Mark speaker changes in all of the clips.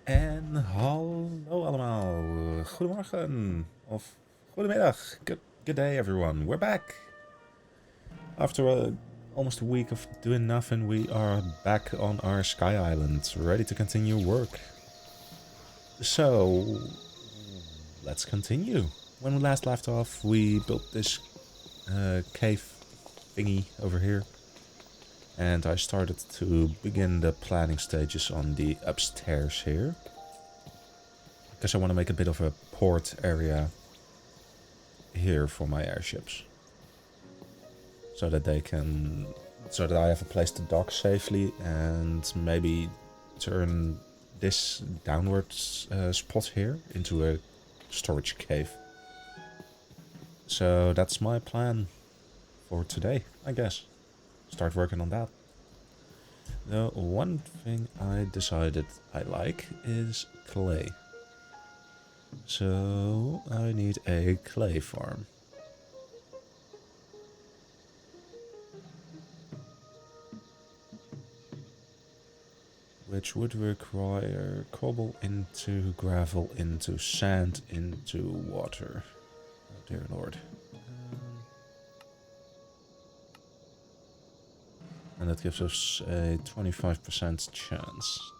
Speaker 1: En hallo allemaal. Goedemorgen. Of goedemiddag. Good day everyone. We're back. After almost a week of doing nothing, we are back on our sky island, ready to continue work. So, let's continue. When we last left off, we built this cave thingy over here. And I started to begin the planning stages on the upstairs here. Because I want to make a bit of a port area here for my airships. So that I have a place to dock safely and maybe turn this downwards spot here into a storage cave. So that's my plan for today, I guess. Start working on that. The one thing I decided I like is clay. So I need a clay farm. Which would require cobble into gravel, into sand, into water. Oh dear lord. And that gives us a 25% chance.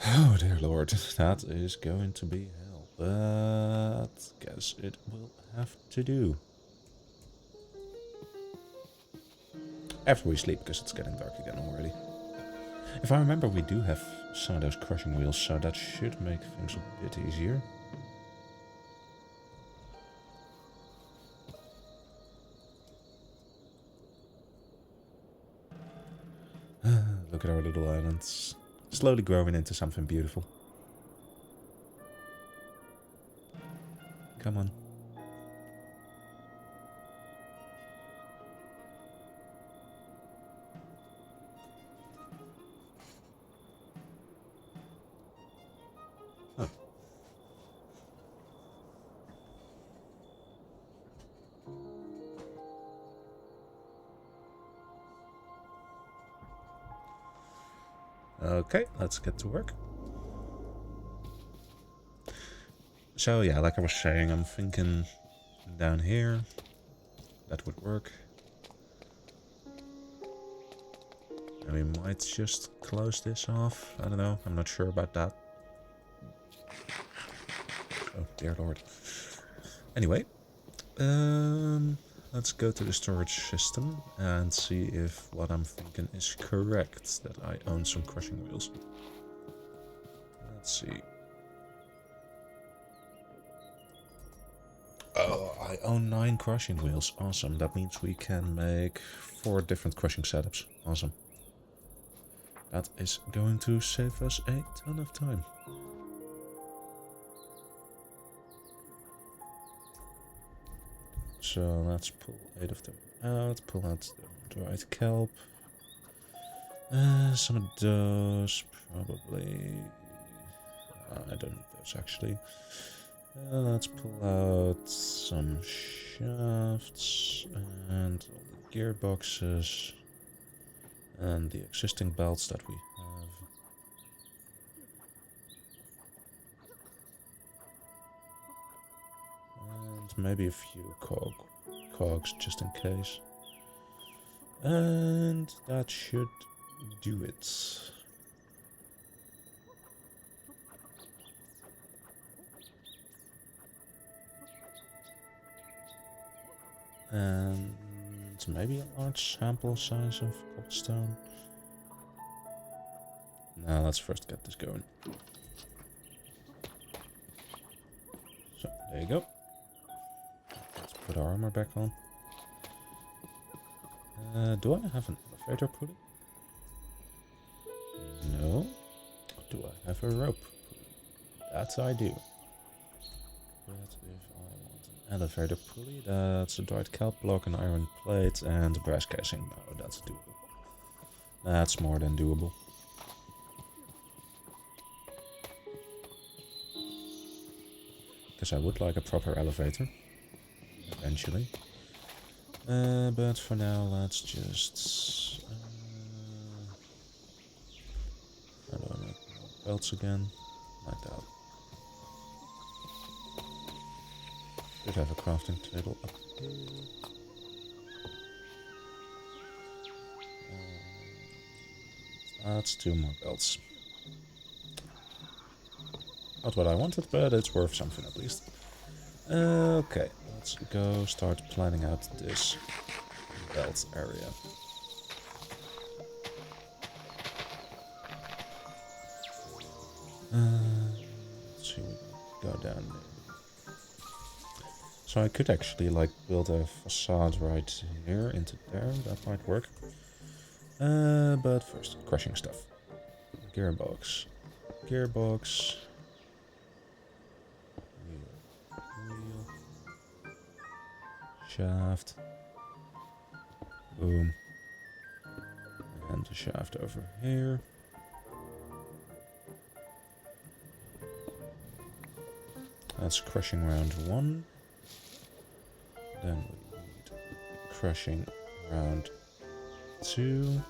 Speaker 1: Oh dear lord, that is going to be hell. But guess it will have to do. After we sleep, because it's getting dark again already. If I remember, we do have some of those crushing wheels, so that should make things a bit easier. Look at our little islands. Slowly growing into something beautiful. Come on. Oh. Okay, let's get to work. So yeah, like I was saying, I'm thinking down here. That would work. And we might just close this off. I don't know, I'm not sure about that. Oh dear lord. Anyway, let's go to the storage system and see if what I'm thinking is correct, that I own some crushing wheels. Let's see. Oh, I own 9 crushing wheels. Awesome. That means we can make 4 different crushing setups. Awesome. That is going to save us a ton of time. So let's pull 8 of them out. Pull out the dried kelp. Some of those probably. I don't need those actually. Let's pull out some shafts and all the gearboxes and the existing belts that we have. And maybe a few cogs just in case. And that should do it. And maybe a large sample size of cobblestone. Now let's first get this going. So, there you go. Let's put our armor back on. Do I have an elevator pulley? No. Do I have a rope pulley? That I do. But if I want an elevator pulley, that's a dried kelp block, an iron plate, and a brass casing. No, that's doable. That's more than doable. Because I would like a proper elevator. Eventually. But for now, let's just belts again. I doubt. Should have a crafting table up here. That's 2 more belts. Not what I wanted, but it's worth something at least. Okay, let's go start planning out this belt area. Let's see, we go down there. So I could actually like build a facade right here into there. That might work. But first, crushing stuff. Gearbox. Gearbox. Wheel. Shaft. Boom. And the shaft over here. That's crushing round 1. Then we need crushing round 2.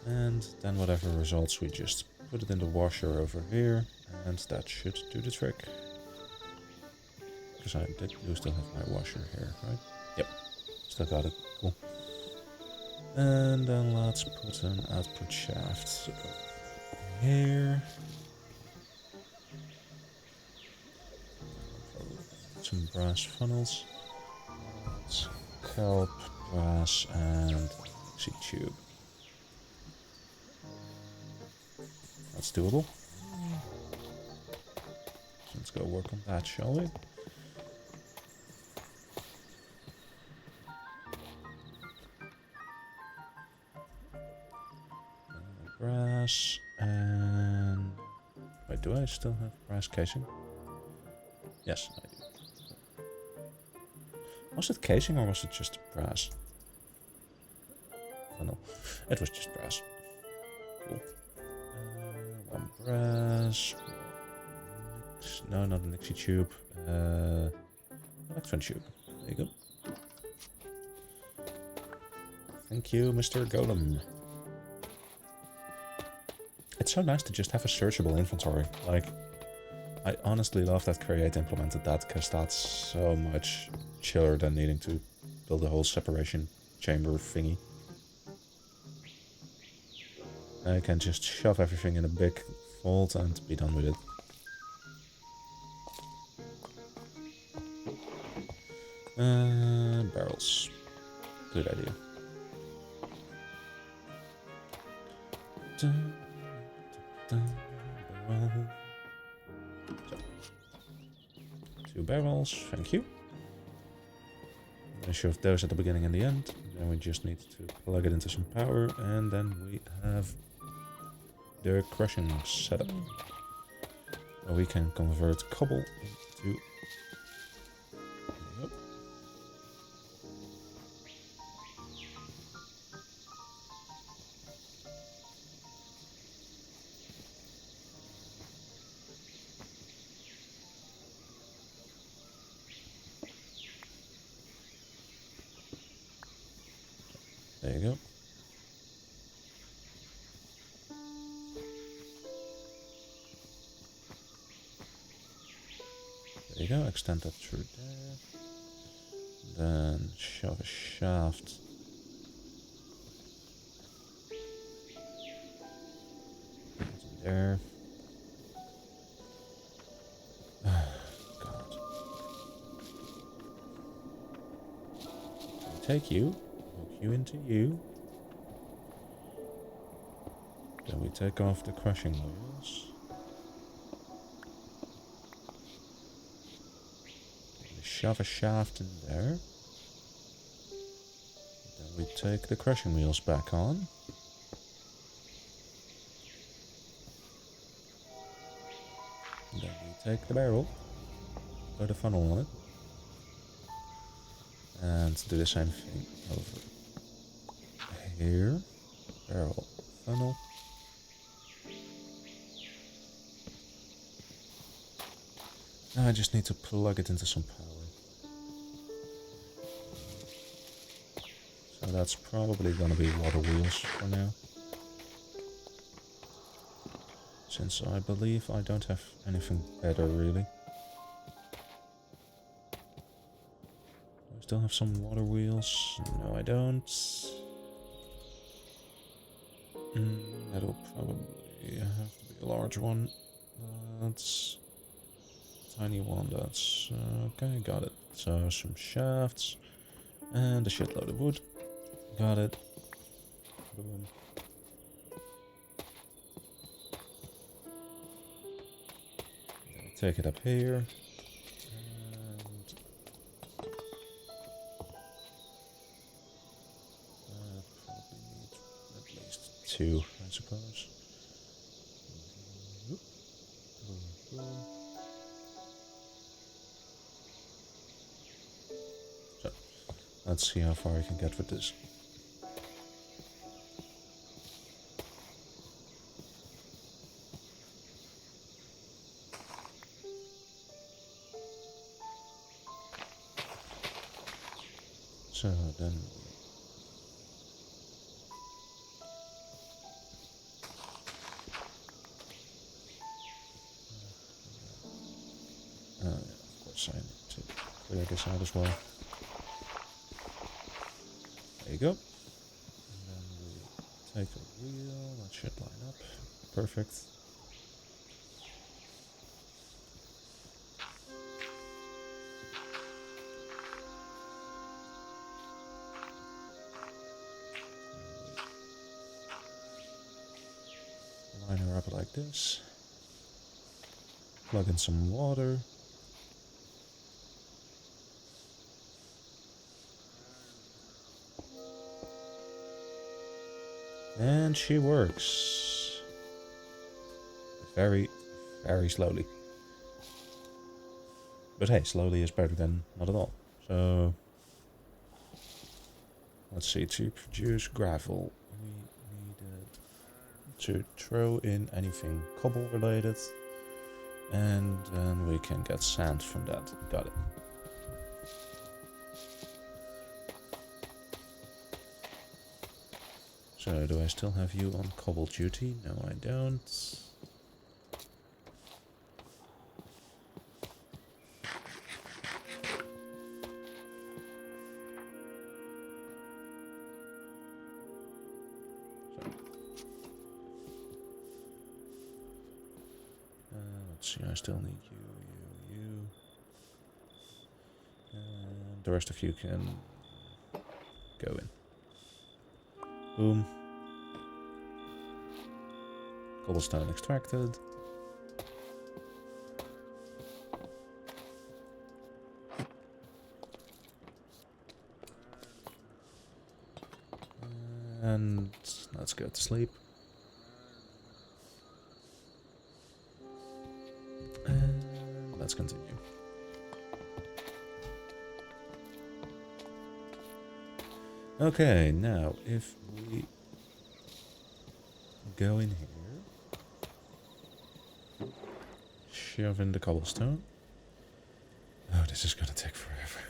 Speaker 1: And then whatever results, we just put it in the washer over here. And that should do the trick. Because I do still have my washer here, right? Yep. Still got it. Cool. And then let's put an output shaft over here. Some brass funnels. Let's kelp, brass, and sea tube. That's doable. So let's go work on that, shall we? Brass and... Wait, do I still have brass casing? Yes, I do. Was it casing or was it just brass? Oh no, it was just brass. Cool. One brass. No, not a Nixie tube. Electron tube. There you go. Thank you, Mr. Golem. It's so nice to just have a searchable inventory. Like, I honestly love that Create implemented that, because that's so much chiller than needing to build a whole separation chamber thingy. I can just shove everything in a big vault and be done with it. Barrels. Good idea. Dun, dun, dun, so. 2 barrels, thank you. I shove those at the beginning and the end. Then we just need to plug it into some power, and then we have the crushing setup. So we can convert cobble into... Yep. There you go. There you go, extend that through there. Then shove a shaft into there. God. Take you, hook you into you. Then we take off the crushing wheels. Shove a shaft in there. Then we take the crushing wheels back on. Then we take the barrel, put a funnel on it, and do the same thing over here. Barrel, funnel. Now I just need to plug it into some power. So that's probably gonna be water wheels for now. since I believe I don't have anything better, really. I still have some water wheels. No, I don't. That'll probably have to be a large one. That's a tiny one. That's okay. Got it. So some shafts and a shitload of wood. Got it. Boom. Take it up here. And probably need at least 2, I suppose. Boom, boom. So, let's see how far I can get with this. So then yeah, of course I need to clear this out as well. There you go. And then we take a wheel, that should line up. Perfect. Line her up like this. Plug in some water. And she works. Very, very slowly. But hey, slowly is better than not at all. So, let's see, to produce gravel, we needed to throw in anything cobble related. And then we can get sand from that. Got it. So, do I still have you on cobble duty? No, I don't. Let's see, I still need you. And the rest of you can go in. Boom. Cobblestone extracted. And let's go to sleep. And let's continue. Okay, now if we go in here, shove in the cobblestone. Oh, this is gonna take forever.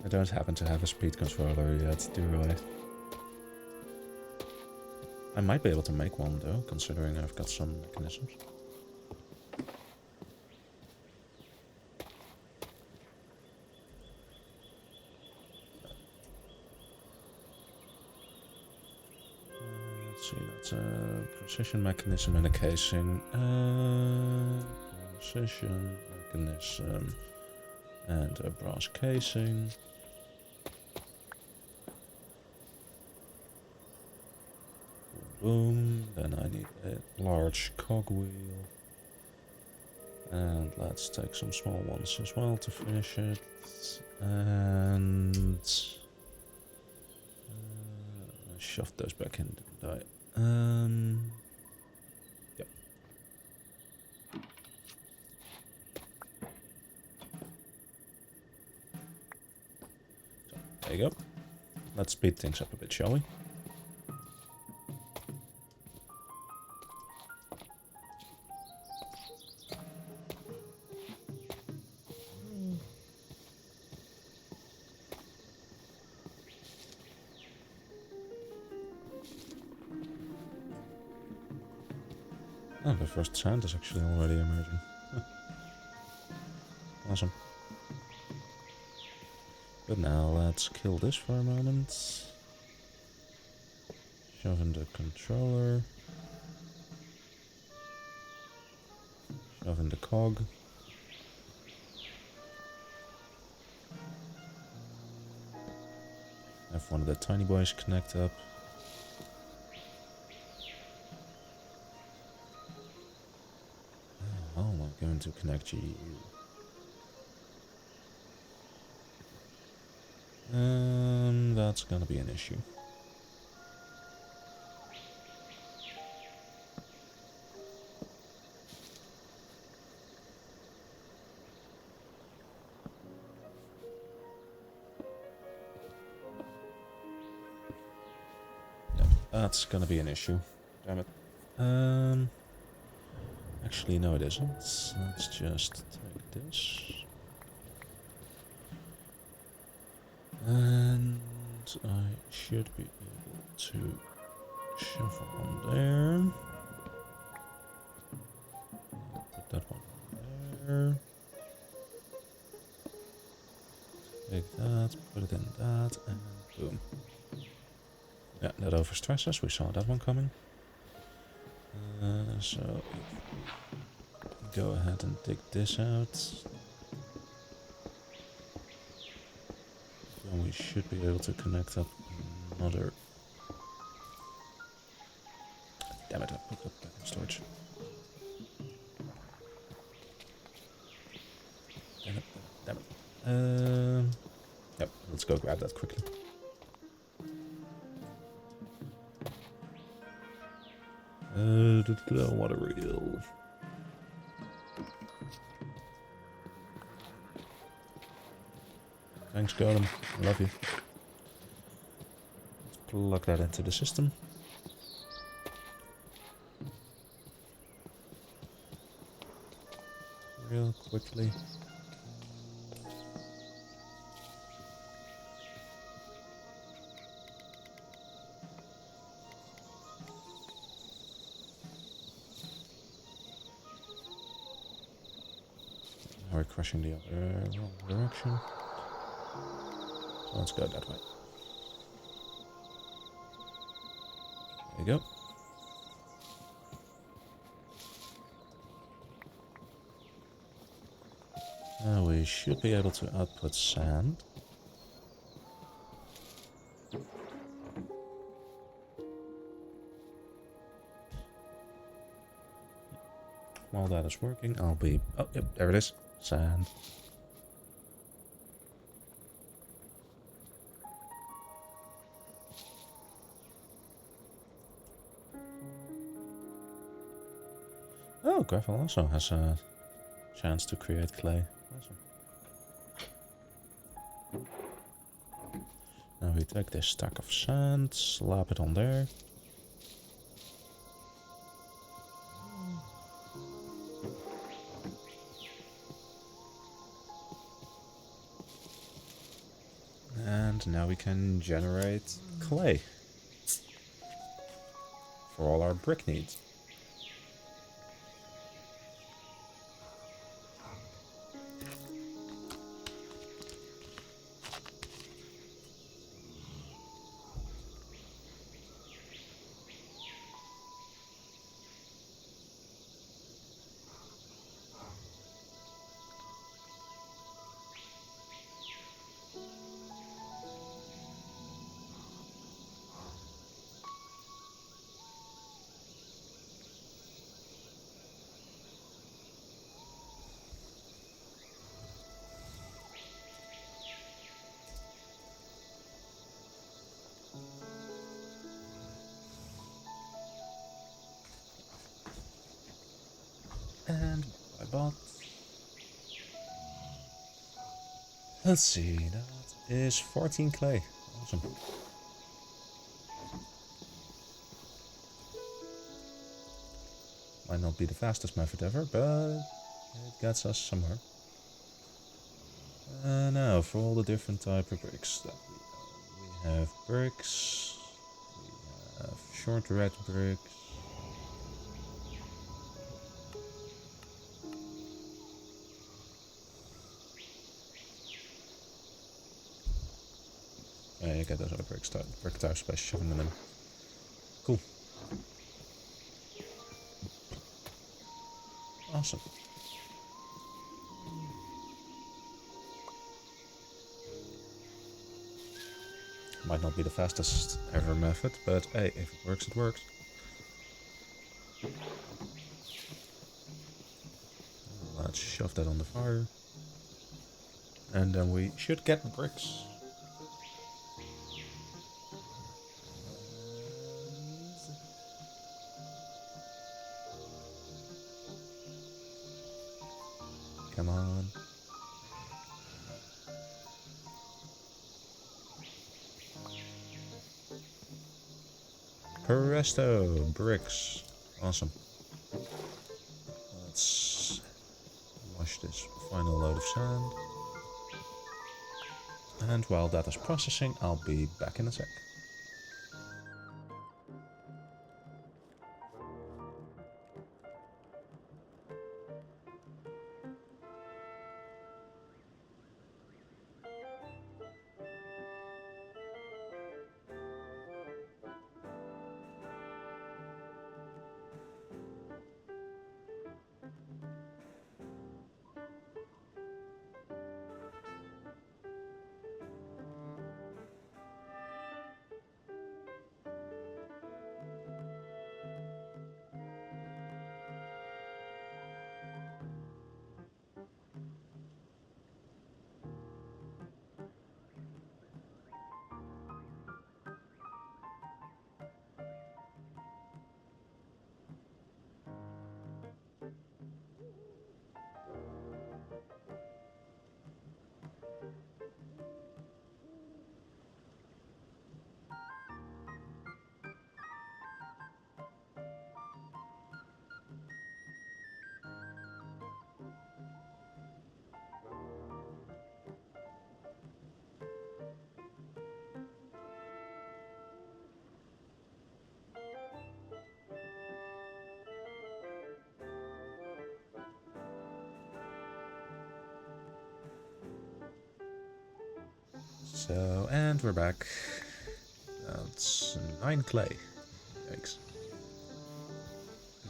Speaker 1: I don't happen to have a speed controller yet, do I? I might be able to make one though, considering I've got some mechanisms. Let's see, that's a precision mechanism and a casing. Precision mechanism and a brass casing. Boom. Then I need a large cogwheel. And let's take some small ones as well to finish it. And I shoved those back in, didn't I? Yep. So, there you go. Let's speed things up a bit, shall we? Oh, the first sand is actually already emerging. Huh. Awesome. But now let's kill this for a moment. Shove in the controller. Shove in the cog. Have one of the tiny boys connect up. How am I going to connect you? That's gonna be an issue. Yep, that's gonna be an issue. Damn it. Actually, no, it isn't. Let's just take this. And I should be able to shove one there. Put that one there. Take that, put it in that, and boom. Yeah, that overstresses. We saw that one coming. So if we go ahead and dig this out, then we should be able to connect up another. Damn it! I put that back in storage. Damn it! Damn it! Yep. Let's go grab that quickly. What a reel. Thanks, Golem. I love you. Let's plug that into the system. Real quickly. We're crushing the other wrong direction. So let's go that way. There you go. Now we should be able to output sand. While that is working, I'll be... Oh, yep, there it is. Sand. Oh, gravel also has a chance to create clay. Awesome. Now we take this stack of sand, slap it on there. And now we can generate clay for all our brick needs. And I bought. Let's see, that is 14 clay. Awesome. Might not be the fastest method ever, but it gets us somewhere. Now, for all the different type of bricks that we have bricks, we have short red bricks, Yeah, get those other brick towers by shoving them in. Cool. Awesome. Might not be the fastest ever method, but hey, if it works, it works. Let's shove that on the fire. And then we should get bricks. Come on. Presto! Bricks. Awesome. Let's wash this final load of sand. And while that is processing, I'll be back in a sec. So, and we're back. That's 9 clay. Yikes.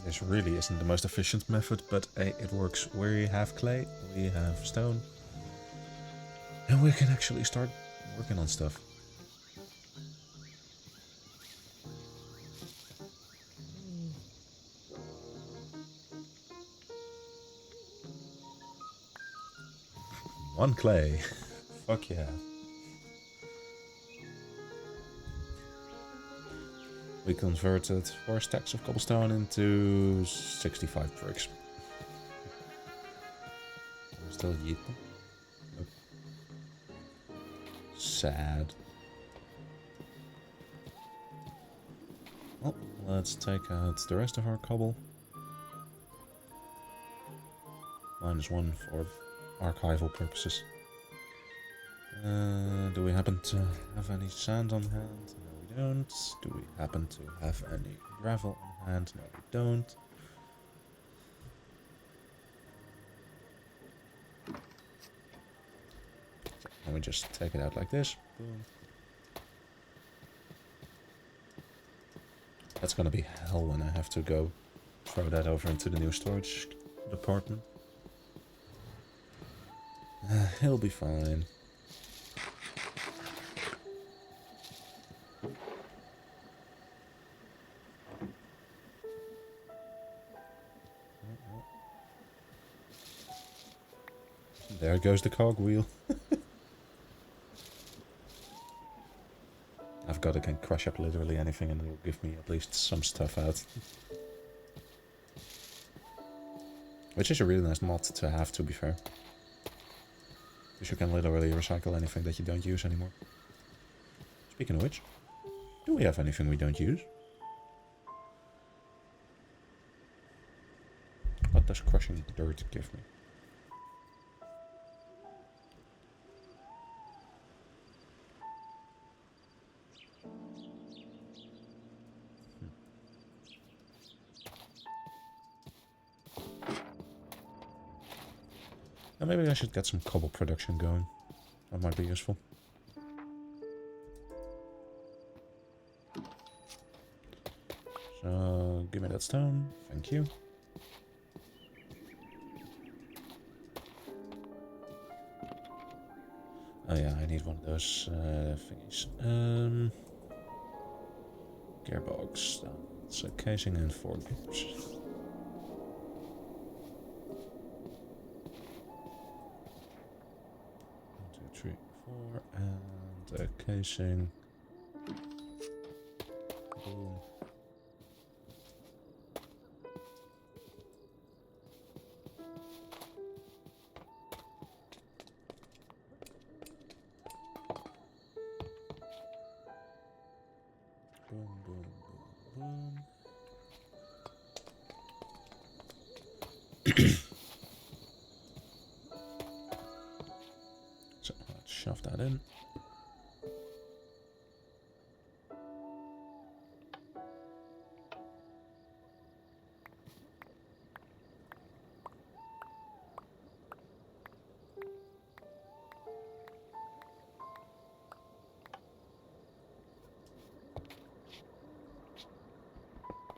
Speaker 1: This really isn't the most efficient method, but hey, it works. We have clay, we have stone, and we can actually start working on stuff. One clay. Fuck yeah. We converted 4 stacks of cobblestone into 65 bricks. I'm still yeeting. Nope. Sad. Well, let's take out the rest of our cobble. -1 for archival purposes. Do we happen to have any sand on hand? No, we don't. Do we happen to have any gravel on hand? No, we don't. Let me just take it out like this. Boom. That's gonna be hell when I have to go throw that over into the new storage department. He'll be fine. There goes the cogwheel. I've got to can crush up literally anything and it'll give me at least some stuff out. Which is a really nice mod to have, to be fair. Because you can literally recycle anything that you don't use anymore. Speaking of which, do we have anything we don't use? What does crushing dirt give me? Maybe I should get some cobble production going. That might be useful. Give me that stone. Thank you. Oh yeah, I need one of those thingies. Gearbox. That's a casing and 4 gears. 1, 2, 3, 4, and a casing. Boom. Boom, boom, boom, boom. So let's shove that in.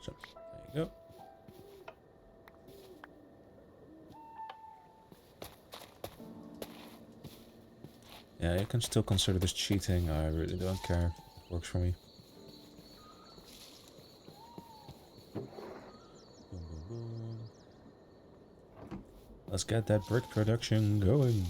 Speaker 1: So there you go. Yeah, you can still consider this cheating. I really don't care. It works for me. Boom, boom, boom. Let's get that brick production going.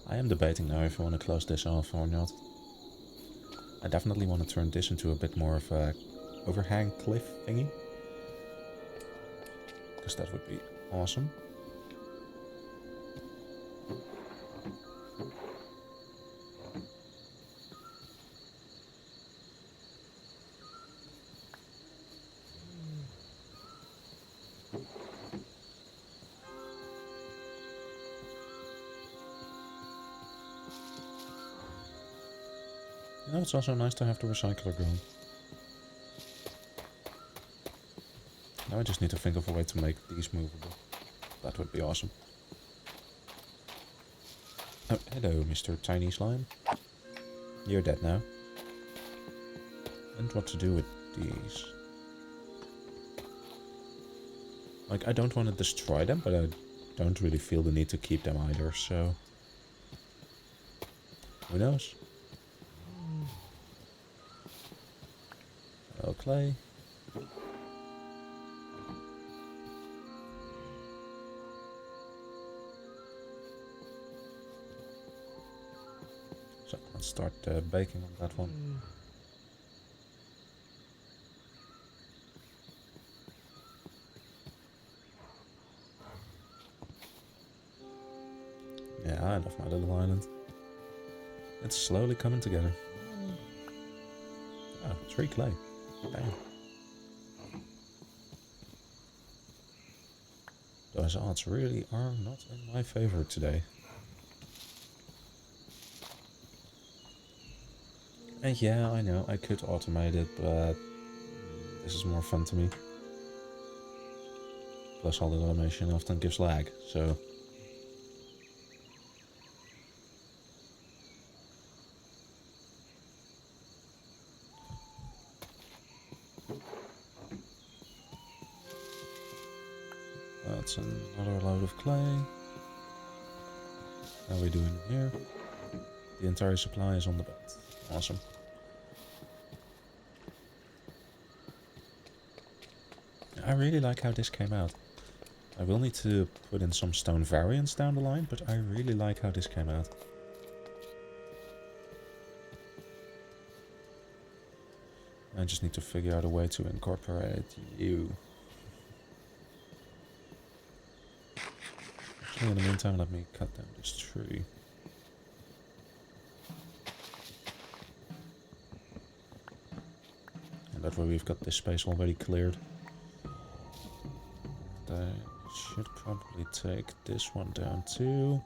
Speaker 1: I am debating now if I want to close this off or not. I definitely want to turn this into a bit more of a overhang cliff thingy. Because that would be awesome. You know, it's also nice to have the recycler going. Now I just need to think of a way to make these movable. That would be awesome. Oh, hello, Mr. Tiny Slime. You're dead now. And what to do with these? Like, I don't want to destroy them, but I don't really feel the need to keep them either, so... Who knows? Hello, clay. So, let's start baking on that one. Yeah, I love my little island. It's slowly coming together. Oh, 3 clay. Damn. Those odds really are not in my favor today. And yeah, I know, I could automate it, but this is more fun to me. Plus all the automation often gives lag, so... That's another load of clay. How are we doing here? The entire supply is on the bed. Awesome. I really like how this came out. I will need to put in some stone variants down the line, but I really like how this came out. I just need to figure out a way to incorporate you. Actually, in the meantime, let me cut down this tree. And that way we've got this space already cleared. And I should probably take this one down too.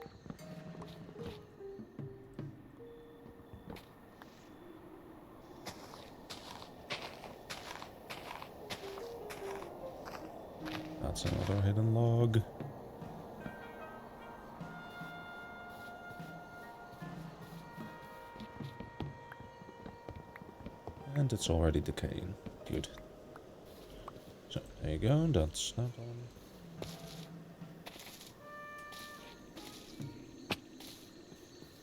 Speaker 1: hidden log. And it's already decaying. Good. So, there you go, that's that one.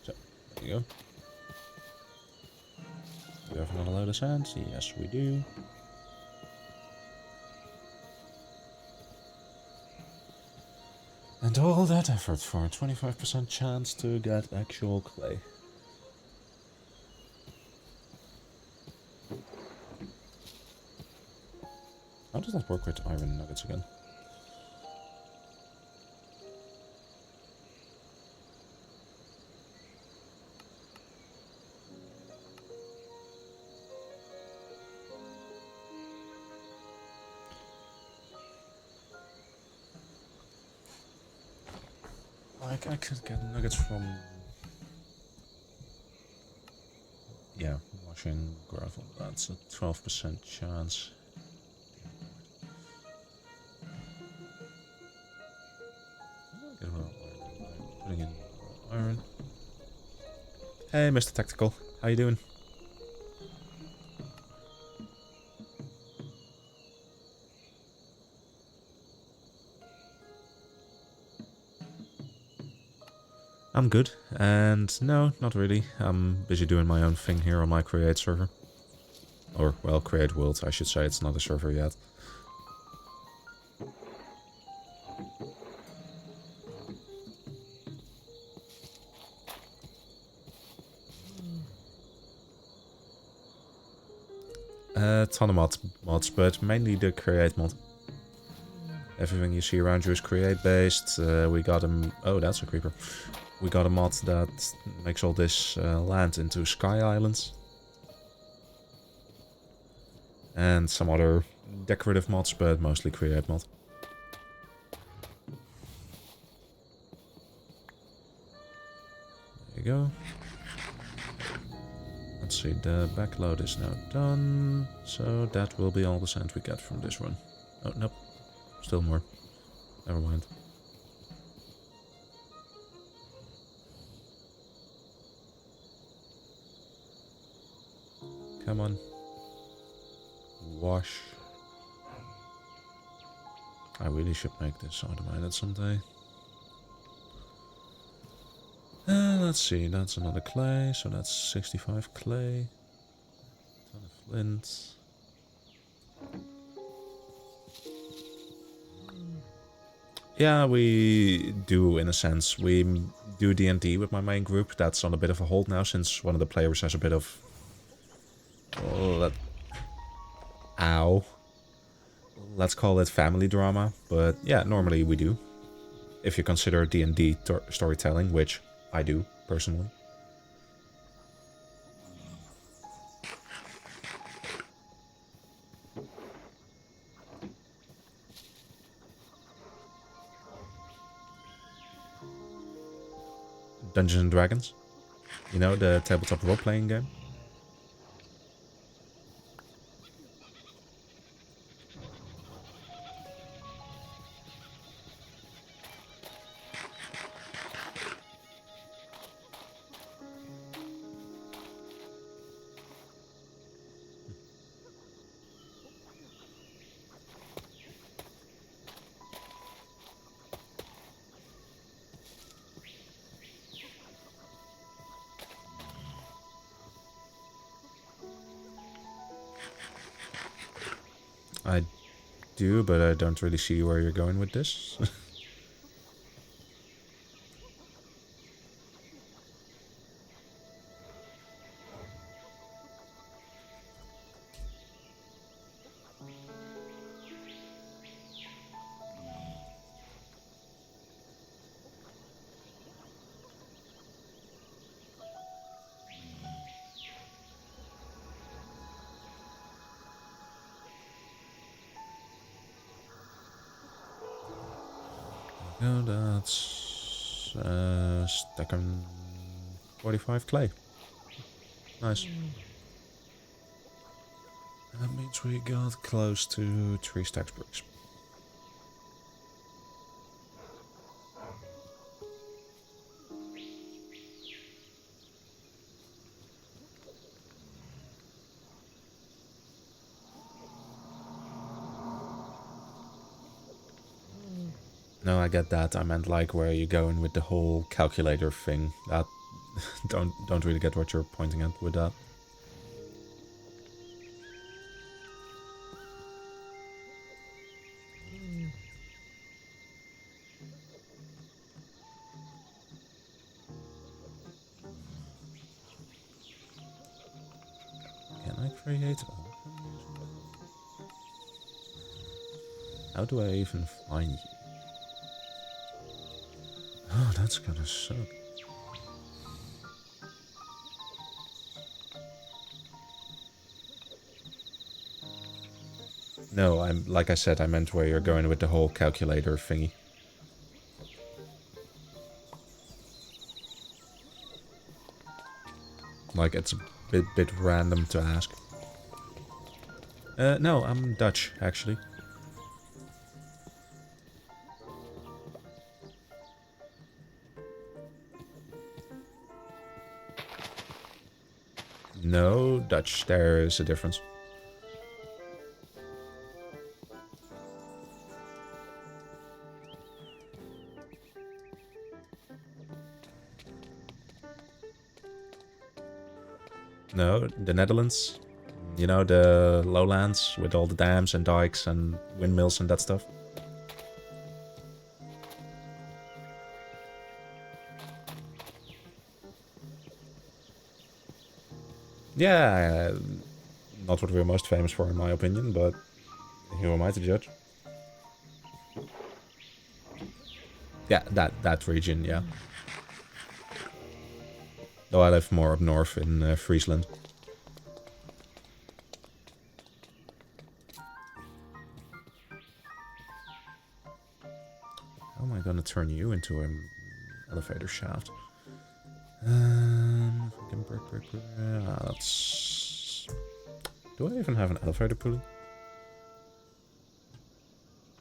Speaker 1: So, there you go. Do we have another load of sand? Yes, we do. And all that effort for a 25% chance to get actual clay. How does that work with iron nuggets again? Like, I could get nuggets from... Yeah, washing gravel. That's a 12% chance. Get more iron. Putting in more iron. Hey, Mr. Tactical. How you doing? I'm good, and no, not really. I'm busy doing my own thing here on my create server. Or, well, create world, I should say. It's not a server yet. A ton of mods, but mainly the create mod. Everything you see around you is create based. We got a... Oh, that's a creeper. We got a mod that makes all this land into sky islands. And some other decorative mods, but mostly create mod. There you go. Let's see, the backload is now done. So that will be all the sand we get from this run. Oh, nope. Still more. Never mind. Come on. Wash. I really should make this automated someday. Let's see, that's another clay, so that's 65 clay. Ton of flint. Yeah, we do, in a sense. We do D&D with my main group. That's on a bit of a hold now, since one of the players has a bit of... Ow. Let's call it family drama. But yeah, normally we do. If you consider D&D storytelling, which I do, personally. Dungeons and Dragons. You know, the tabletop role-playing game. I do, but I don't really see where you're going with this. No, that's stack of 45 clay. Nice. And that means we got close to 3 stacks bricks. No, I get that. I meant like where you go in with the whole calculator thing. That don't really get what you're pointing at with that. Can I create all? How do I even find you? Oh, that's gonna suck. No, like I said, I meant where you're going with the whole calculator thingy. Like, it's a bit random to ask. No, I'm Dutch, actually. No, Dutch, there is a difference. No, the Netherlands. You know, the lowlands with all the dams and dikes and windmills and that stuff. Yeah, not what we're most famous for in my opinion, but who am I to judge? Yeah, that region, yeah. Though I live more up north in Friesland. How am I gonna turn you into an elevator shaft? That's... Do I even have an elevator pulley?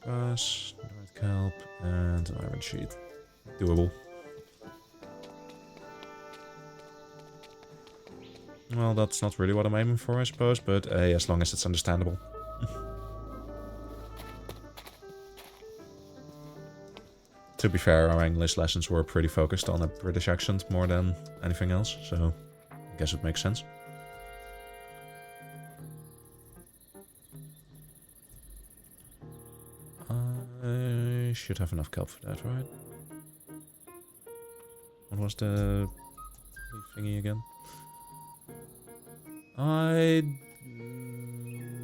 Speaker 1: Brass, dried kelp, and an iron sheet. Doable. Well, that's not really what I'm aiming for, I suppose, but as long as it's understandable. To be fair, our English lessons were pretty focused on a British accent more than anything else, so I guess it makes sense. I should have enough kelp for that, right? What was the thingy again?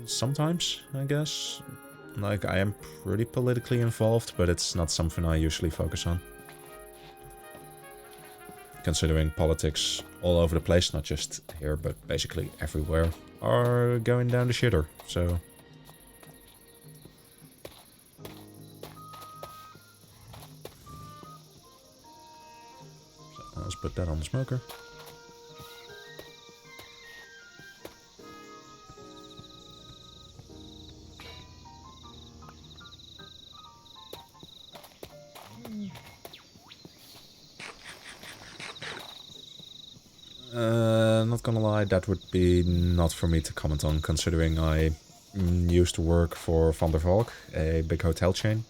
Speaker 1: Sometimes, I guess. Like, I am pretty politically involved, but it's not something I usually focus on. Considering politics all over the place, not just here, but basically everywhere, are going down the shitter, so... Let's put that on the smoker. Not gonna lie, that would be not for me to comment on, considering I used to work for Van der Valk, a big hotel chain.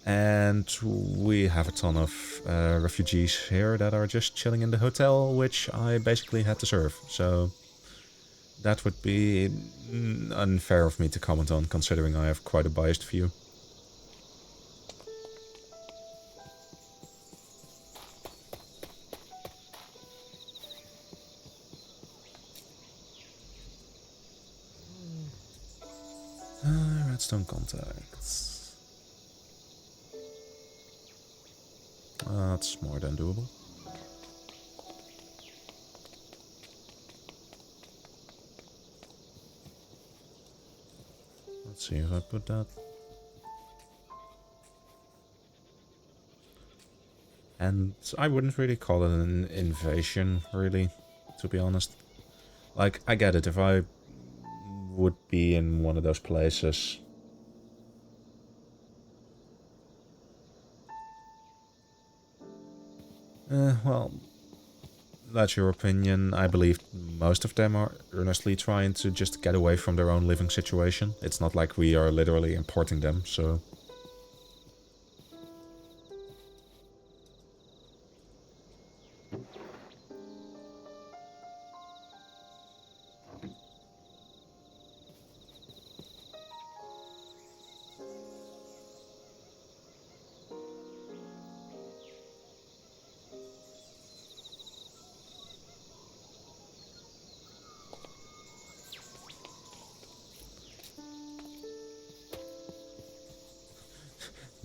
Speaker 1: And we have a ton of refugees here that are just chilling in the hotel, which I basically had to serve. So that would be unfair of me to comment on, considering I have quite a biased view. Redstone contacts. That's more than doable. Let's see if I put that. And I wouldn't really call it an invasion, really, to be honest. Like, I get it, if I would be in one of those places... well, that's your opinion. I believe most of them are earnestly trying to just get away from their own living situation. It's not like we are literally importing them, so...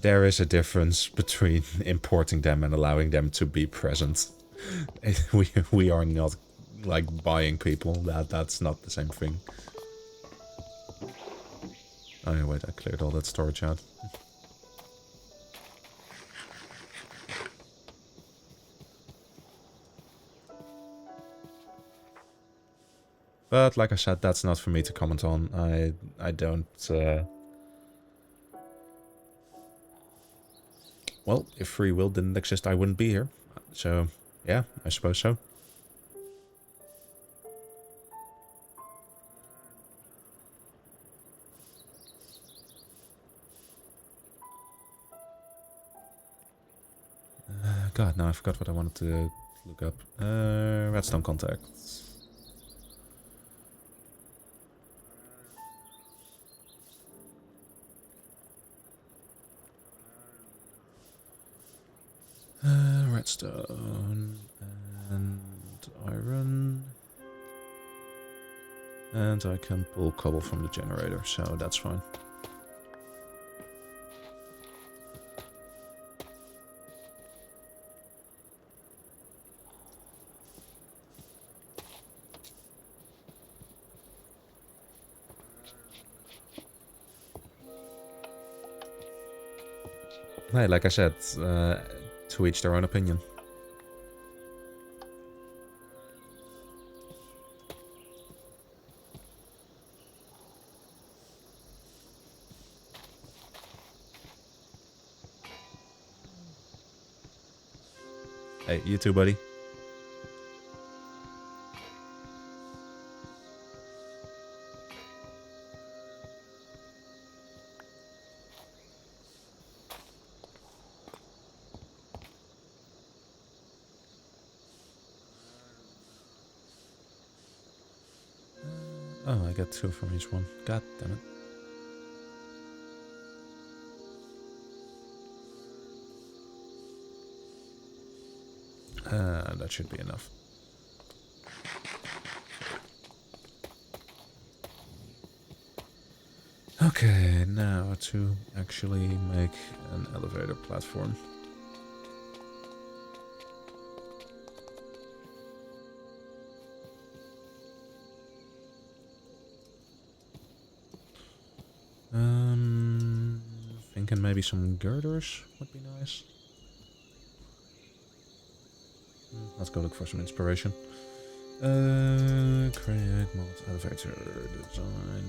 Speaker 1: there is a difference between importing them and allowing them to be present. We are not like buying people. That's not the same thing. Oh yeah, wait, I cleared all that storage out. But like I said, that's not for me to comment on. I don't. Well, if free will didn't exist, I wouldn't be here. So yeah, I suppose so. God, now I forgot what I wanted to look up. Redstone contacts. Redstone and iron. And I can pull cobble from the generator, so that's fine. Hey, like I said, to each their own opinion. Hey, you too, buddy. Oh, I got 2 from each one. God damn it. That should be enough. Okay, now to actually make an elevator platform. Thinking maybe some girders would be nice. Let's go look for some inspiration. Create mod elevator design.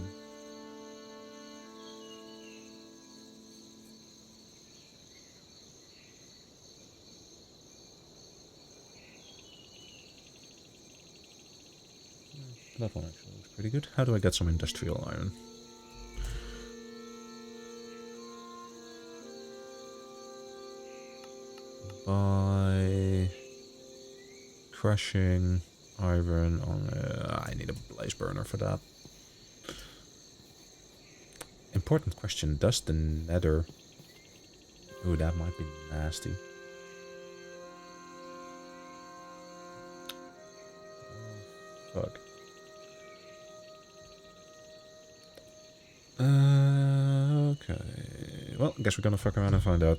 Speaker 1: That one actually looks pretty good. How do I get some industrial iron? By crushing iron on... I need a blaze burner for that. Important question. Does the nether... Ooh, that might be nasty. Oh, fuck. Okay. Well, I guess we're gonna fuck around and find out.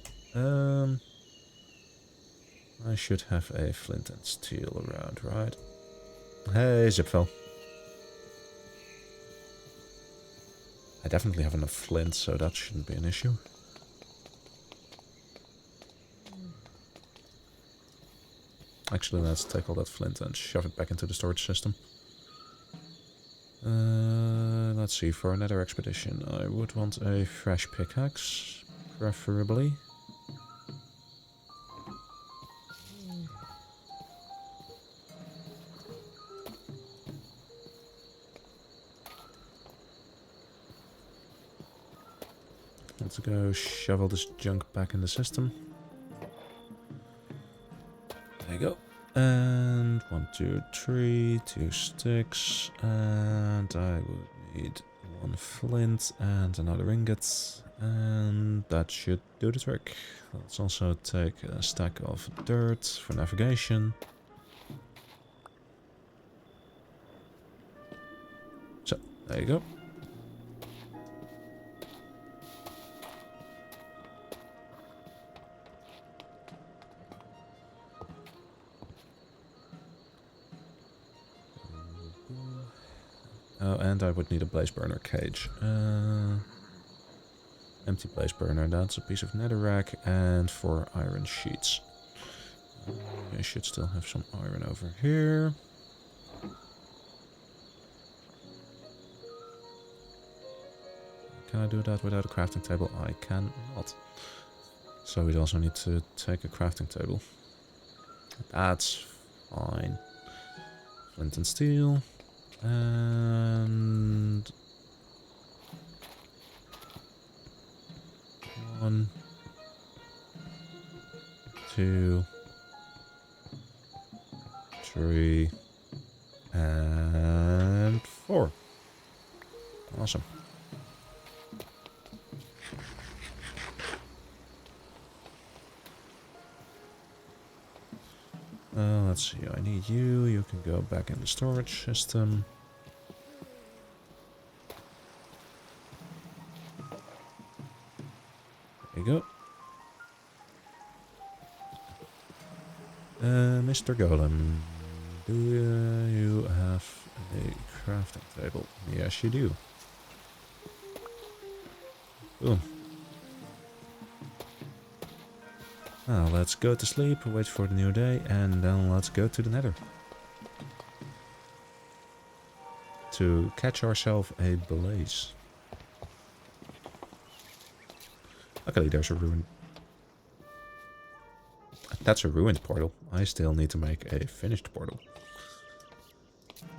Speaker 1: I should have a flint and steel around, right? Hey, Zipfel. I definitely have enough flint, so that shouldn't be an issue. Actually, let's take all that flint and shove it back into the storage system. Let's see, for another expedition, I would want a fresh pickaxe, preferably. Let's go shovel this junk back in the system. There you go. And 1, 2, 3, 2 sticks, and I would need 1 flint and another ingot, and that should do the trick. Let's also take a stack of dirt for navigation. So, there you go. Oh, and I would need a blaze burner cage. Empty blaze burner, that's a piece of netherrack, and 4 iron sheets. I should still have some iron over here. Can I do that without a crafting table? I cannot. So we'd also need to take a crafting table. That's fine. Flint and steel. And... 1, 2, 3, and 4. Awesome. Let's see, I need you. You can go back in the storage system. There you go. Mr. Golem, do you have a crafting table? Yes, you do. Boom. Now, let's go to sleep, wait for the new day, and then let's go to the nether. To catch ourselves a blaze. Luckily, there's a ruin. That's a ruined portal. I still need to make a finished portal.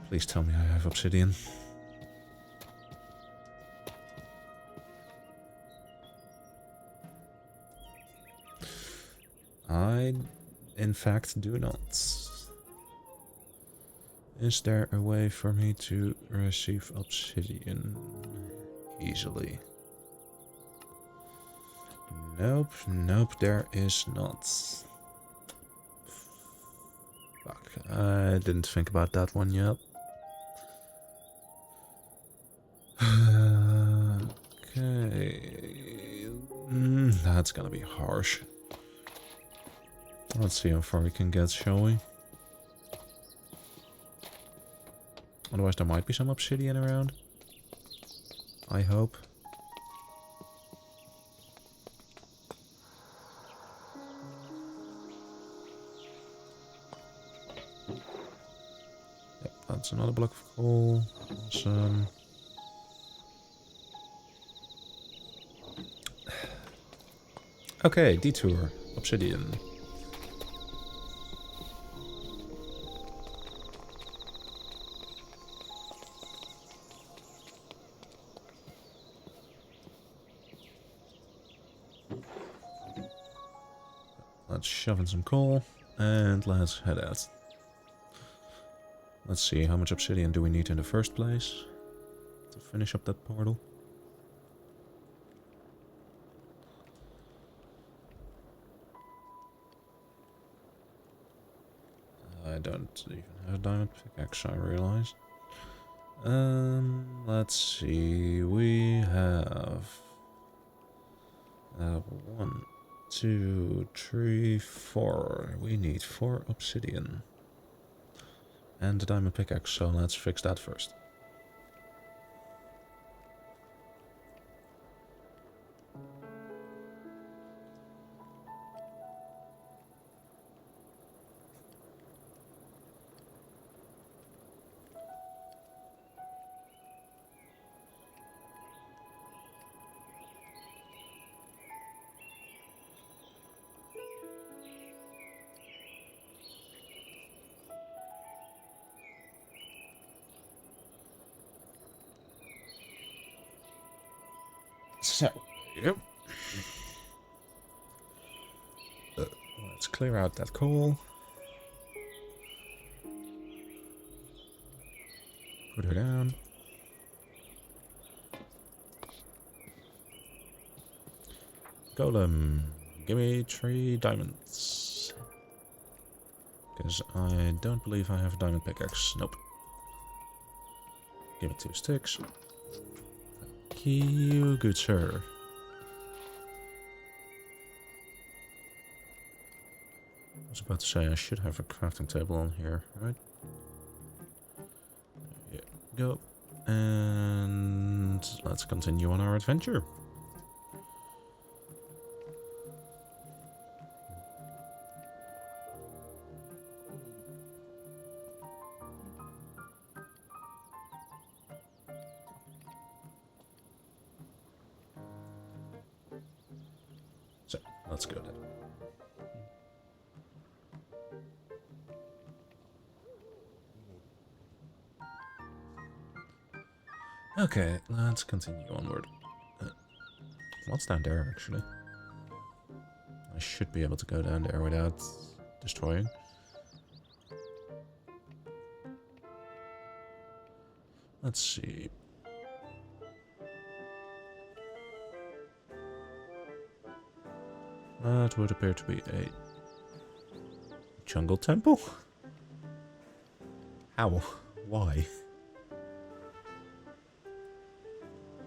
Speaker 1: Please tell me I have obsidian. I, in fact, do not. Is there a way for me to receive obsidian easily? Nope, nope, there is not. Fuck, I didn't think about that one yet. Okay, that's gonna be harsh. Let's see how far we can get, shall we? Otherwise there might be some obsidian around. I hope. Yep, that's another block of coal. Awesome. Okay, detour. Obsidian. Let's shove in some coal, and let's head out. Let's see, how much obsidian do we need in the first place to finish up that portal? I don't even have a diamond pickaxe, I realize. Let's see, we have 1, 2, 3, 4. We need 4 obsidian. And the diamond pickaxe, so let's fix that first. So, yep. Let's clear out that coal. Put her down. Golem, give me 3 diamonds. Because I don't believe I have a diamond pickaxe. Nope. Give me 2 sticks. Thank you, good sir. I was about to say I should have a crafting table on here, right? There you go. And let's continue on our adventure. So, let's go then. Okay, let's continue onward. What's down there, actually? I should be able to go down there without destroying. Let's see. That would appear to be a jungle temple? How? Why?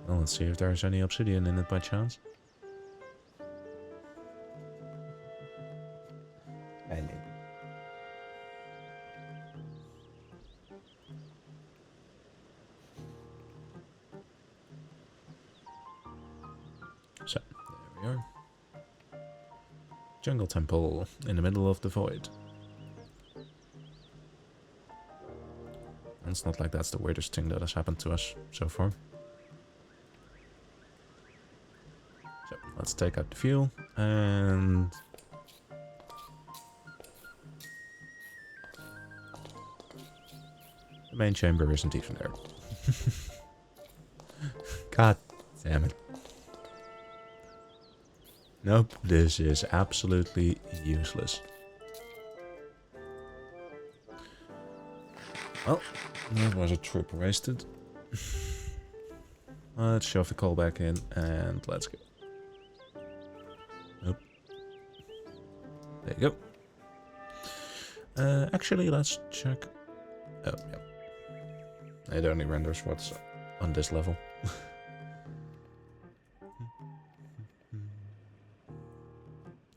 Speaker 1: Well, let's see if there's any obsidian in it by chance. Maybe. So, there we are. Jungle temple in the middle of the void. And it's not like that's the weirdest thing that has happened to us so far. So, let's take out the fuel and... the main chamber isn't even there. God damn it. Nope, this is absolutely useless. Well, that was a trip wasted. Let's shove the coal back in and let's go. Nope. There you go. Actually, let's check. Oh, yeah. It only renders what's on this level.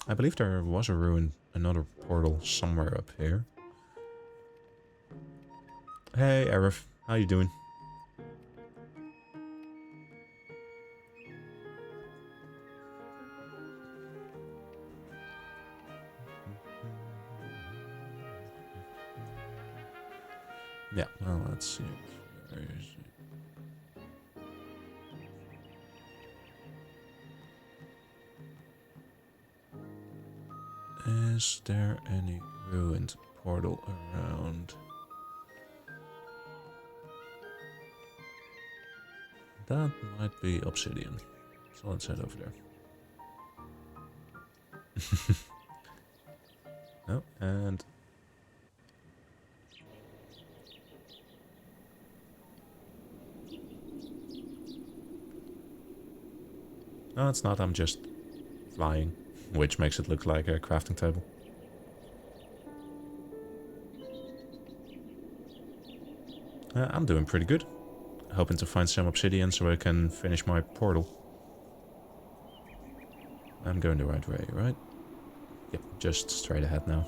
Speaker 1: I believe there was a ruin, another portal somewhere up here. Hey, Arif, how you doing? Yeah, well, let's see. Where is it? Is there any ruined portal around? That might be obsidian. So let's head over there. No, and... no, it's not. I'm just flying, which makes it look like a crafting table. I'm doing pretty good. Hoping to find some obsidian so I can finish my portal. I'm going the right way, right? Yep, just straight ahead now.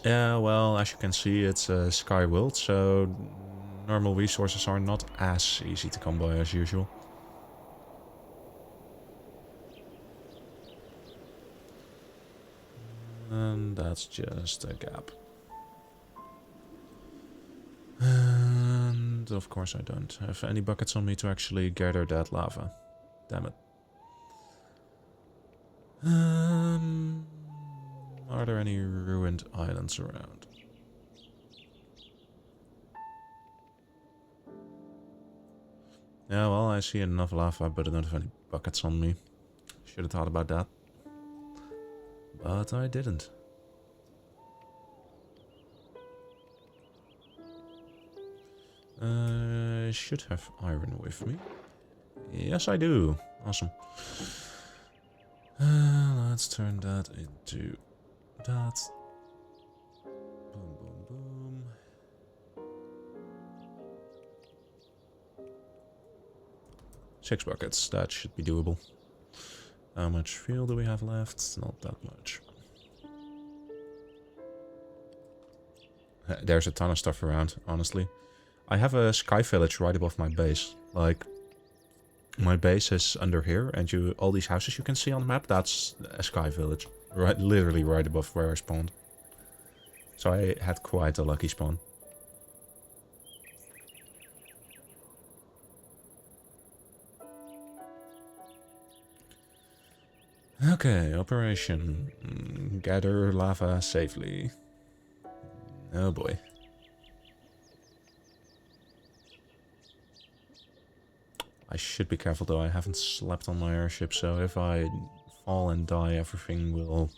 Speaker 1: Yeah, well, as you can see, it's a sky world, so normal resources are not as easy to come by as usual. And that's just a gap. And of course I don't have any buckets on me to actually gather that lava. Damn it. Are there any ruined islands around? Yeah, well, I see enough lava, but I don't have any buckets on me. Should have thought about that. But I didn't. I should have iron with me. Yes, I do. Awesome. Let's turn that into that. Boom, boom, boom. Six buckets. That should be doable. How much fuel do we have left? Not that much. There's a ton of stuff around, honestly. I have a sky village right above my base. Like, my base is under here, and all these houses you can see on the map, that's a sky village. Right, literally right above where I spawned. So I had quite a lucky spawn. Okay, operation. Gather lava safely. Oh boy. I should be careful though, I haven't slept on my airship, so if I fall and die, everything will...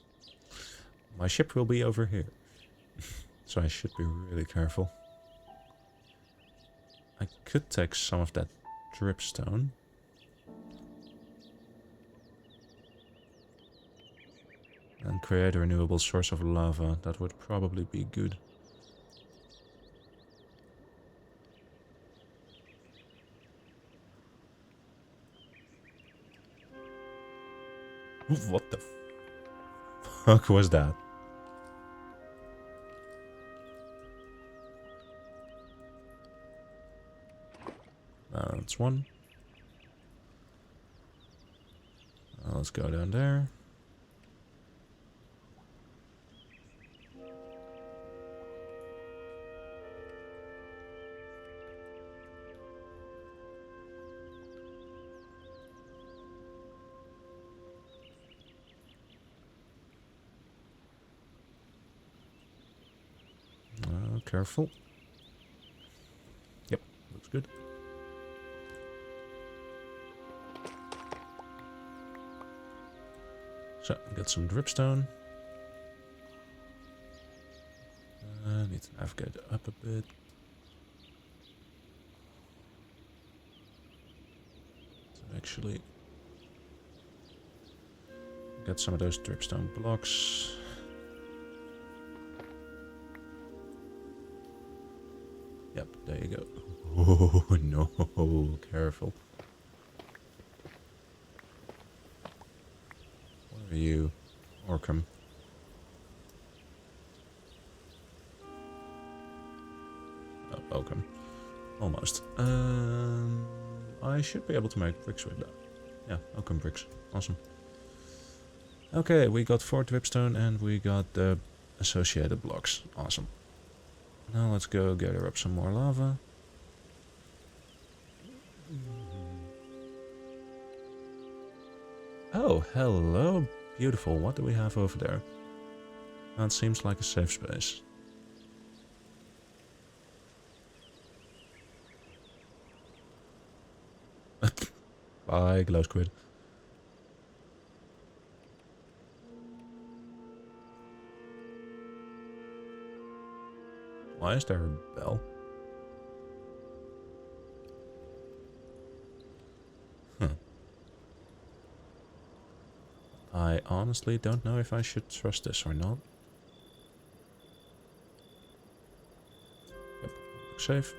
Speaker 1: My ship will be over here. So I should be really careful. I could take some of that dripstone. And create a renewable source of lava. That would probably be good. What the fuck was that? That's one. Let's go down there. Careful. Yep, looks good. So, get some dripstone. Need to navigate up a bit. So actually, get some of those dripstone blocks. Yep, there you go. Oh no, careful. Where are you, Orcam? Oh, Orcam. Almost. I should be able to make bricks with that. Yeah, Orcam bricks. Awesome. Okay, we got 4 dripstone and we got the associated blocks. Awesome. Now let's go gather up some more lava. Oh, hello. Beautiful. What do we have over there? That seems like a safe space. Bye, glow squid. Why is there a bell? Huh. I honestly don't know if I should trust this or not. Yep, looks safe.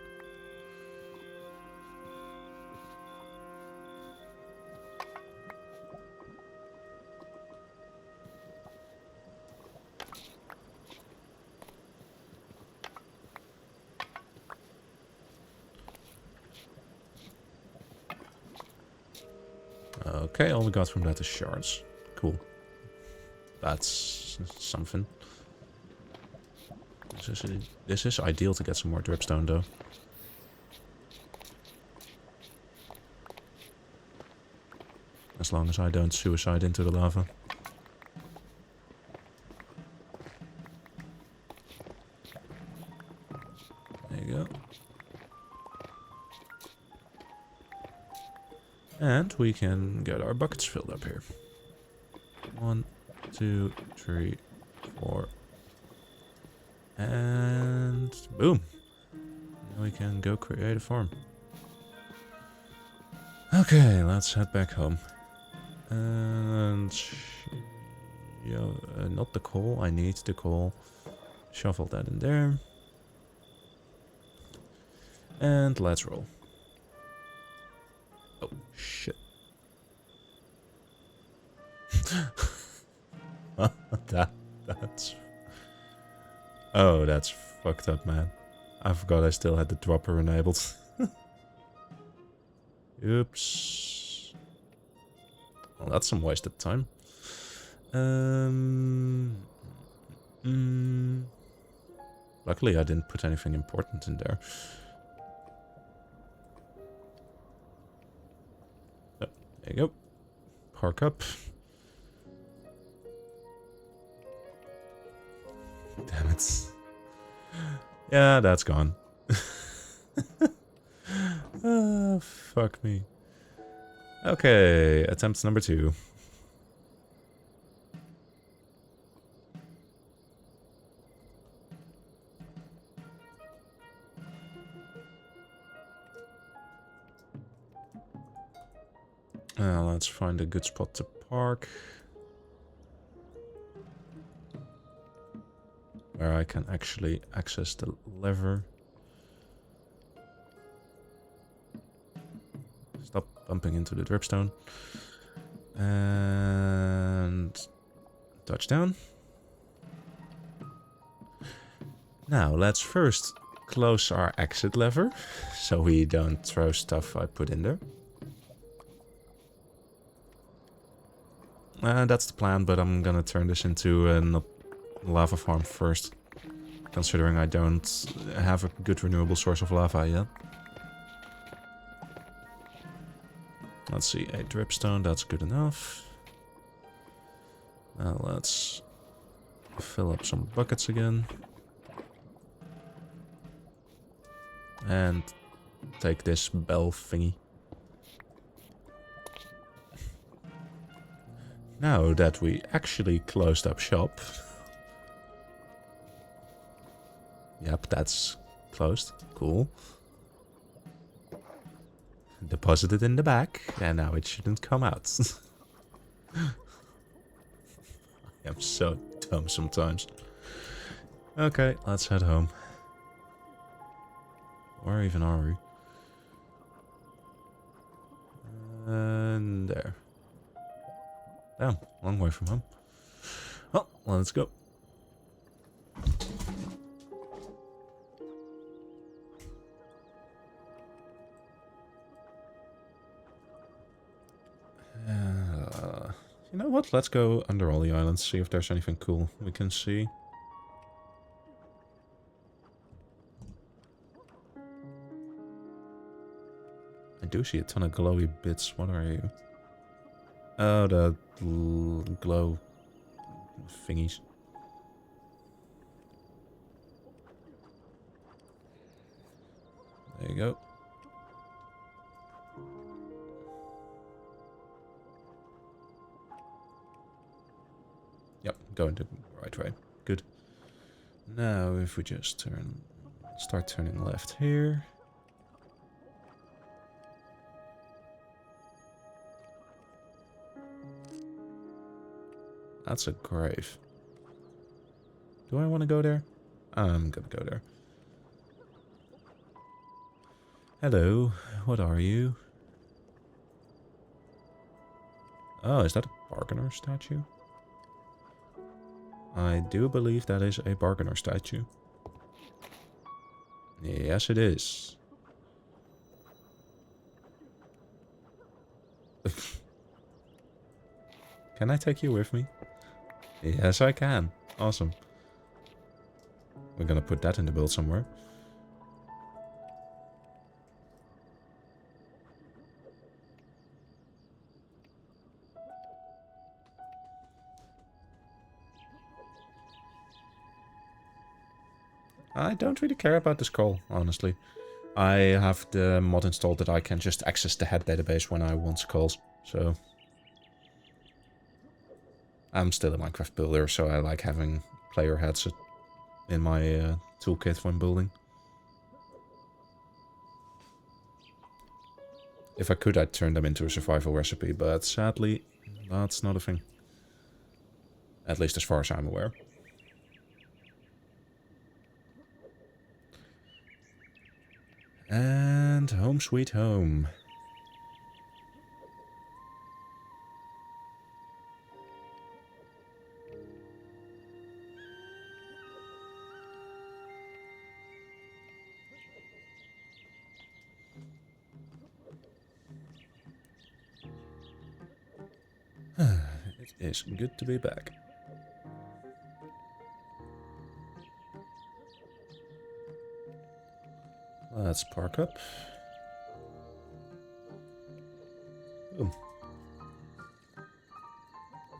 Speaker 1: Okay, all we got from that is shards. Cool. That's something. This is ideal to get some more dripstone though. As long as I don't suicide into the lava. There you go. And we can get our buckets filled up here. 1, 2, 3, 4. And boom. Now we can go create a farm. Okay, let's head back home. And not the coal. I need the coal. Shovel that in there. And let's roll. Oh, shit. That's... Oh, that's fucked up, man. I forgot I still had the dropper enabled. Oops. Well, that's some wasted time. Luckily, I didn't put anything important in there. Oh, there you go. Park up. Damn it. Yeah, that's gone. Oh, fuck me. Okay, attempt number 2. Let's find a good spot to park. Where I can actually access the lever. Stop bumping into the dripstone. And touchdown. Now let's first close our exit lever so we don't throw stuff I put in there. That's the plan, but I'm gonna turn this into a lava farm first, considering I don't have a good renewable source of lava yet. Let's see, a dripstone, that's good enough. Now let's fill up some buckets again. And take this bell thingy. Now that we actually closed up shop. Yep, that's closed. Cool. Deposit it in the back, and now it shouldn't come out. I am so dumb sometimes. Okay, let's head home. Where even are we? And there. Damn, long way from home. Well, let's go. You know what? Let's go under all the islands, see if there's anything cool we can see. I do see a ton of glowy bits. What are you? Oh, the glow thingies. There you go. Yep, going the right way. Good. Now, if we just start turning left here. That's a grave. Do I want to go there? I'm gonna go there. Hello, what are you? Oh, is that a bargainer statue? I do believe that is a bargainer statue. Yes, it is. Can I take you with me? Yes, I can. Awesome. We're gonna put that in the build somewhere. I don't really care about the scroll, honestly. I have the mod installed that I can just access the head database when I want skulls, so... I'm still a Minecraft builder, so I like having player heads in my toolkit when building. If I could, I'd turn them into a survival recipe, but sadly, that's not a thing. At least as far as I'm aware. And home sweet home. is good to be back. Let's park up. Boom.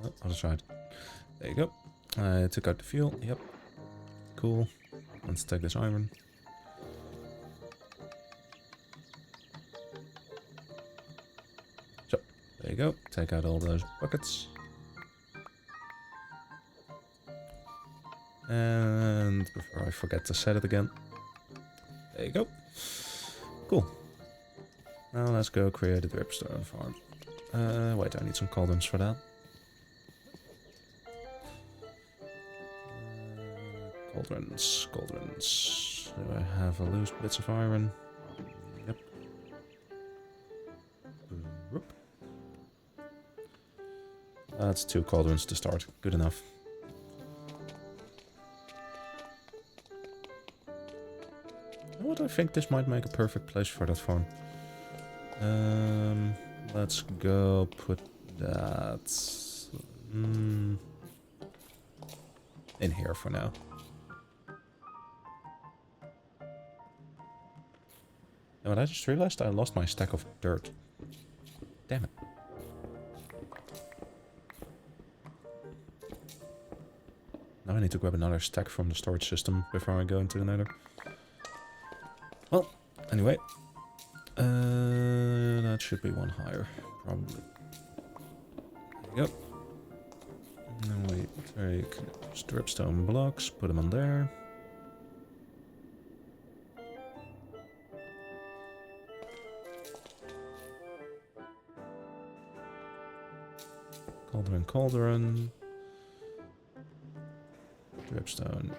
Speaker 1: Oh, other side. There you go. I took out the fuel. Yep. Cool. Let's take this iron. So, there you go. Take out all those buckets. And before I forget to set it again. There you go. Cool. Now let's go create a dripstone farm. Wait, I need some cauldrons for that. Cauldrons. Do I have a loose bits of iron? Yep. Whoop. That's 2 cauldrons to start. Good enough. What I think this might make a perfect place for that farm. Let's go put that in here for now. You know what, I just realized I lost my stack of dirt. Damn it. Now I need to grab another stack from the storage system before I go into the nether. Well, anyway. That should be one higher, probably. There you go. And then we take stripstone blocks, put them on there. Cauldron. Dripstone.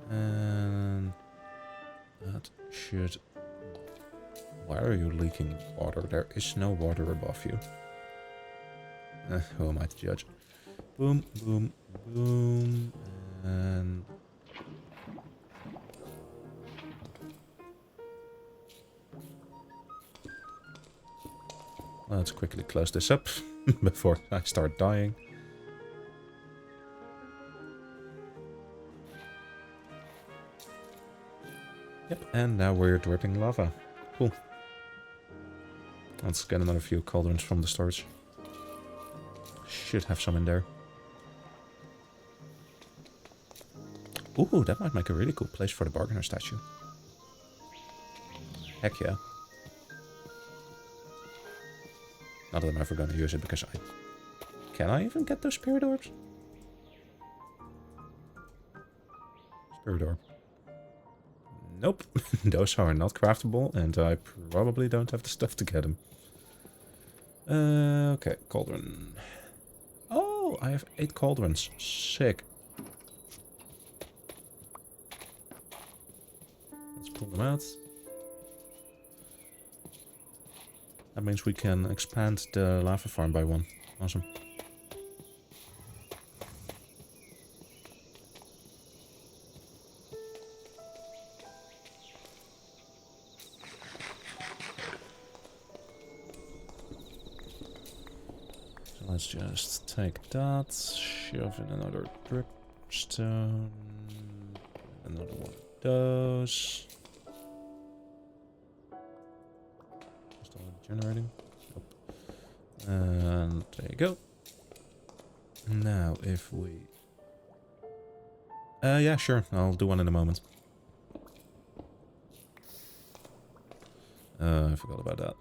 Speaker 1: And that should... Why are you leaking water? There is no water above you. Who am I to judge? Boom. And... let's quickly close this up before I start dying. Yep, and now we're dripping lava. Cool. Let's get another few cauldrons from the storage. Should have some in there. Ooh, that might make a really cool place for the bargainer statue. Heck yeah. Not that I'm ever gonna use it because I... Can I even get those spirit orbs? Spirit orb. Nope, those are not craftable, and I probably don't have the stuff to get them. Okay, cauldron. Oh, I have 8 cauldrons. Sick. Let's pull them out. That means we can expand the lava farm by 1. Awesome. Let's just take that, shove in another dripstone, another one of those. Still generating? Nope. And there you go. Now if we... yeah, sure, I'll do one in a moment. I forgot about that.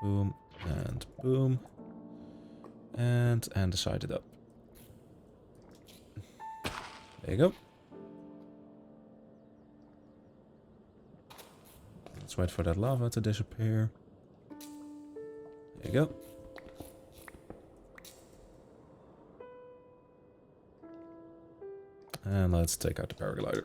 Speaker 1: Boom, and boom. And the side it up. There you go. Let's wait for that lava to disappear. There you go. And let's take out the paraglider.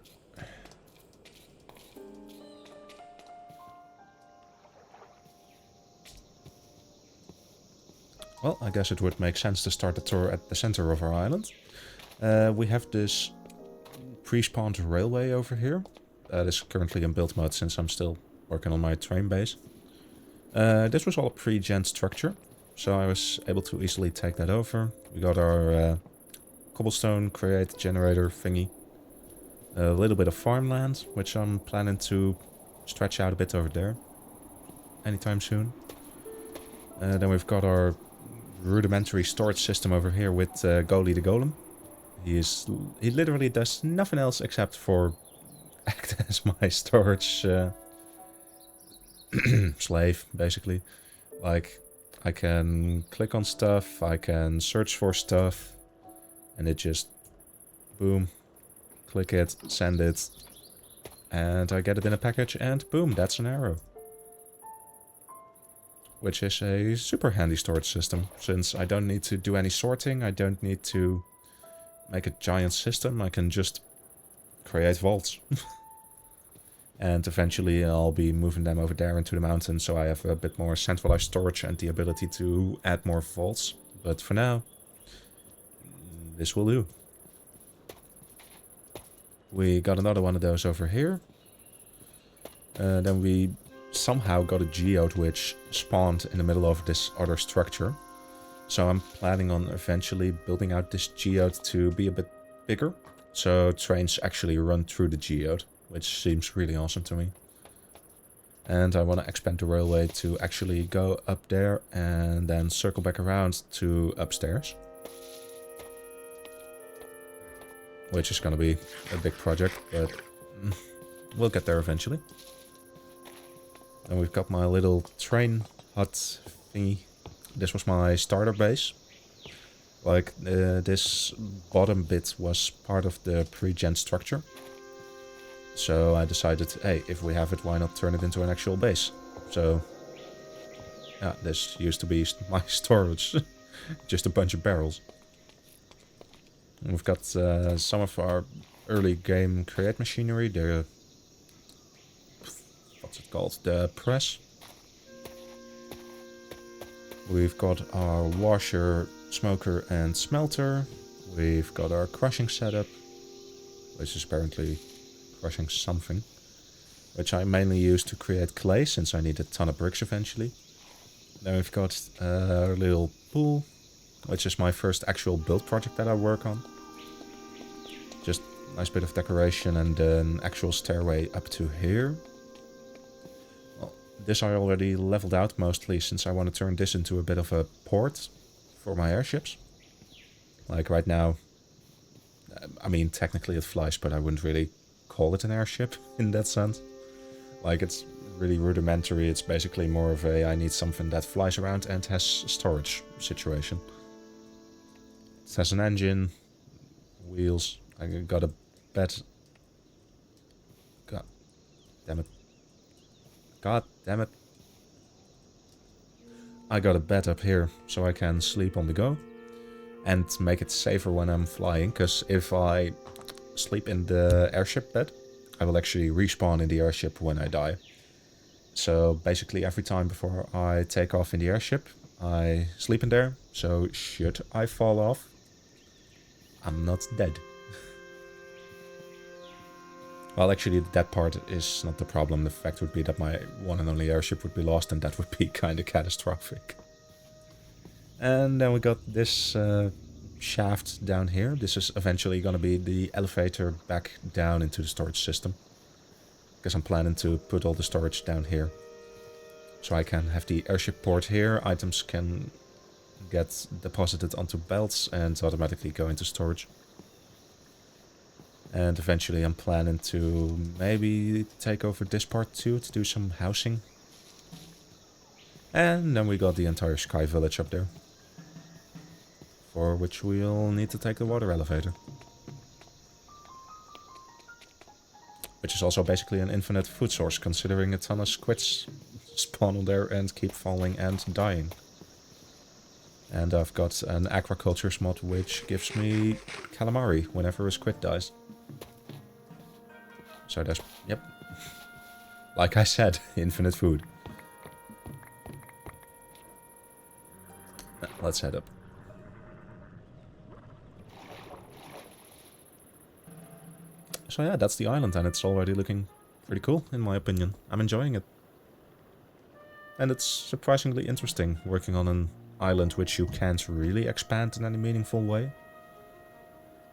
Speaker 1: Well, I guess it would make sense to start the tour at the center of our island. We have this pre-spawned railway over here. That is currently in build mode since I'm still working on my train base. This was all a pre-gen structure, so I was able to easily take that over. We got our cobblestone create generator thingy. A little bit of farmland, which I'm planning to stretch out a bit over there anytime soon. Then we've got our rudimentary storage system over here with Goalie the Golem. He literally does nothing else except for act as my storage slave, basically. Like, I can click on stuff, I can search for stuff, and it just, boom, click it, send it, and I get it in a package, and boom, that's an arrow. Which is a super handy storage system, since I don't need to do any sorting, I don't need to make a giant system, I can just create vaults. And eventually I'll be moving them over there into the mountains, so I have a bit more centralized storage and the ability to add more vaults. But for now, this will do. We got another one of those over here. Then we somehow got a geode which spawned in the middle of this other structure. So I'm planning on eventually building out this geode to be a bit bigger, so trains actually run through the geode, which seems really awesome to me. And I want to expand the railway to actually go up there and then circle back around to upstairs. Which is going to be a big project, but we'll get there eventually. And we've got my little train hut thingy. This was my starter base. Like, this bottom bit was part of the pre-gen structure. So I decided, hey, if we have it, why not turn it into an actual base? So, yeah, this used to be my storage. Just a bunch of barrels. And we've got some of our early game create machinery. The, what's it called? The press. We've got our washer, smoker and smelter. We've got our crushing setup, which is apparently crushing something, which I mainly use to create clay, since I need a ton of bricks eventually. Then we've got a little pool, which is my first actual build project that I work on. Just a nice bit of decoration and an actual stairway up to here. Well, this I already leveled out mostly, since I want to turn this into a bit of a port for my airships. Like right now, I mean, technically it flies, but I wouldn't really call it an airship in that sense. Like, it's really rudimentary. It's basically more of a I need something that flies around and has storage situation. It has an engine, wheels. I got a bed. God damn it. God damn it. I got a bed up here so I can sleep on the go and make it safer when I'm flying, because if I sleep in the airship bed, I will actually respawn in the airship when I die. So basically every time before I take off in the airship, I sleep in there, so should I fall off, I'm not dead. Well, actually that part is not the problem. The fact would be that my one and only airship would be lost, and that would be kind of catastrophic. And then we got this shaft down here. This is eventually going to be the elevator back down into the storage system, because I'm planning to put all the storage down here. So I can have the airship port here. Items can get deposited onto belts and automatically go into storage. And eventually I'm planning to maybe take over this part too, to do some housing. And then we got the entire sky village up there, for which we'll need to take the water elevator. Which is also basically an infinite food source, considering a ton of squids spawn on there and keep falling and dying. And I've got an aquaculture mod which gives me calamari whenever a squid dies. So there's, yep, like I said, infinite food. Let's head up. So yeah, that's the island, and it's already looking pretty cool, in my opinion. I'm enjoying it. And it's surprisingly interesting working on an island which you can't really expand in any meaningful way.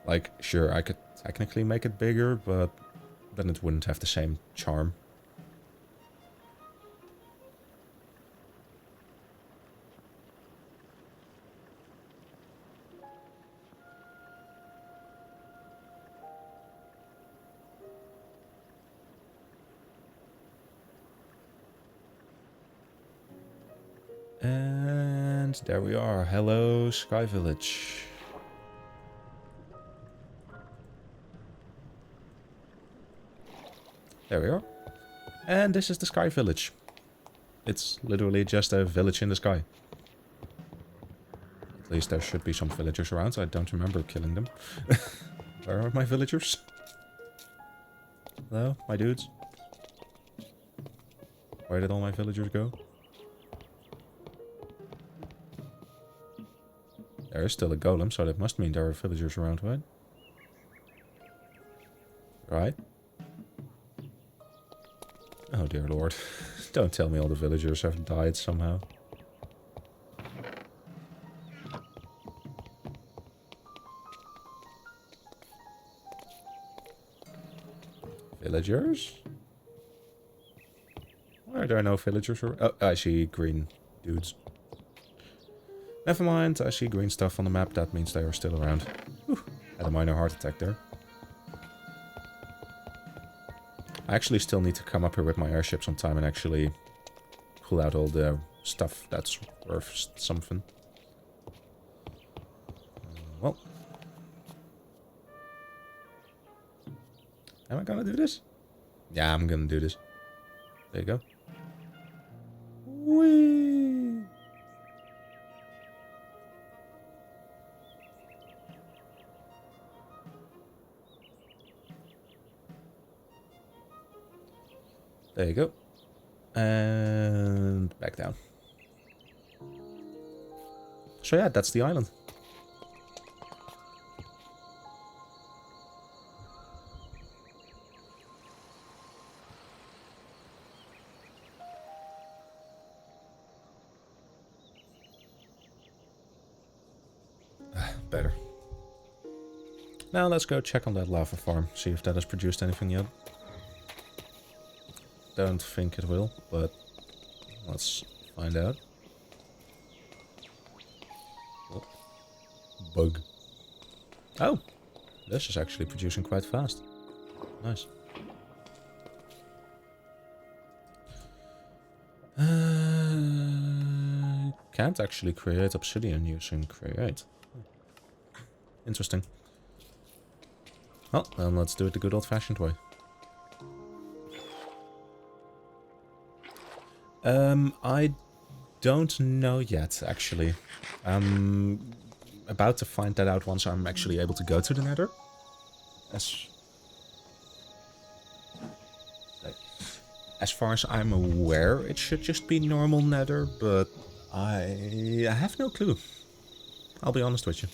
Speaker 1: Like, sure, I could technically make it bigger, but then it wouldn't have the same charm. And there we are. Hello, Sky Village. There we are. And this is the Sky Village. It's literally just a village in the sky. At least there should be some villagers around. I don't remember killing them. Where are my villagers? Hello, my dudes? Where did all my villagers go? There is still a golem, so that must mean there are villagers around, right? Right? Oh dear lord. Don't tell me all the villagers have died somehow. Villagers? Why are there no villagers around? Oh, I see green dudes. Never mind, I see green stuff on the map. That means they are still around. Whew, had a minor heart attack there. I actually still need to come up here with my airship sometime and actually pull out all the stuff that's worth something. Well. Am I gonna do this? Yeah, I'm gonna do this. There you go. Whee! There you go. And back down. So yeah, that's the island. Better. Now let's go check on that lava farm, see if that has produced anything yet. Don't think it will, but let's find out. Oh. Bug. Oh! This is actually producing quite fast. Nice. Can't actually create obsidian using create. Interesting. Well, then let's do it the good old-fashioned way. I don't know yet, actually. I'm about to find that out once I'm actually able to go to the nether. As far as I'm aware, it should just be normal nether, but I have no clue. I'll be honest with you.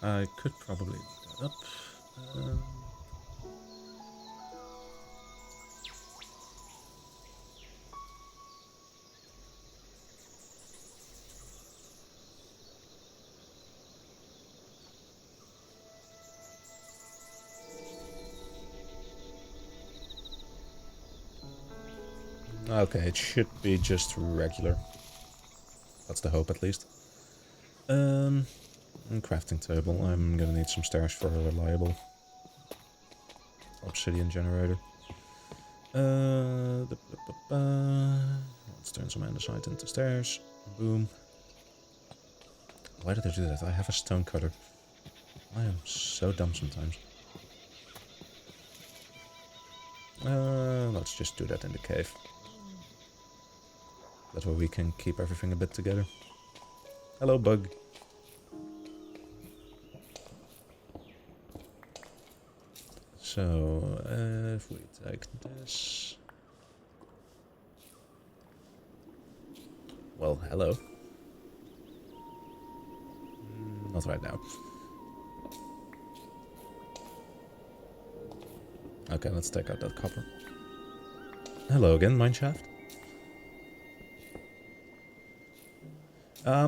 Speaker 1: I could probably look that up. Okay, it should be just regular. That's the hope, at least. Crafting table. I'm gonna need some stairs for a reliable obsidian generator. Let's turn some andesite into stairs. Boom. Why did I do that? I have a stone cutter. I am so dumb sometimes. Let's just do that in the cave. That way we can keep everything a bit together. Hello, bug. So, if we take this... Well, hello. Not right now. Okay, let's take out that copper. Hello again, mineshaft.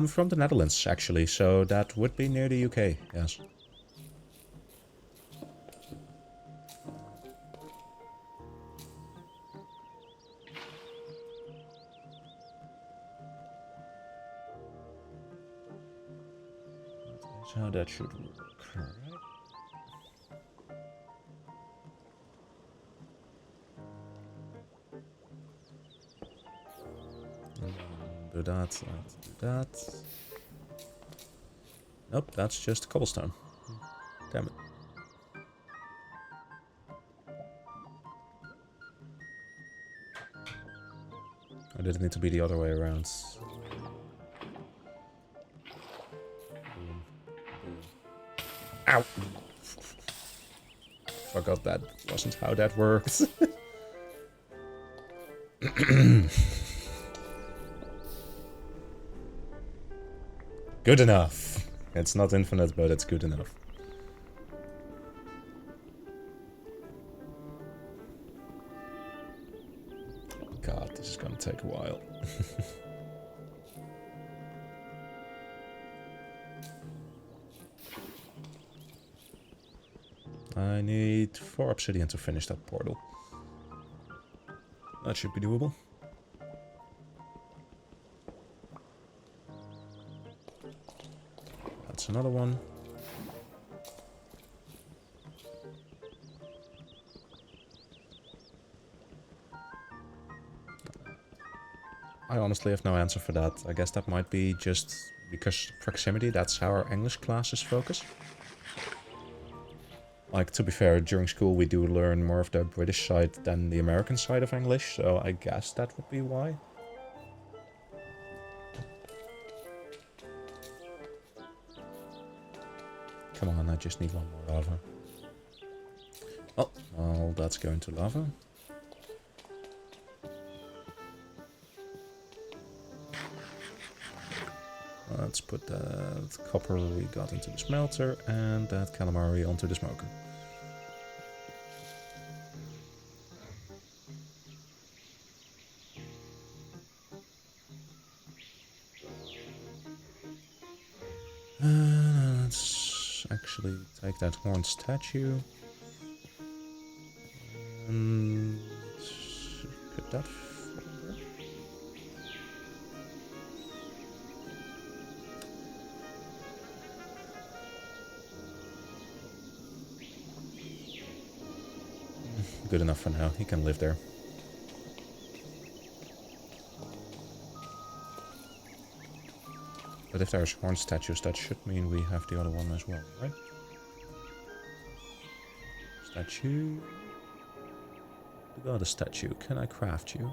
Speaker 1: From the Netherlands, actually, so that would be near the UK, yes. That is how that should work, alright. Do that, do that. Nope, that's just cobblestone. Damn it. Or did it need to be the other way around? Ow! Forgot that wasn't how that works. Good enough. It's not infinite, but it's good enough. God, this is gonna take a while. I need 4 obsidian to finish that portal. That should be doable. That's another one. I honestly have no answer for that. I guess that might be just because proximity, that's how our English classes focus. Like, to be fair, during school we do learn more of the British side than the American side of English, so I guess that would be why. Come on, I just need one more lava. Oh, well, that's going to lava. Let's put that copper we got into the smelter and that calamari onto the smoker. Let's actually take that horned statue. And put that further. Good enough for now. He can live there. But if there's horn statues, that should mean we have the other one as well, right? Statue. We got a statue. Can I craft you?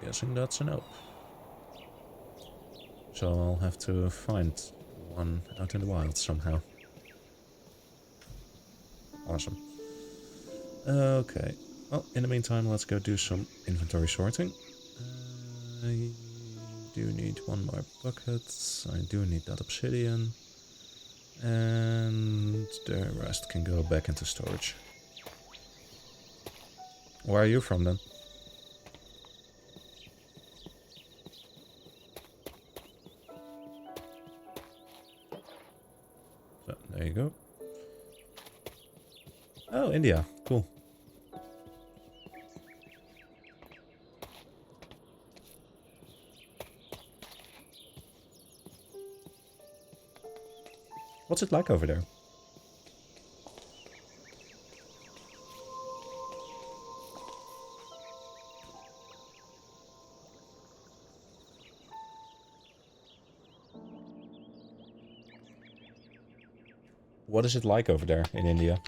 Speaker 1: Guessing that's a nope. So I'll have to find one out in the wild somehow. Awesome. Okay. Well, in the meantime, let's go do some inventory sorting. I do need one more bucket. I do need that obsidian. And the rest can go back into storage. Where are you from then? So, there you go. Oh, India. Cool. What's it like over there? What is it like over there in India?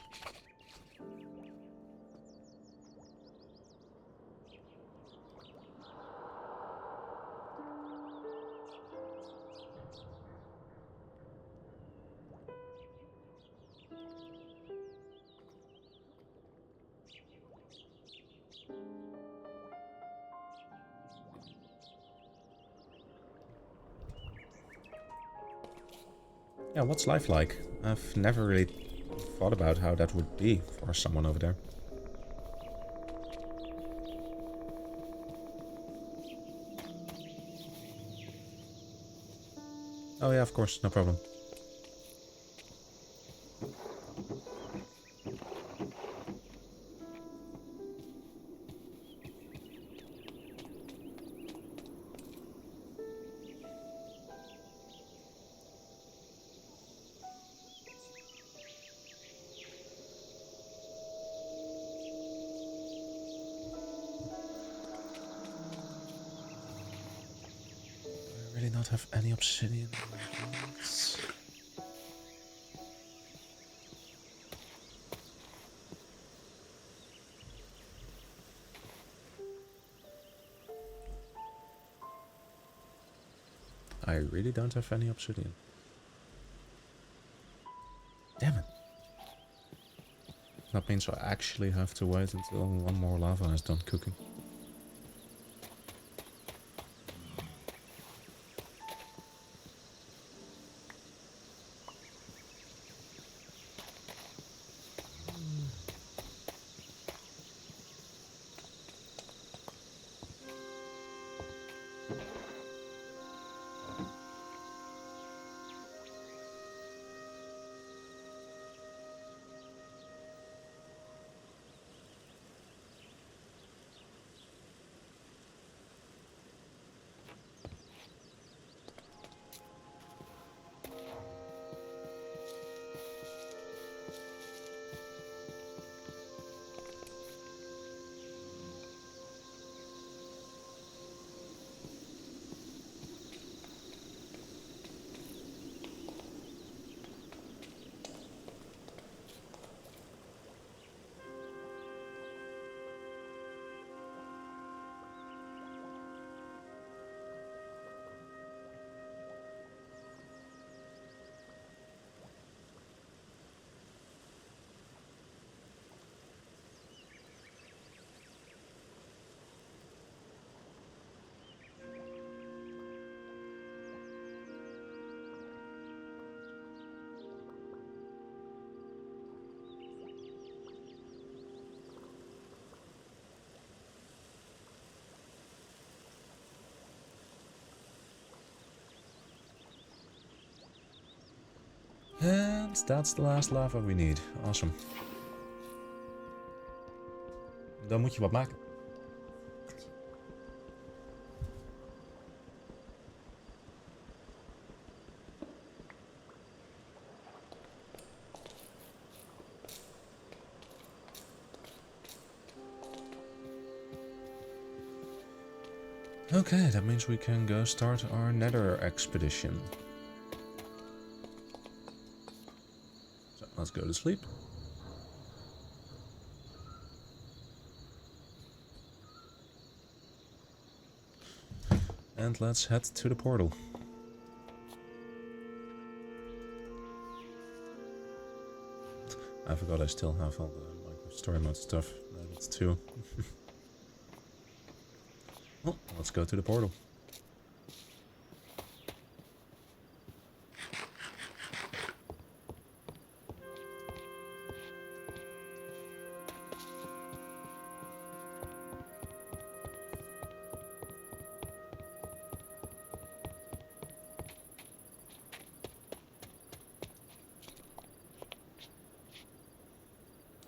Speaker 1: Yeah, what's life like? I've never really thought about how that would be for someone over there. Oh yeah, of course, no problem. I really not have any obsidian. I really don't have any obsidian. Damn it. That means I actually have to wait until one more lava is done cooking. And that's the last lava we need. Awesome. Dan moet je wat maken. Okay, that means we can go start our nether expedition. So let's go to sleep. And let's head to the portal. I forgot I still have all the Minecraft story mode stuff. That's two. Well, let's go to the portal.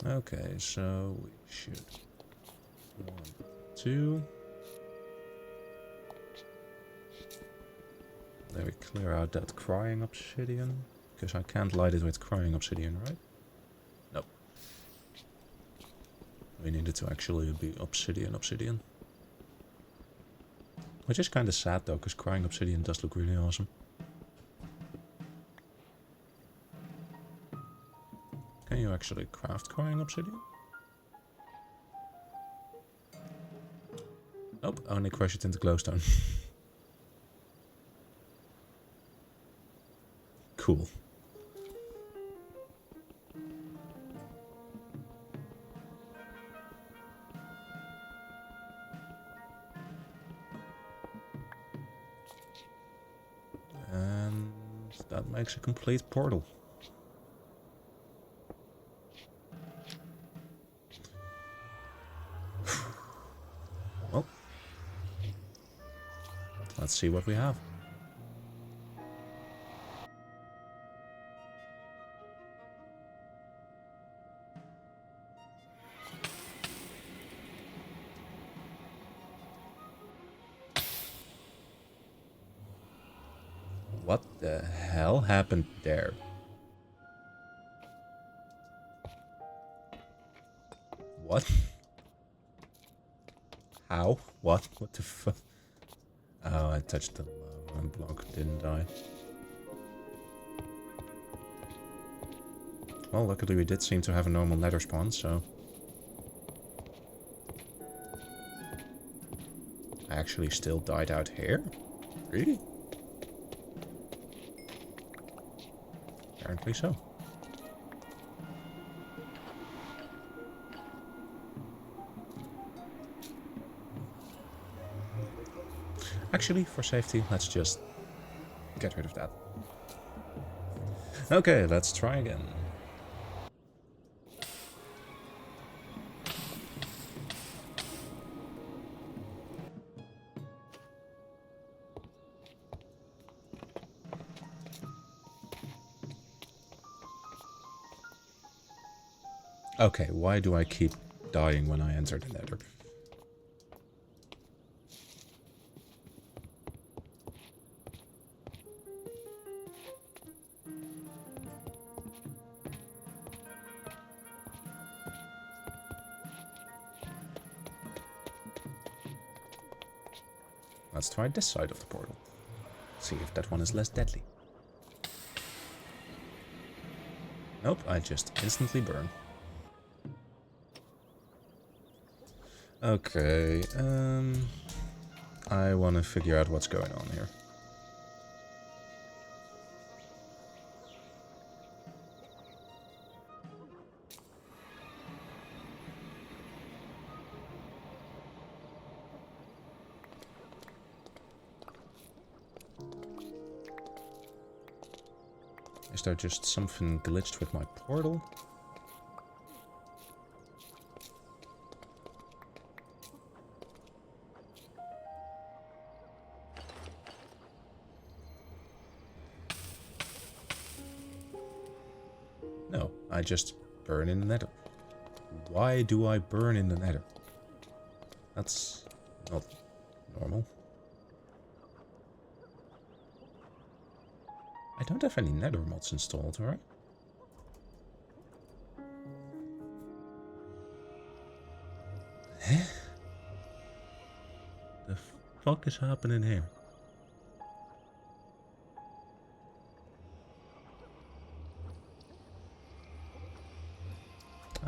Speaker 1: Okay, so we should 1, 2. Then we clear out that crying obsidian, because I can't light it with crying obsidian, right? Nope. We need it to actually be obsidian. Which is kind of sad though, because crying obsidian does look really awesome. Can you actually craft crying obsidian? Nope, only crush it into glowstone. Cool. And that makes a complete portal. Well, let's see what we have. What the hell happened there? What? How? What? What the fuck? Oh, I touched the lava block, didn't I? Well, luckily we did seem to have a normal nether spawn, so... I actually still died out here? Really? Apparently so. Actually, for safety, let's just get rid of that. Okay, let's try again. Okay, why do I keep dying when I enter the nether? Let's try this side of the portal. See if that one is less deadly. Nope, I just instantly burn. Okay, I want to figure out what's going on here. Is there just something glitched with my portal? No, I just burn in the nether. Why do I burn in the nether? That's not normal. I don't have any nether mods installed, right? Huh? The fuck is happening here?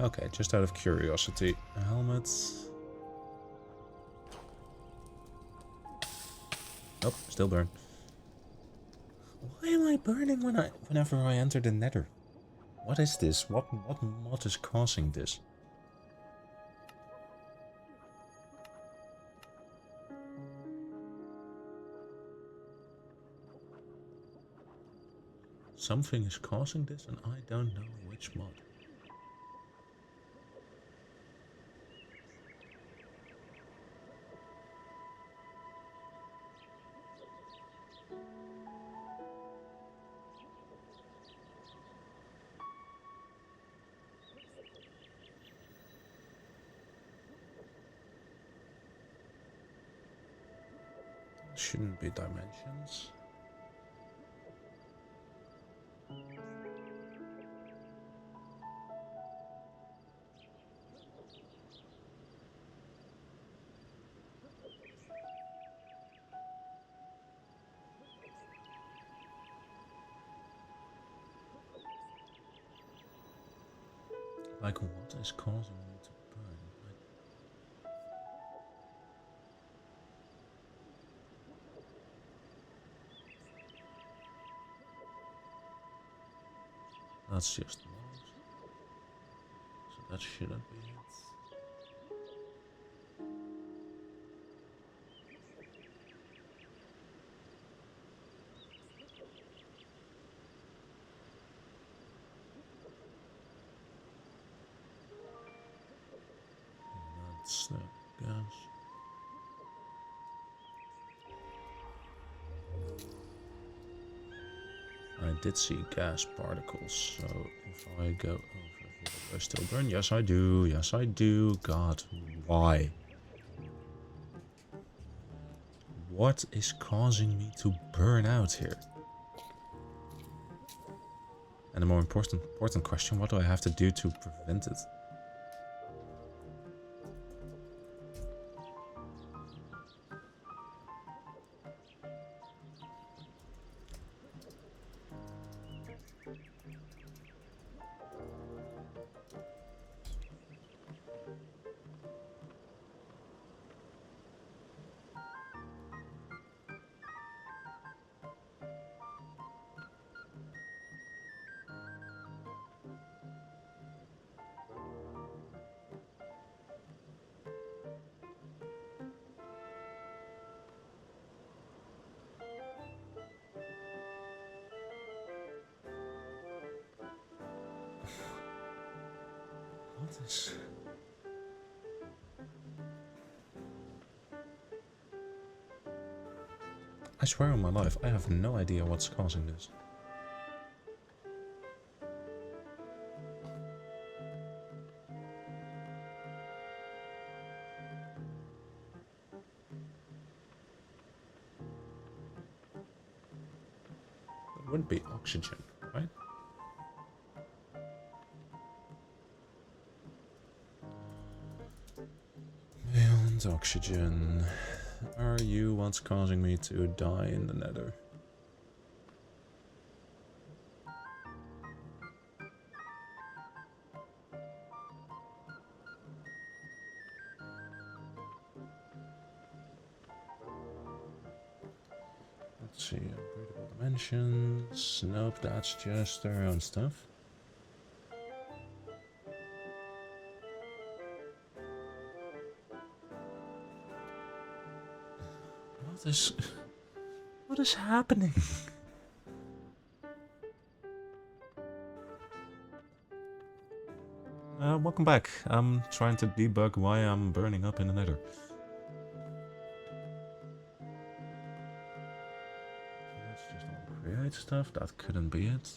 Speaker 1: Okay, just out of curiosity. Helmets. Nope, still burn. Why am I burning whenever I enter the nether? What is this? What mod is causing this? Something is causing this and I don't know which mod. Shouldn't be dimensions. Like, what is causing me to burn? That's just walls. So that shouldn't be it. did see gas particles, so if I go over here, do I still burn? Yes, I do. Yes, I do. God, why? What is causing me to burn out here? And the more important question, what do I have to do to prevent it? What is... I swear on my life, I have no idea what's causing this. It wouldn't be oxygen, right? Beyond oxygen. Are you what's causing me to die in the nether? Let's see, upgradable dimensions. Nope, that's just their own stuff. What is happening? Welcome back. I'm trying to debug why I'm burning up in the nether. Let's just all create stuff. That couldn't be it.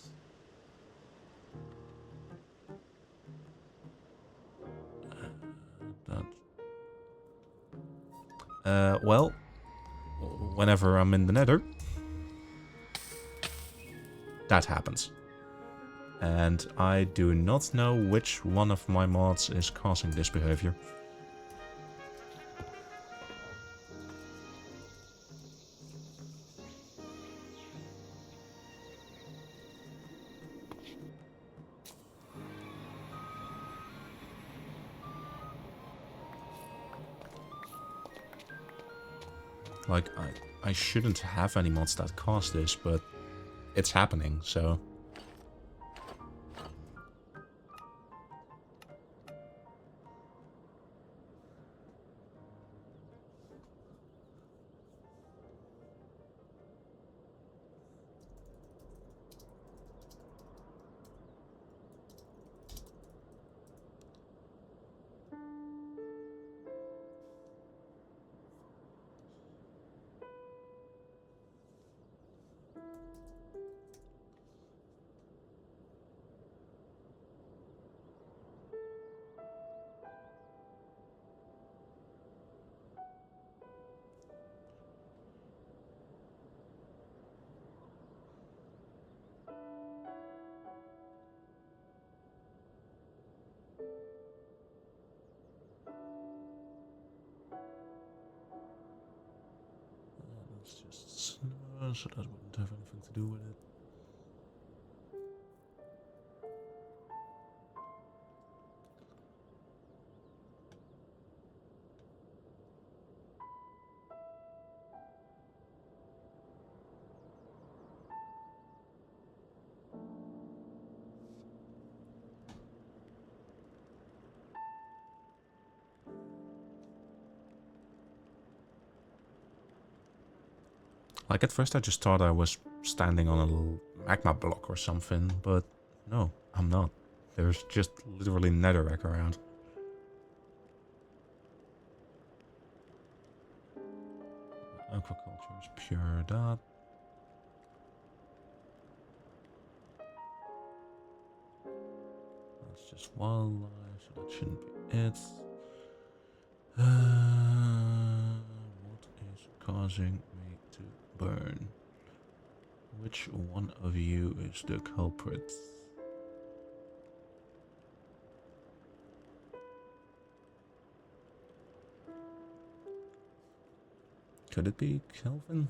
Speaker 1: Well, whenever I'm in the nether, that happens. And I do not know which one of my mods is causing this behavior. Like, I shouldn't have any mods that cause this, but it's happening, so... Let's just snow, so that wouldn't have anything to do with it. Like, at first I just thought I was standing on a little magma block or something, but no, I'm not. There's just literally netherrack around. Aquaculture is pure dot. That's just wildlife, so that shouldn't be it. What is causing me to burn? Which one of you is the culprit? Could it be Kelvin?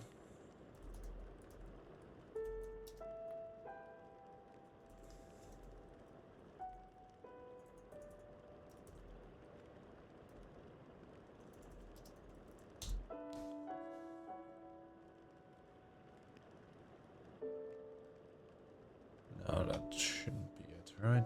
Speaker 1: No, that shouldn't be it, right?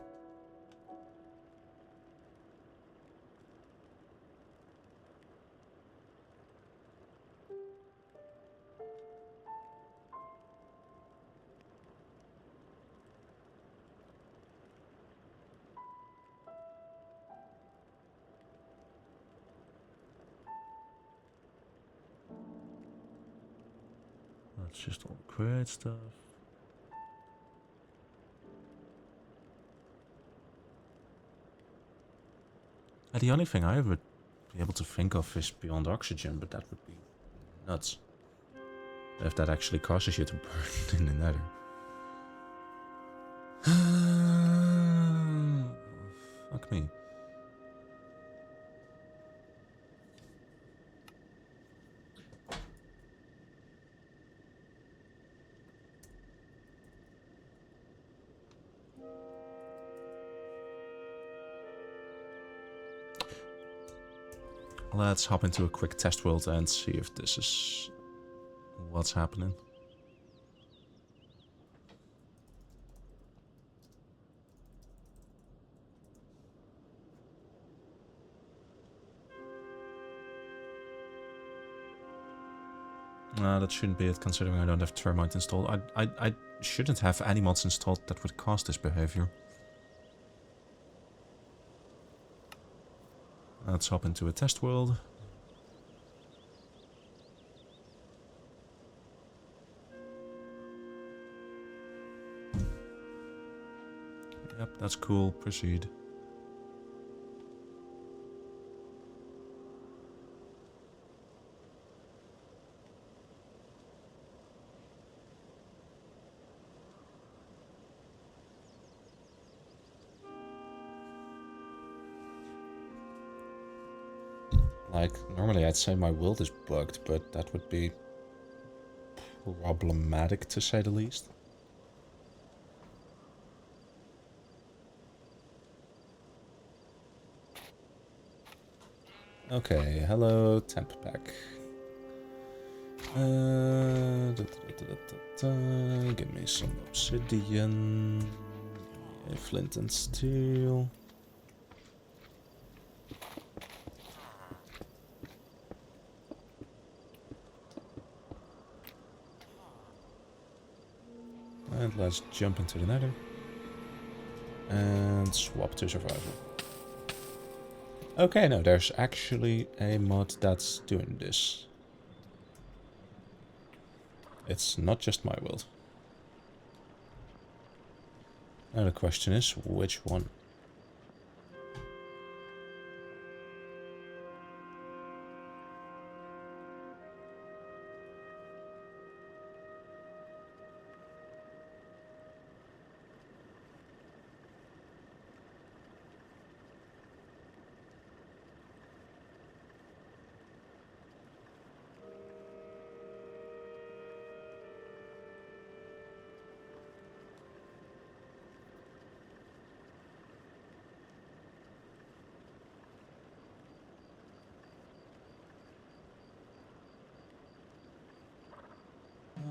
Speaker 1: That's just all the create stuff. And the only thing I would be able to think of is beyond oxygen, but that would be nuts. If that actually causes you to burn in the nether. Fuck me. Let's hop into a quick test world and see if this is what's happening. That shouldn't be it, considering I don't have termite installed. I shouldn't have any mods installed that would cause this behavior. Let's hop into a test world. Yep, that's cool. Proceed. Like, normally I'd say my world is bugged, but that would be problematic to say the least. Okay, hello, temp pack. Give me some obsidian, give me flint and steel. And let's jump into the nether. And swap to survival. Okay, no, there's actually a mod that's doing this. It's not just my world. Now the question is, which one?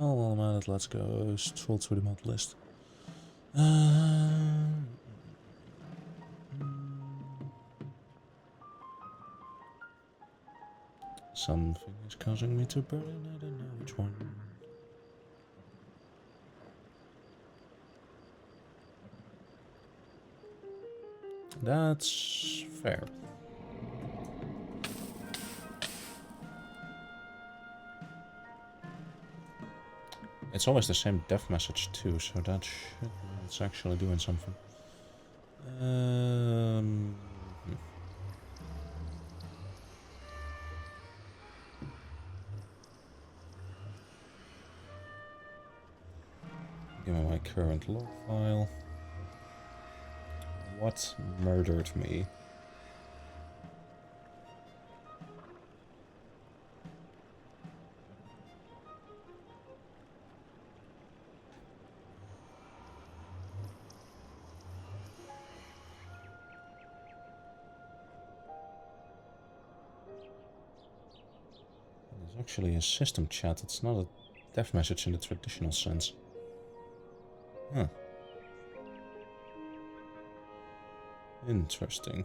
Speaker 1: Oh, well, let's go stroll through the mod list. Something is causing me to burn, I don't know which one. That's fair. It's always the same death message too, so it's actually doing something. Um, Give me my current log file. What murdered me? It's actually a system chat. It's not a death message in the traditional sense. Huh. Interesting.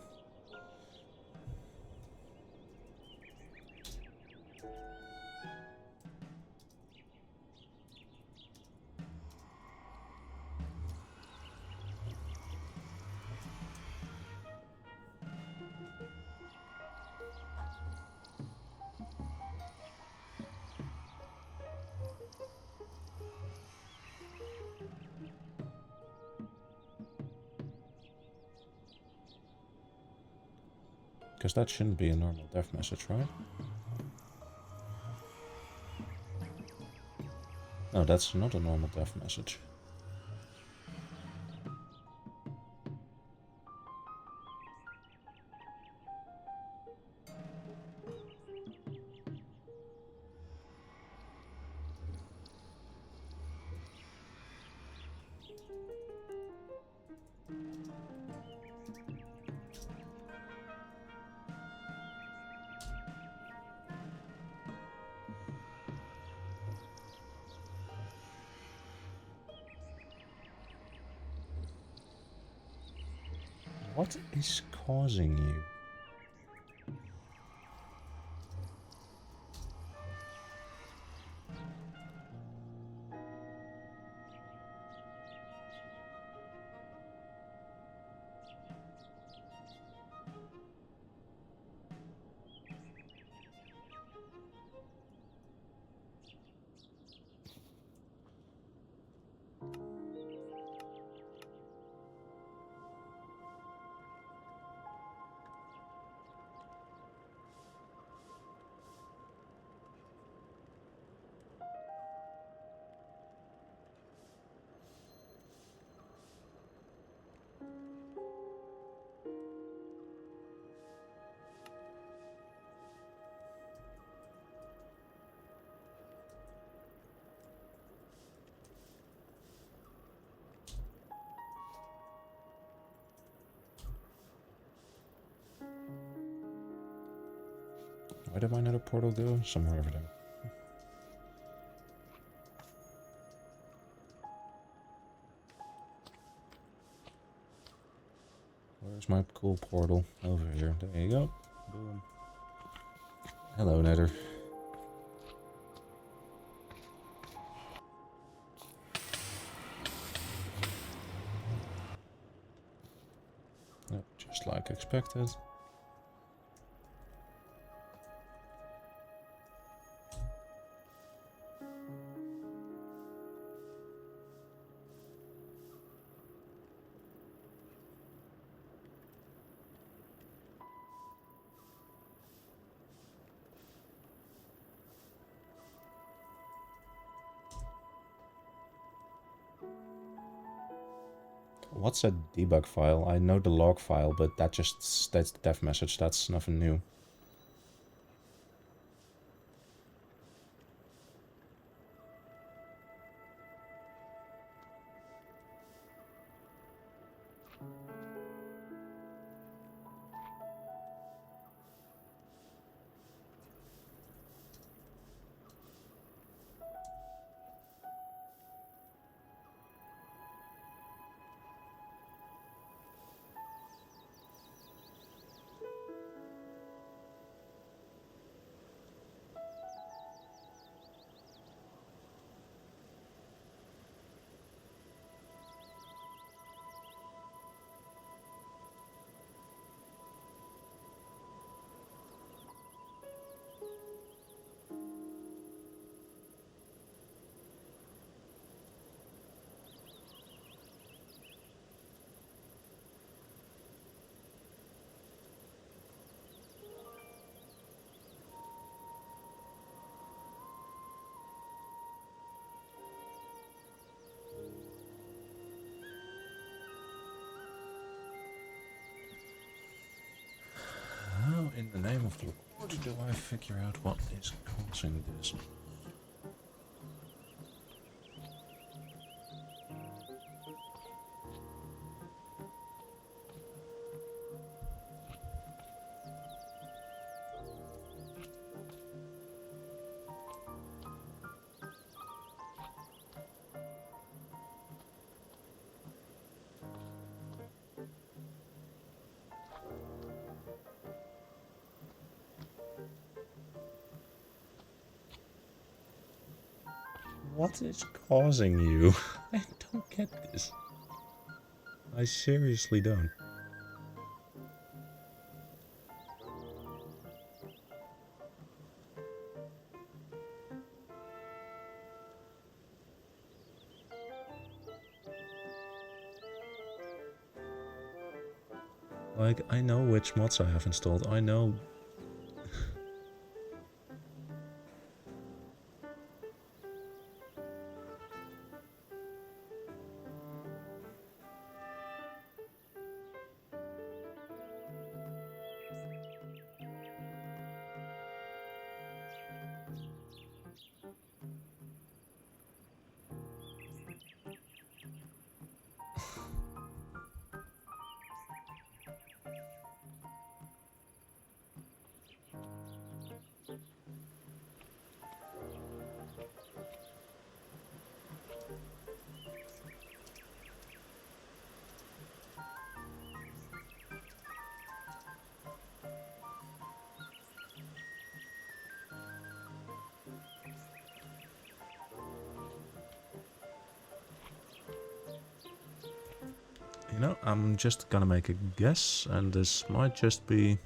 Speaker 1: Because that shouldn't be a normal death message, right? No, that's not a normal death message. What is causing you? Where did my nether portal go? Somewhere over there. Where's my cool portal? Over here. There you go. Boom. Hello, nether. Yep, just like expected. What's a debug file? I know the log file, but that just states the death message. That's nothing new. in the name of the Lord do I figure out what is causing this? What is causing you? I don't get this. I seriously don't. Like, I know which mods I have installed. I know... You know, I'm just gonna make a guess, and this might just be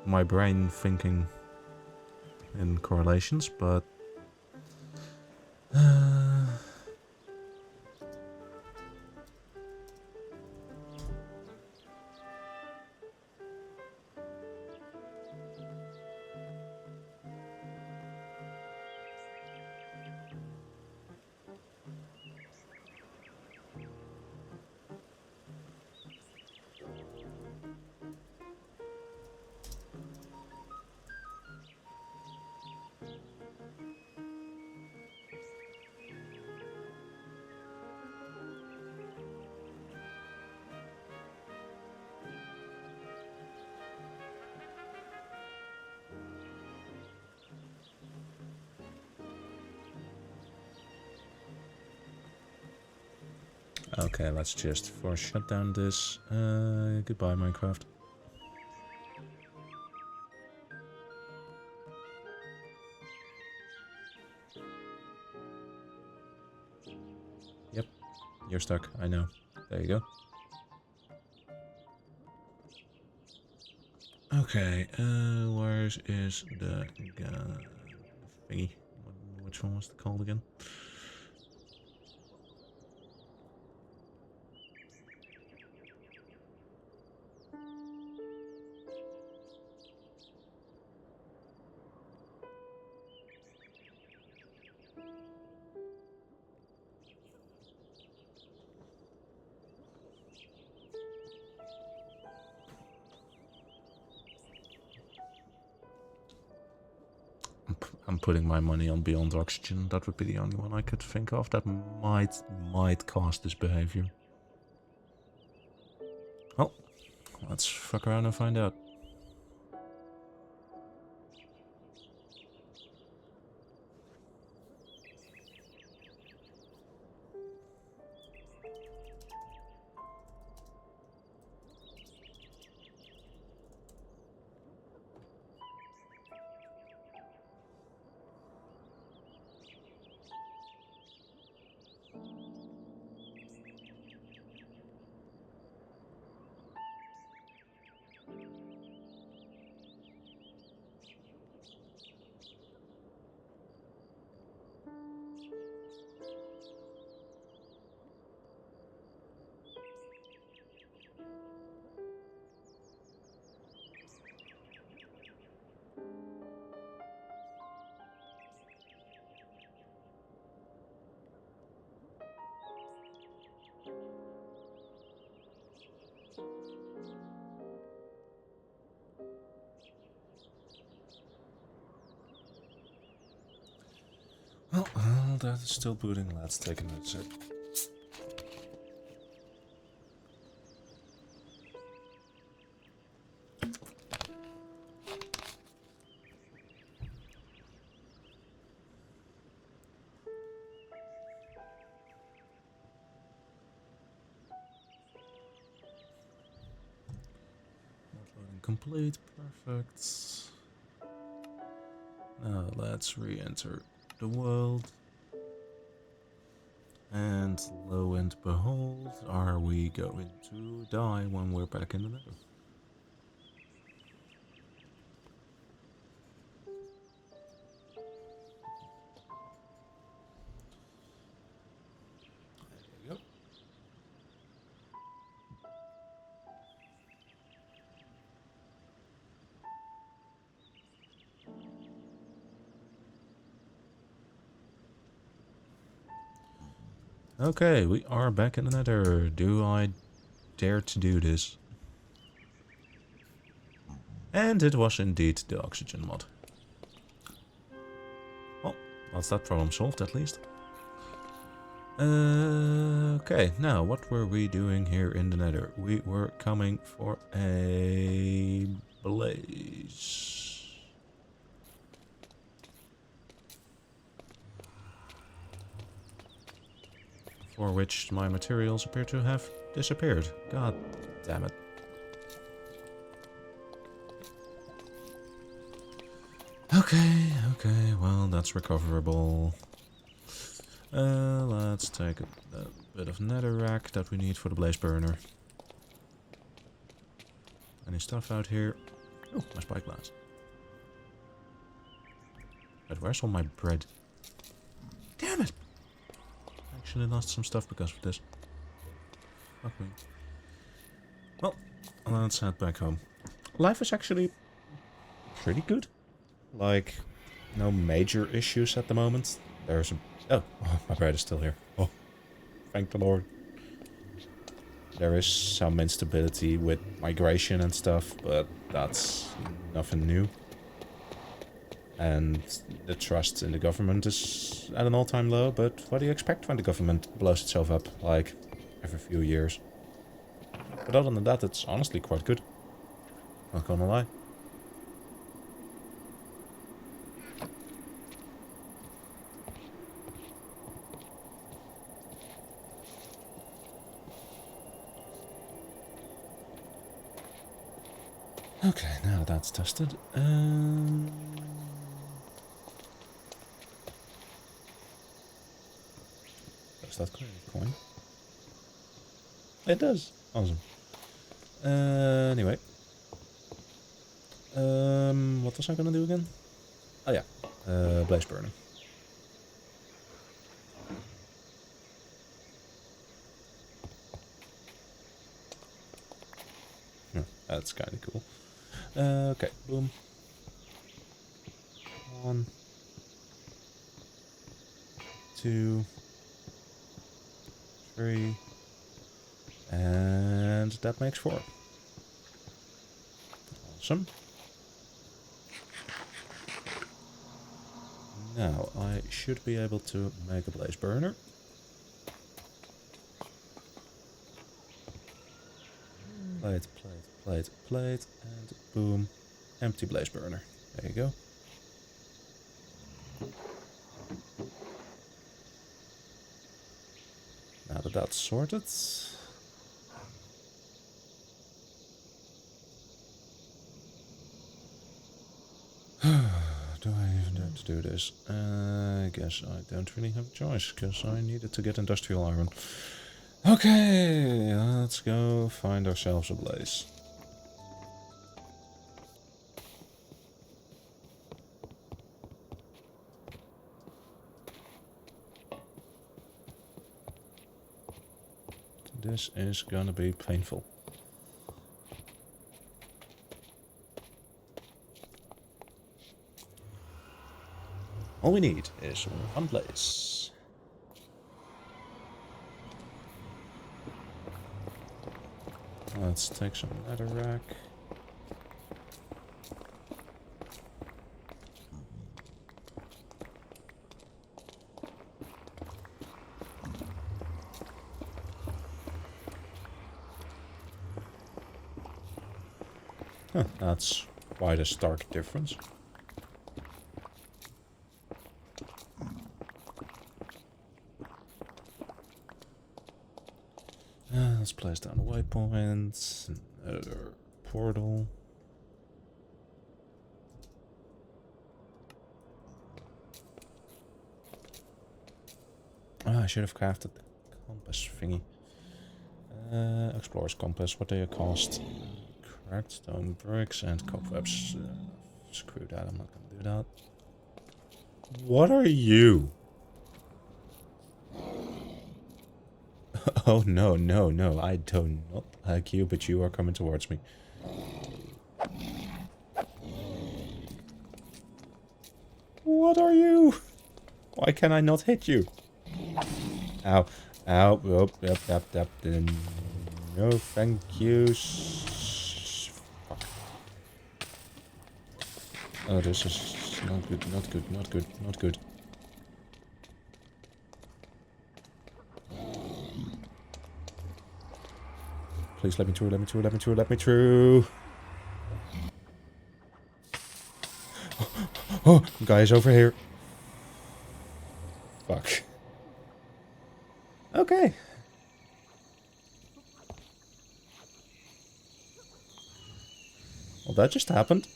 Speaker 1: my brain thinking in correlations, but... Okay, let's just force shut down this. Goodbye, Minecraft. Yep, you're stuck, I know. There you go. Okay, where is the thingy? Which one was it called again? I'm putting my money on Beyond Oxygen. That would be the only one I could think of that might cause this behavior. Oh, let's fuck around and find out. Well, that is still booting. Let's take another sip. Uploading complete. Perfect. Now let's re-enter the world. And lo and behold, are we going to die when we're back in the nether? There you go. Okay, we are back in the nether. Do I dare to do this? And it was indeed the oxygen mod. Well, that's that problem solved at least. Okay, now what were we doing here in the nether? We were coming for a blaze. For which my materials appear to have disappeared. God damn it. Okay, well, that's recoverable. Let's take a bit of netherrack that we need for the blaze burner. Any stuff out here? Oh, my spyglass. But where's all my bread? Damn it! Actually lost some stuff because of this. Fuck me. Well, let's head back home. Life is actually pretty good. Like, no major issues at the moment. There's a... Oh, my bread is still here. Oh, thank the Lord. There is some instability with migration and stuff, but that's nothing new. And the trust in the government is at an all-time low, but what do you expect when the government blows itself up, like, every few years? But other than that, it's honestly quite good. Not gonna lie. Okay, now that's tested. Does that create a coin? It does. Awesome. Anyway. What was I gonna do again? Oh yeah. Blaze burning. That's kinda cool. Okay, boom. 1, 2, 3, and that makes 4. Awesome. Now, I should be able to make a blaze burner. Plate, plate, plate, plate, and boom. Empty blaze burner. There you go. Now that that's sorted... Do I even dare to do this? I guess I don't really have a choice, because I needed to get industrial iron. Okay, let's go find ourselves a blaze. This is gonna be painful. All we need is one blaze. Let's take some netherrack. Huh, that's quite a stark difference. Let's place down a waypoint. Another portal. Ah, I should have crafted the compass thingy. Explorer's compass, what do you cost? Cracked stone bricks and cobwebs. Screw that, I'm not gonna do that. What are you? Oh no, no, no, I do not like you, but you are coming towards me. What are you? Why can I not hit you? Ow. Ow. Oh, yep. No, thank you. Fuck. Oh, this is not good, not good. Please let me through. Oh, guys over here. Fuck. Okay. Well, that just happened.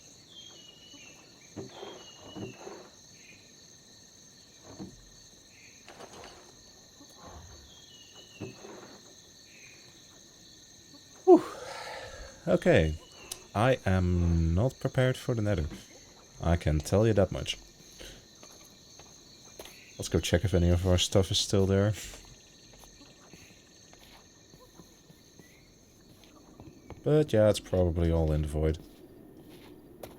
Speaker 1: Whew. Okay. I am not prepared for the nether. I can tell you that much. Let's go check if any of our stuff is still there. But yeah, it's probably all in the void.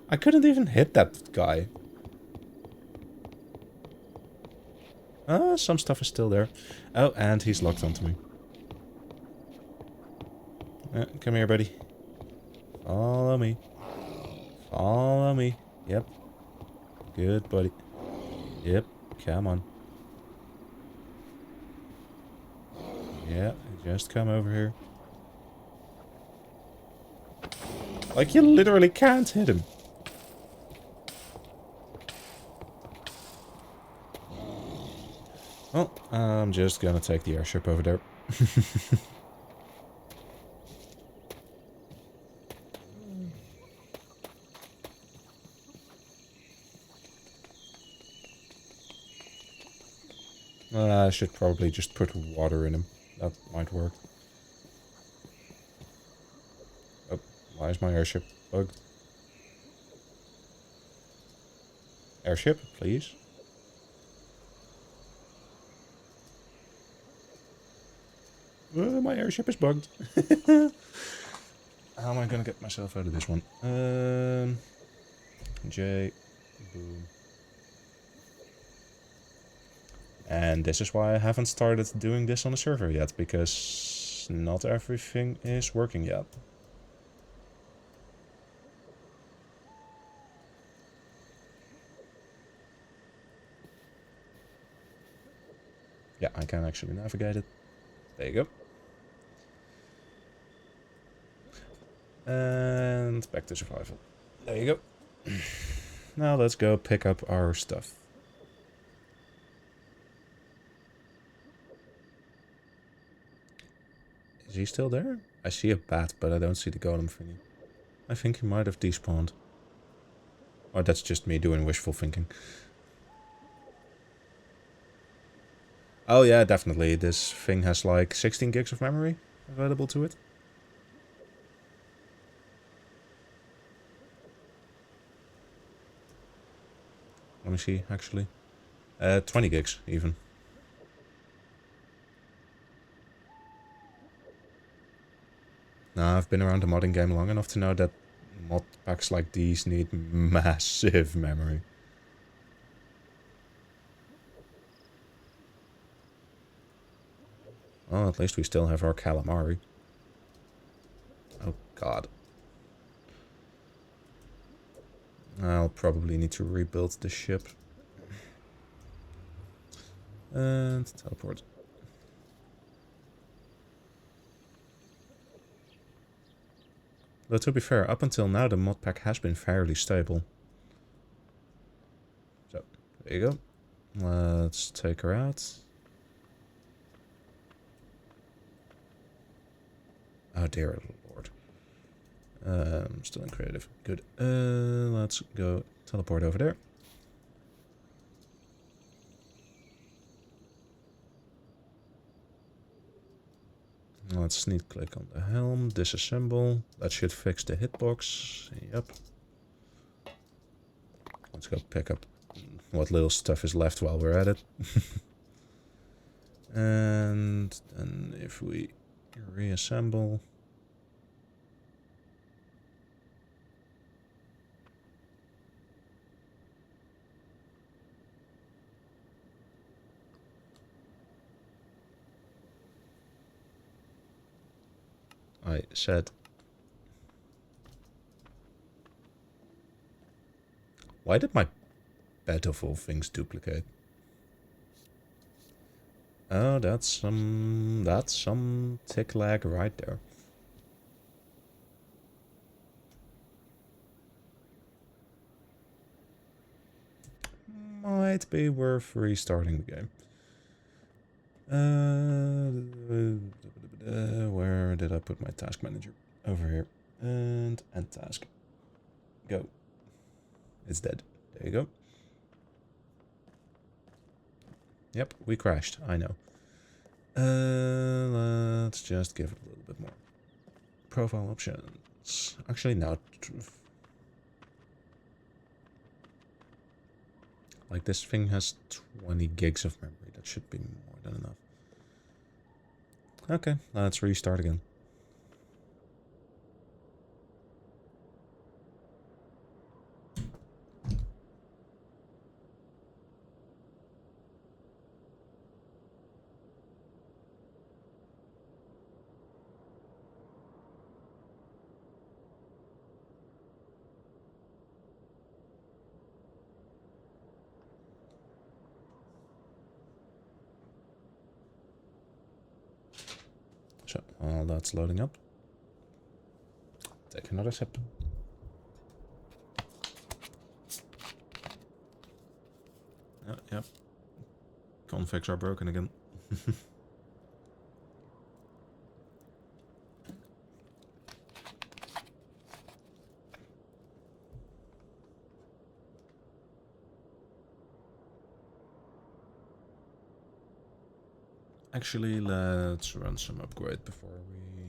Speaker 1: I couldn't even hit that guy. Some stuff is still there. Oh, and he's locked onto me. Come here, buddy. Follow me. Follow me. Yep. Good, buddy. Yep. Come on. Yeah, just come over here. Like, you literally can't hit him. Well, I'm just gonna take the airship over there. I should probably just put water in him. That might work. Oh, why is my airship bugged? Airship, please. My airship is bugged. How am I gonna get myself out of this one? J. Boom. And this is why I haven't started doing this on the server yet, because not everything is working yet. Yeah, I can actually navigate it. There you go. And back to survival. There you go. Now let's go pick up our stuff. Is he still there? I see a bat, but I don't see the golem thingy. I think he might have despawned. Or that's just me doing wishful thinking. Oh yeah, definitely. This thing has like 16 gigs of memory available to it. Let me see, actually. 20 gigs, even. Now, I've been around the modding game long enough to know that mod packs like these need massive memory. Well, at least we still have our calamari. Oh, God. I'll probably need to rebuild the ship. And teleport. Though to be fair, up until now the mod pack has been fairly stable. So, there you go. Let's take her out. Oh dear lord. I'm still in creative. Good. Let's go teleport over there. Let's sneak click on the helm, disassemble. That should fix the hitbox. Yep. Let's go pick up what little stuff is left while we're at it. And then if we reassemble. I said. Why did my bed of all things duplicate? Oh, that's some tick lag right there. Might be worth restarting the game. Where did I put my task manager? Over here. And end task. Go. It's dead. There you go. Yep, we crashed. I know. Let's just give it a little bit more. Profile options. Actually, no. Like, this thing has 20 gigs of memory. That should be more than enough. Okay, let's restart again. So, while that's loading up, take another sip. Yep. Configs are broken again. Actually, let's run some upgrade before we...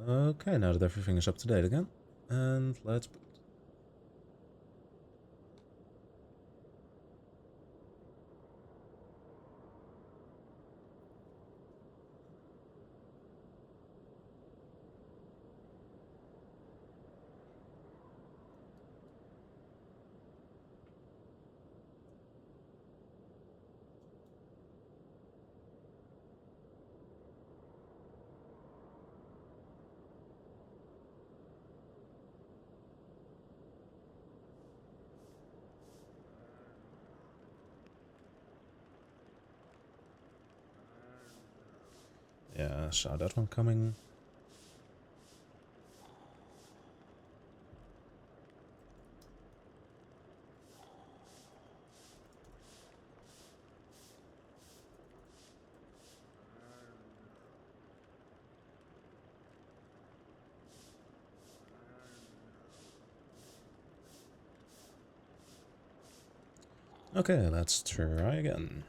Speaker 1: Okay, now that everything is up to date again. And let's boot. Yeah, saw that one coming. Okay, let's try again.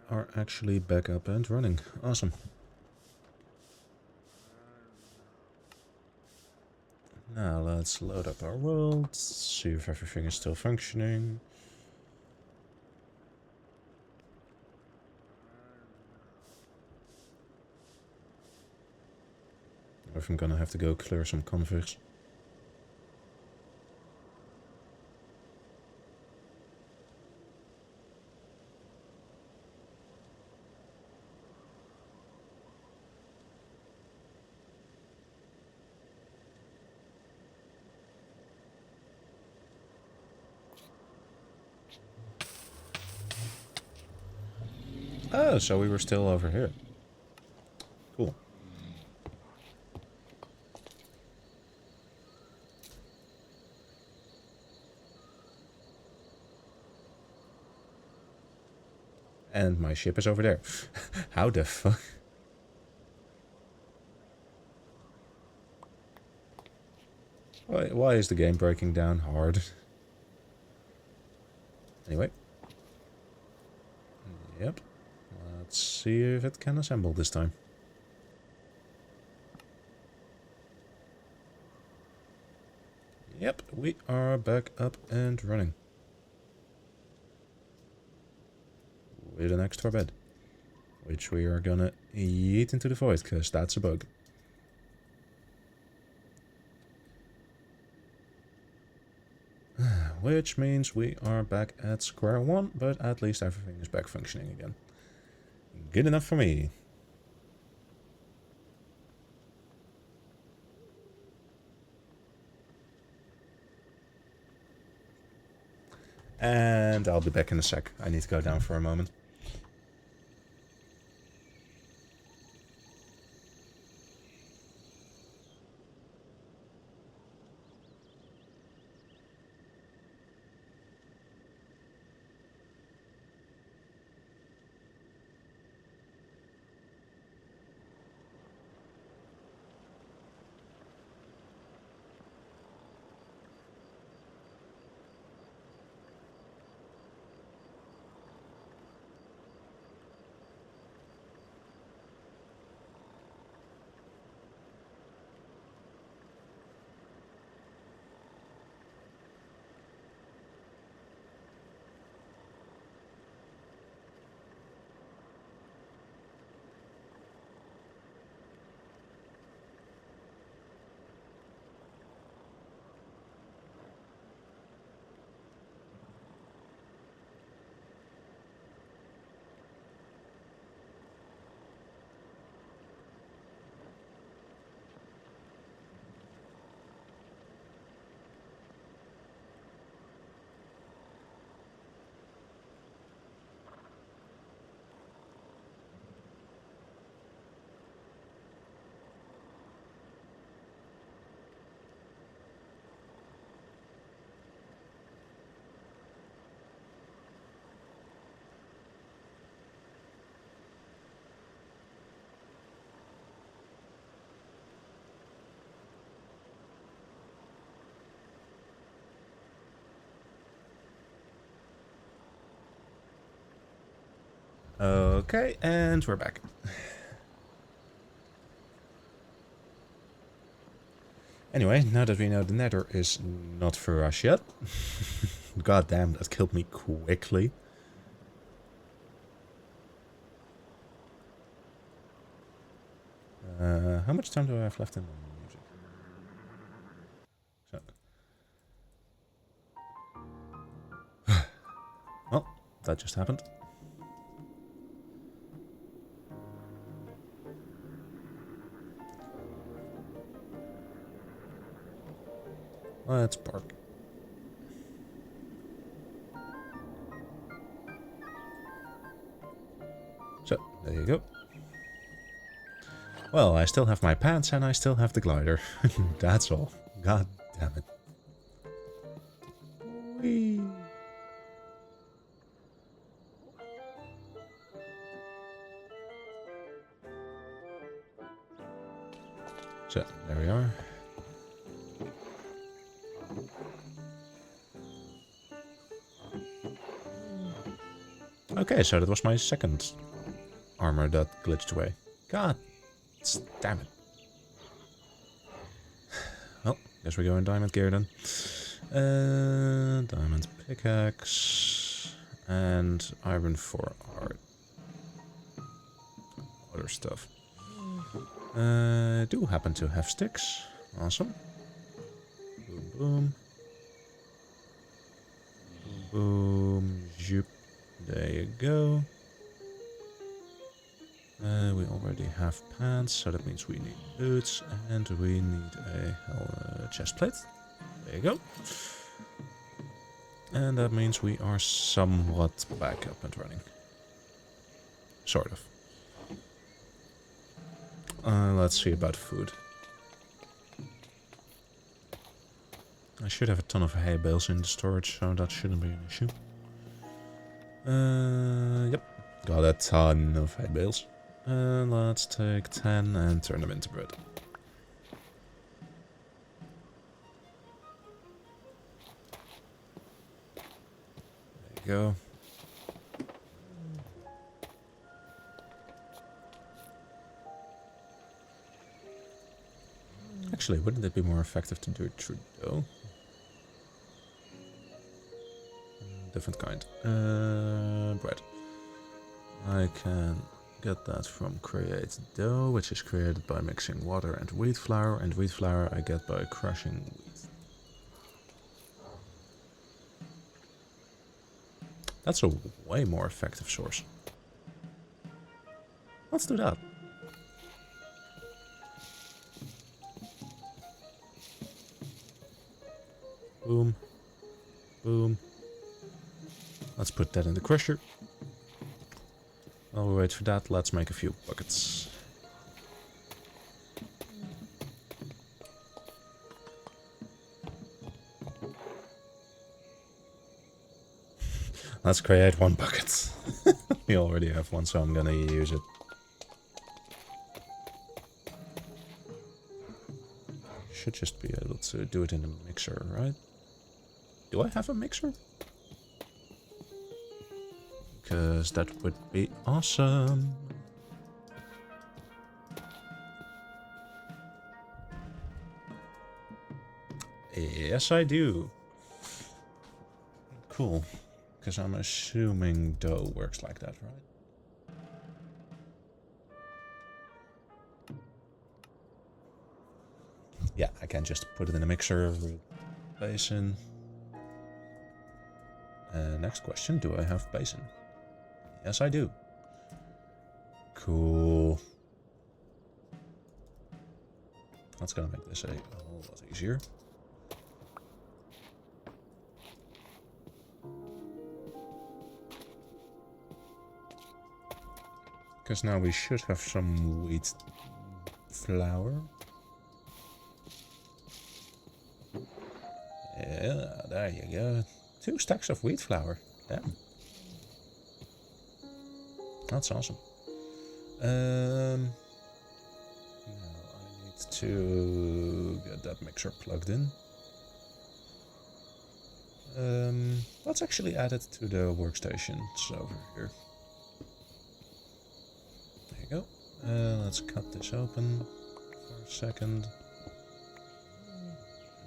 Speaker 1: are actually back up and running. Awesome. Now let's load up our world, see if everything is still functioning. Or if I'm gonna have to go clear some convigs. Oh, so we were still over here. Cool. And my ship is over there. How the fuck? Why is the game breaking down hard? Anyway. Yep. Let's see if it can assemble this time. Yep, we are back up and running. With an extra bed. Which we are gonna yeet into the void, because that's a bug. Which means we are back at square one, but at least everything is back functioning again. Good enough for me. And I'll be back in a sec. I need to go down for a moment. Okay, and we're back. Anyway, now that we know the nether is not for us yet. God damn, that killed me quickly. How much time do I have left in the music? So. Well, that just happened. Let's park. So, there you go. Well, I still have my pants and I still have the glider. That's all. God damn it. Whee. So, there we are. Okay, so that was my second armor that glitched away. God damn it. Well, guess we go in diamond gear then. Diamond pickaxe and iron for our other stuff. I do happen to have sticks. Awesome. Boom, boom. Boom, boom. Zoop. There you go. We already have pants, so that means we need boots, and we need a chest plate. There you go. And that means we are somewhat back up and running. Sort of. Let's see about food. I should have a ton of hay bales in the storage, so that shouldn't be an issue. Yep. Got a ton of hay bales. Let's take 10 and turn them into bread. There you go. Actually, wouldn't it be more effective to do it through dough? Different kind. Bread. I can get that from create dough, which is created by mixing water and wheat flour I get by crushing wheat. That's a way more effective source. Let's do that. Boom. Boom. Let's put that in the crusher. While we wait for that, let's make a few buckets. Let's create one bucket. We already have one, so I'm gonna use it. Should just be able to do it in a mixer, right? Do I have a mixer? Because that would be awesome. Yes, I do. Cool. Because I'm assuming dough works like that, right? Yeah, I can just put it in a mixer with basin. Next question, do I have basin? Yes, I do. Cool. That's gonna make this a whole lot easier. Because now we should have some wheat flour. Yeah, there you go. 2 stacks of wheat flour. Damn. That's awesome. Now I need to get that mixer plugged in. Let's actually add it to the workstations over here. There you go. Let's cut this open for a second.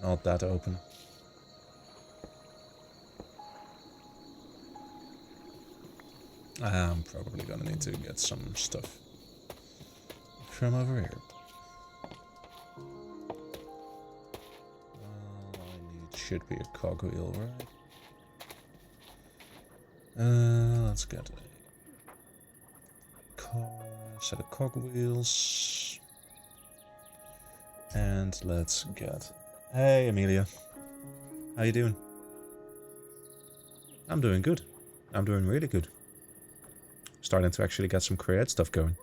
Speaker 1: Not that open. I'm probably gonna need to get some stuff from over here. All I need should be a cogwheel, right? Let's get a set of cogwheels. And let's get... Hey, Amelia. How you doing? I'm doing good. I'm doing really good. Starting to actually get some create stuff going.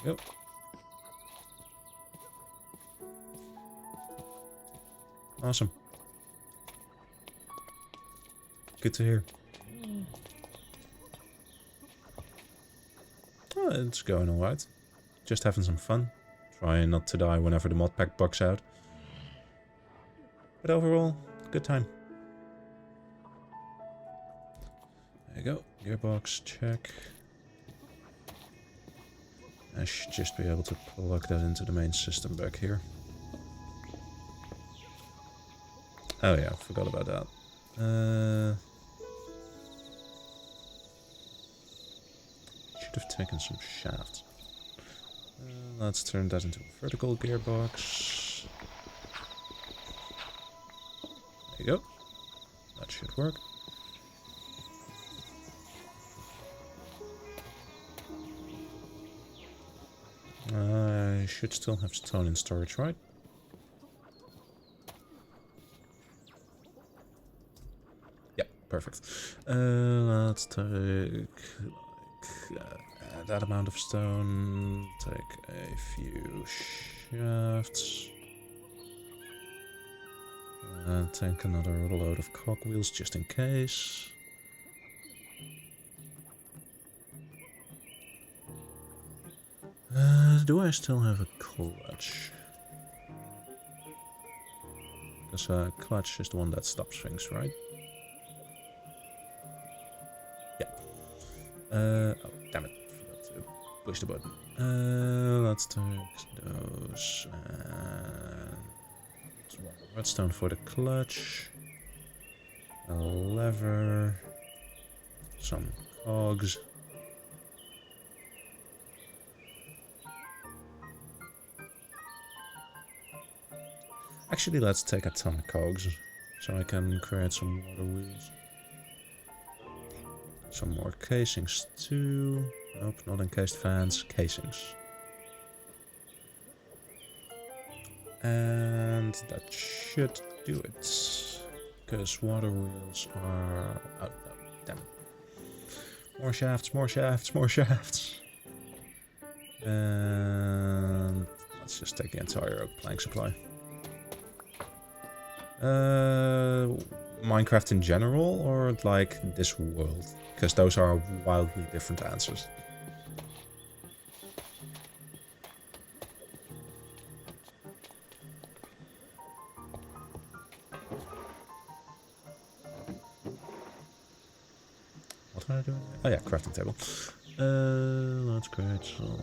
Speaker 1: Yep. Awesome. Good to hear. Oh, it's going alright. Just having some fun. Trying not to die whenever the mod pack bugs out. But overall, good time. There you go. Gearbox, check. I should just be able to plug that into the main system back here. Oh yeah, forgot about that. Should have taken some shafts. Let's turn that into a vertical gearbox. There you go. That should work. I should still have stone in storage, right? Yep, perfect. Let's take that amount of stone, take a few shafts, take another load of cogwheels just in case. Do I still have a clutch? Because clutch is the one that stops things, right? Yeah. Oh, damn it. Forgot to push the button. Let's take those. Redstone for the clutch. A lever. Some cogs. Actually, let's take a ton of cogs, so I can create some water wheels. Some more casings too. Nope, not encased fans, casings. And that should do it. Because water wheels are... Oh, no, damn it. More shafts, more shafts, more shafts. And let's just take the entire oak plank supply. Minecraft in general, or like this world? Because those are wildly different answers. What am I doing? Oh yeah, crafting table. Let's create some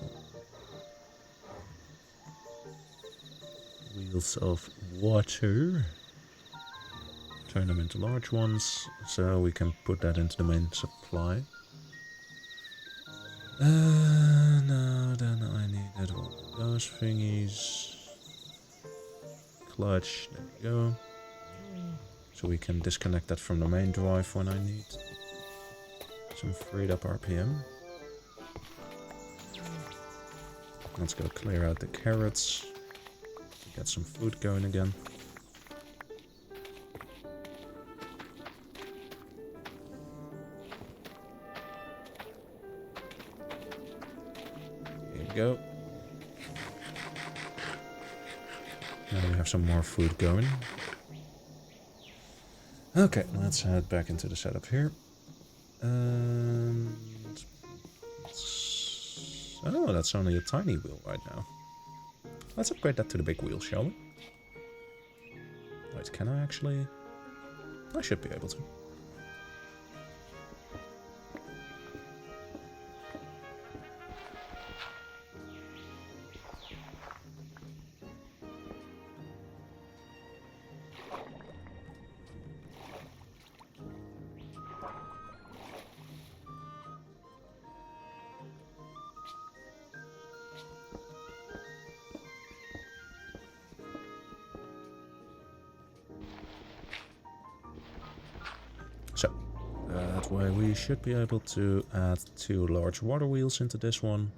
Speaker 1: wheels of water. Turn them into large ones, so we can put that into the main supply. No, then I needed one of those thingies. Clutch, there we go. So we can disconnect that from the main drive when I need some freed up RPM. Let's go clear out the carrots. Get some food going again. Go. Now we have some more food going. Okay, let's head back into the setup here. And oh, that's only a tiny wheel right now. Let's upgrade that to the big wheel, shall we? Wait, can I actually? I should be able to. That way we should be able to add 2 large water wheels into this one.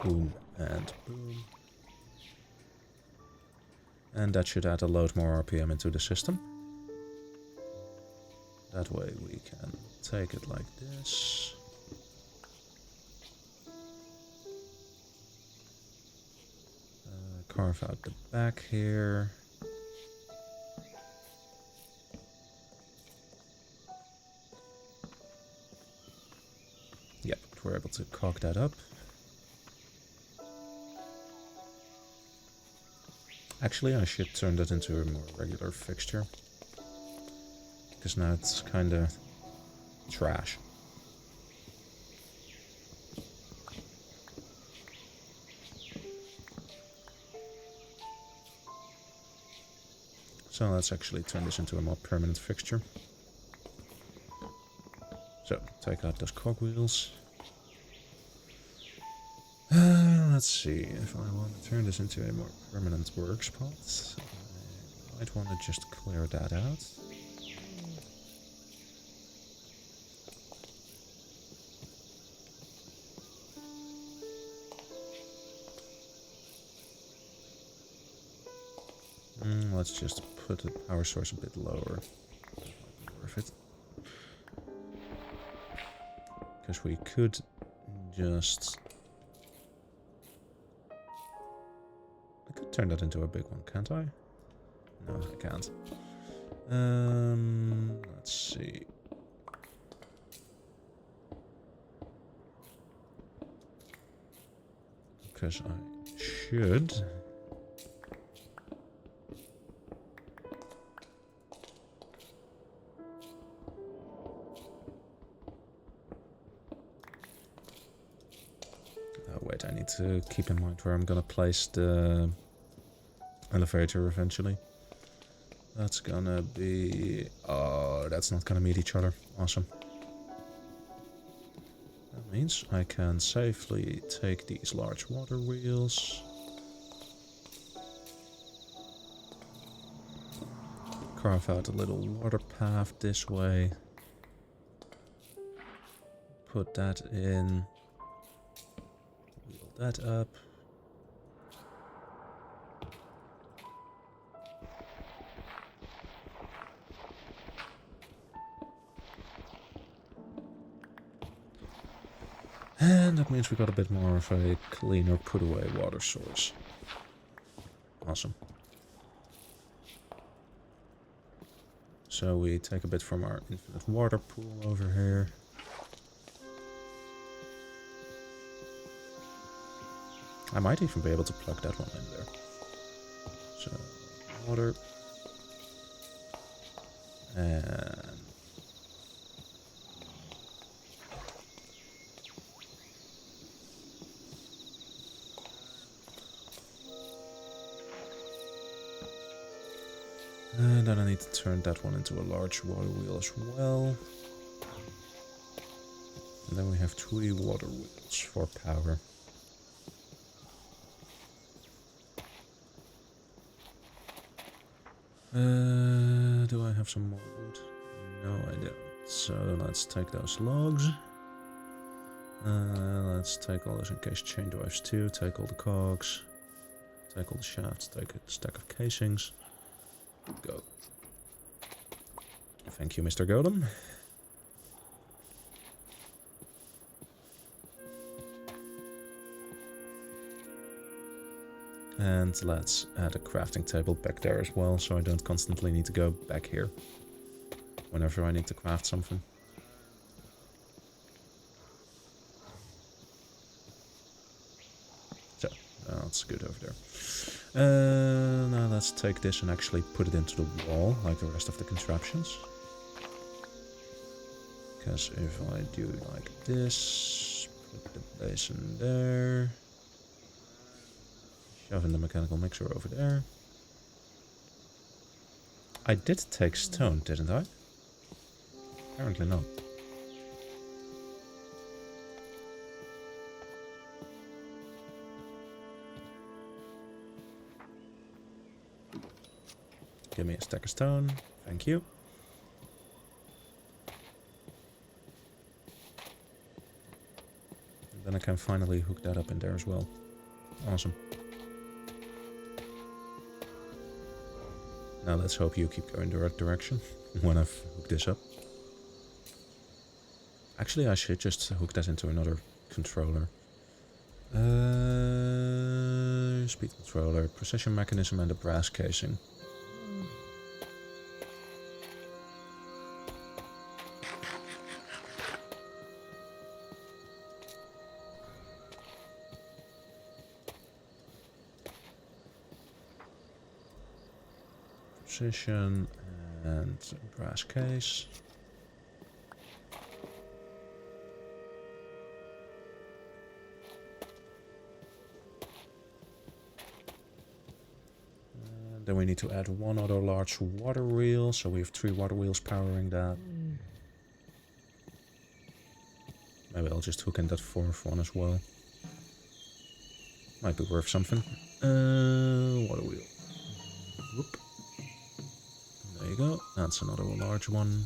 Speaker 1: Boom and boom. And that should add a load more RPM into the system. That way we can take it like this. Carve out the back here. Yep, we're able to cog that up. Actually, I should turn that into a more regular fixture. Because now it's kinda trash. So let's actually turn this into a more permanent fixture. So, take out those cogwheels. Let's see, if I want to turn this into a more permanent work spot, I might want to just clear that out. Let's just put the power source a bit lower. That might be worth it. Because we could just... I could turn that into a big one, can't I? No, I can't. Let's see. Because I should... Wait, I need to keep in mind where I'm gonna place the elevator eventually. That's gonna be... Oh, that's not gonna meet each other. Awesome. That means I can safely take these large water wheels. Carve out a little water path this way. Put that in. Wheel that up. And that means we got a bit more of a cleaner put-away water source. Awesome. So we take a bit from our infinite water pool over here. I might even be able to plug that one in there. So, water. And... and then I need to turn that one into a large water wheel as well. And then we have 3 water wheels for power. Do I have some more wood? No, I don't. So let's take those logs. Let's take all those encased chain drives too. Take all the cogs. Take all the shafts. Take a stack of casings. Go. Thank you, Mr. Golem. And let's add a crafting table back there as well, so I don't constantly need to go back here whenever I need to craft something. So, that's good over there. Now let's take this and actually put it into the wall, like the rest of the contraptions. Because if I do like this, put the basin there, shove in the mechanical mixer over there. I did take stone, didn't I? Apparently not. Give me a stack of stone. Thank you. And then I can finally hook that up in there as well. Awesome. Now let's hope you keep going the right direction when I've hooked this up. Actually, I should just hook that into another controller. Speed controller, precision mechanism and a brass casing. position and brass case. Then we need to add one other large water wheel, so we have 3 water wheels powering that. Maybe I'll just hook in that 4th one as well. Might be worth something. Water wheel. Whoop. There you go. That's another large one.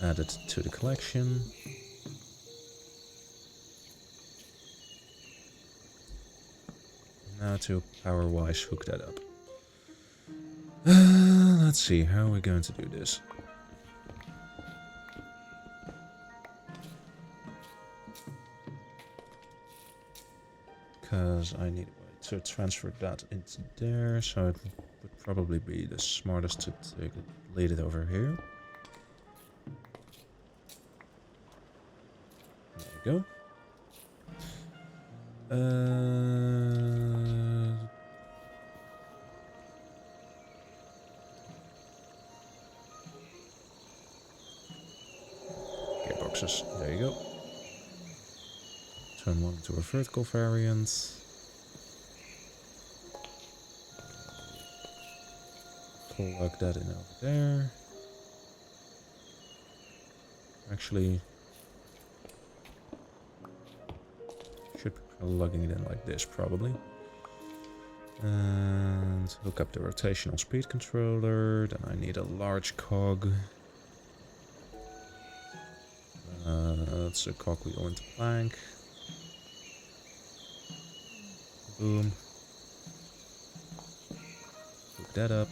Speaker 1: Add it to the collection. Now to power-wise hook that up. Let's see, how are we going to do this? Because I need a way to transfer that into there, so it would probably be the smartest to lead it over here. There you go. Gearboxes, there you go. Turn one into a vertical variant. Plug that in over there. Actually, should be plugging it in like this probably. And hook up the rotational speed controller. Then I need a large cog. That's a cogwheel into plank. Boom. Hook that up.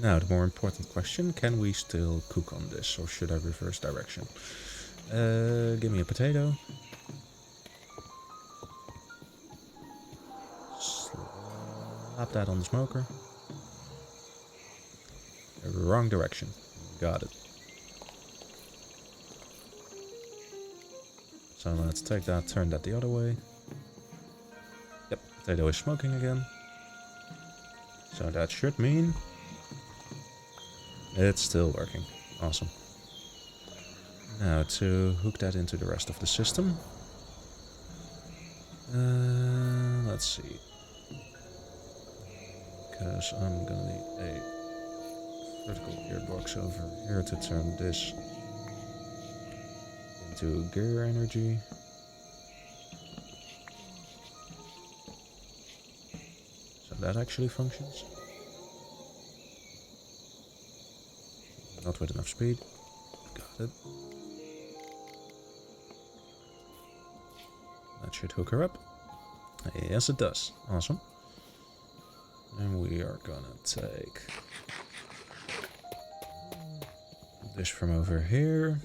Speaker 1: Now, the more important question, can we still cook on this, or should I reverse direction? Give me a potato. Slap that on the smoker. Wrong direction. Got it. So let's take that, turn that the other way. Yep, potato is smoking again. So that should mean it's still working. Awesome. Now to hook that into the rest of the system. Let's see. Because I'm gonna need a vertical gearbox over here to turn this into gear energy. So that actually functions. Not with enough speed. Got it. That should hook her up. Yes, it does. Awesome. And we are gonna take this from over here.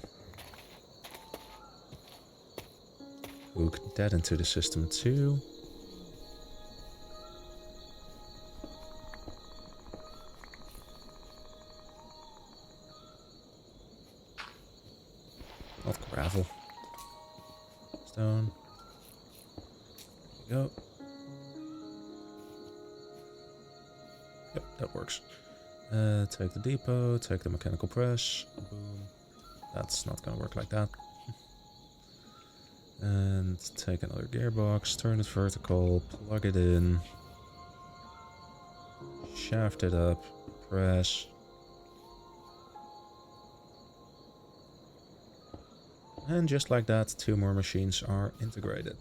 Speaker 1: Hook that into the system too. Not gravel. Stone. There you go. Yep, that works. Take the depot, take the mechanical press. Boom. That's not gonna work like that. And take another gearbox, turn it vertical, plug it in. Shaft it up, press. And just like that, 2 more machines are integrated.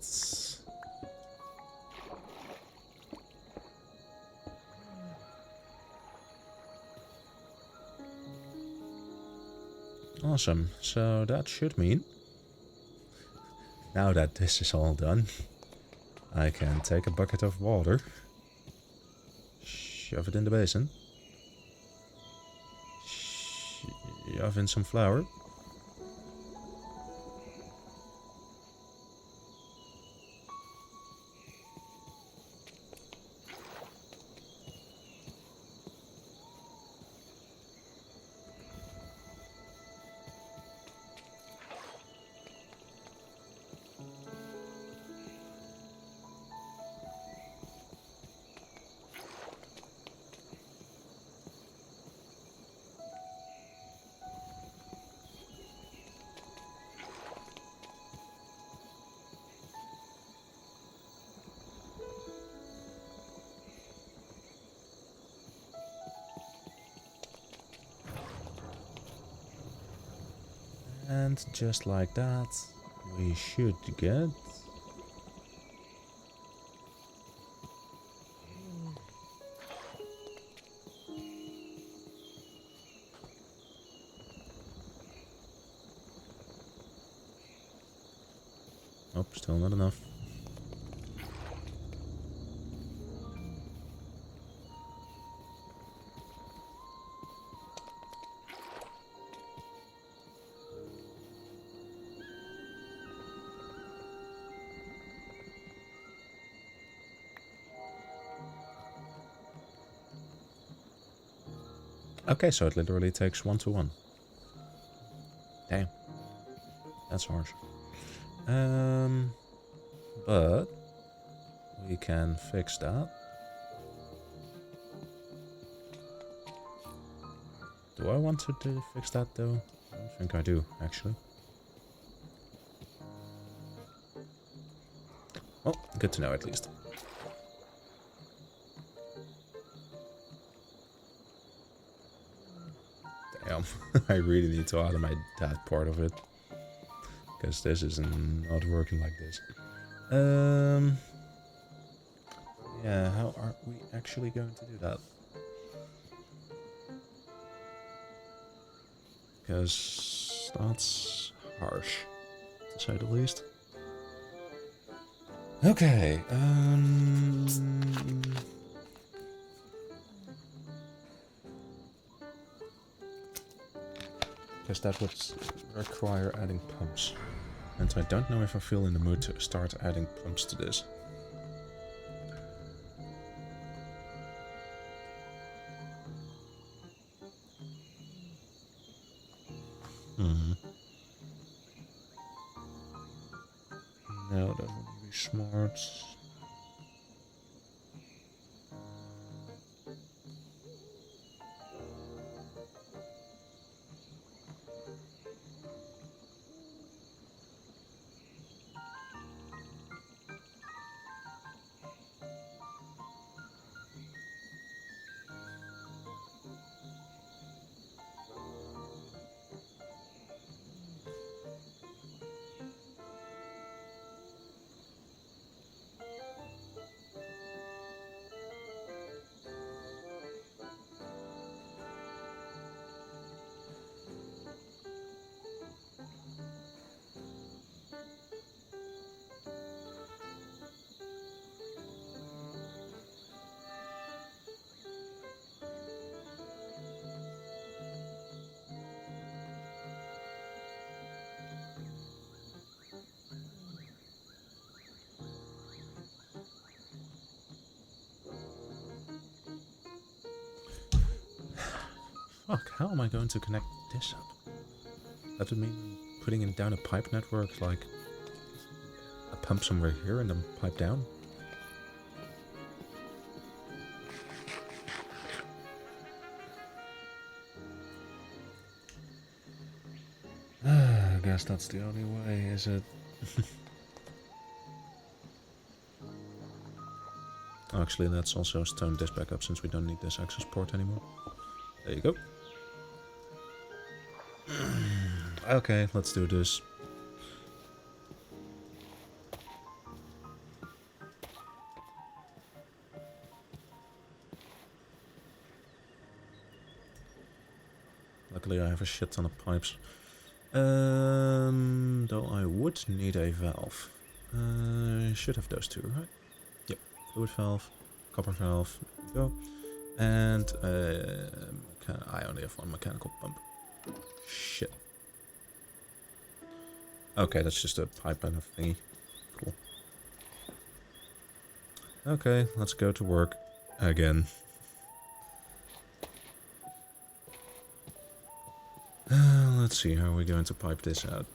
Speaker 1: Awesome, so that should mean, now that this is all done, I can take a bucket of water, shove it in the basin, shove in some flour, And just like that, we should get... Nope, still not enough. Okay, so it literally takes 1 to 1. Damn. That's harsh. But we can fix that. Do I want to fix that though? I don't think I do, actually. Well, good to know at least. Damn, I really need to automate that part of it. Because this is not working like this. Yeah, how are we actually going to do that? Because that's harsh, to say the least. Okay, guess that would require adding pumps. And I don't know if I feel in the mood to start adding pumps to this. No, that wouldn't be smart. Fuck, how am I going to connect this up? That would mean putting in down a pipe network, like a pump somewhere here and then pipe down. I guess that's the only way, is it? Actually, let's also stone this back up since we don't need this access port anymore. There you go. Okay, let's do this. Luckily I have a shit ton of pipes. Though I would need a valve. Should have those two, right? Yep. Fluid valve, copper valve, there we go. And I only have one mechanical pump. Shit. Okay, that's just a pipe and a thingy. Cool. Okay, let's go to work again. Let's see how we're going to pipe this out.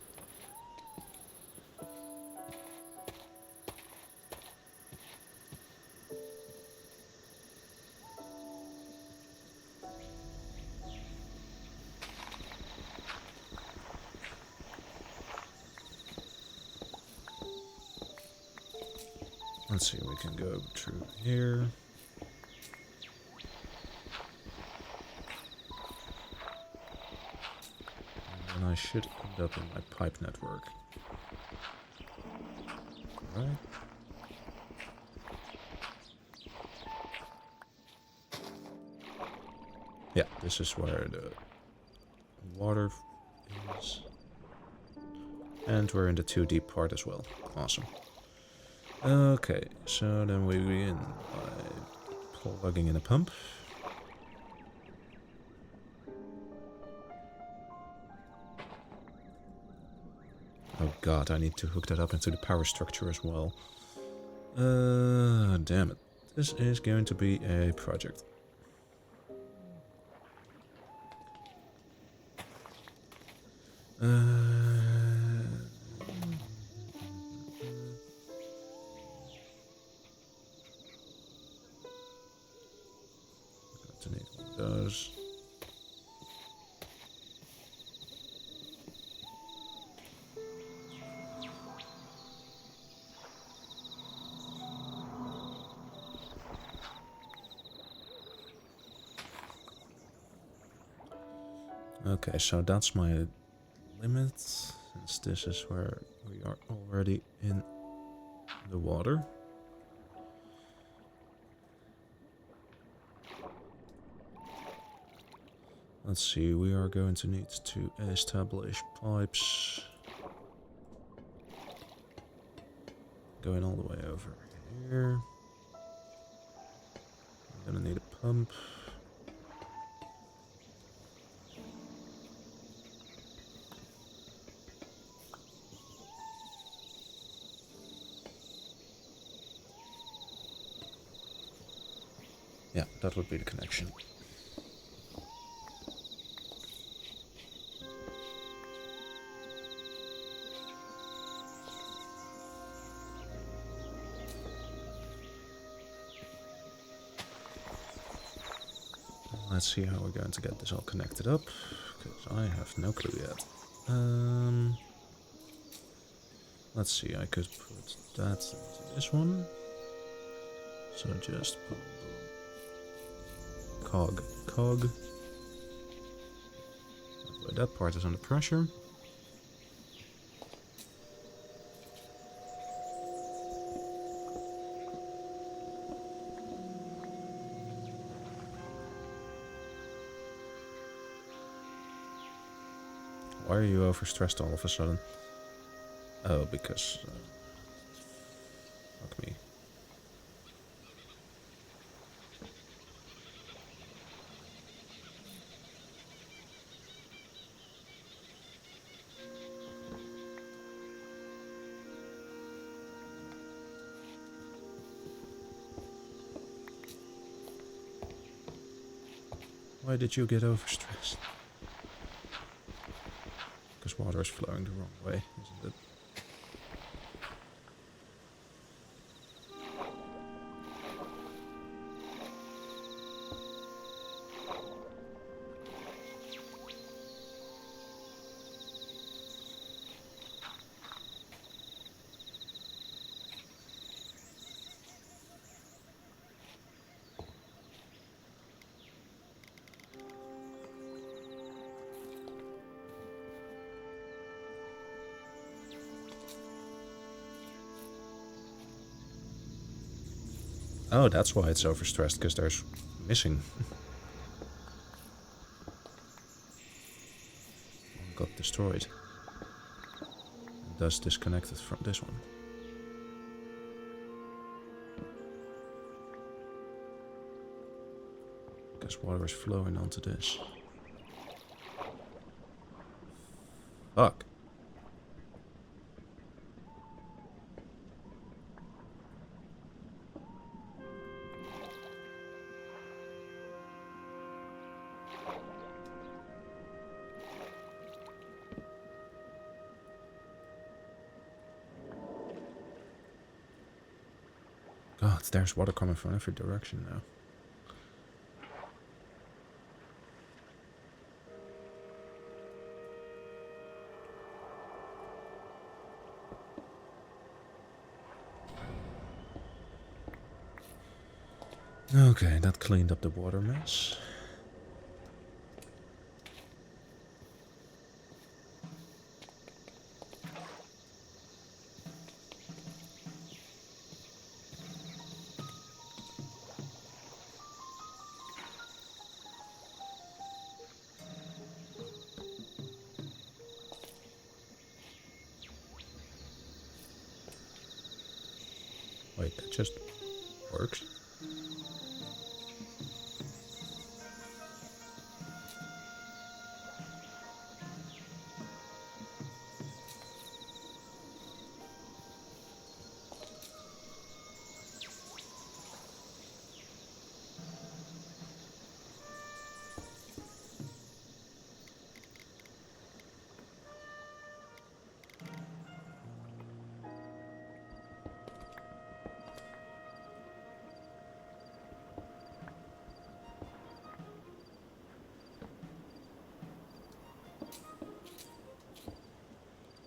Speaker 1: Let's see, we can go through here. And and I should end up in my pipe network. Alright. Yeah, this is where the water is. And we're in the 2D part as well. Awesome. Okay, so then we begin by plugging in a pump. Oh god, I need to hook that up into the power structure as well. Damn it. This is going to be a project. To need one of those. Okay, so that's my limit, since this is where we are already in the water. Let's see, we are going to need to establish pipes going all the way over here. I'm gonna need a pump. Yeah, that would be the connection. Let's see how we're going to get this all connected up, because I have no clue yet. Let's see, I could put that into this one. So just boom, boom. Cog, cog. That way that part is under pressure. Why are you overstressed all of a sudden? Oh, because... fuck me. Why did you get overstressed? Because water is flowing the wrong way, isn't it? Oh, that's why it's overstressed, because there's missing. One got destroyed. And thus disconnected from this one. Because water is flowing onto this. Fuck. God, there's water coming from every direction now. Okay, that cleaned up the water mess. That just works.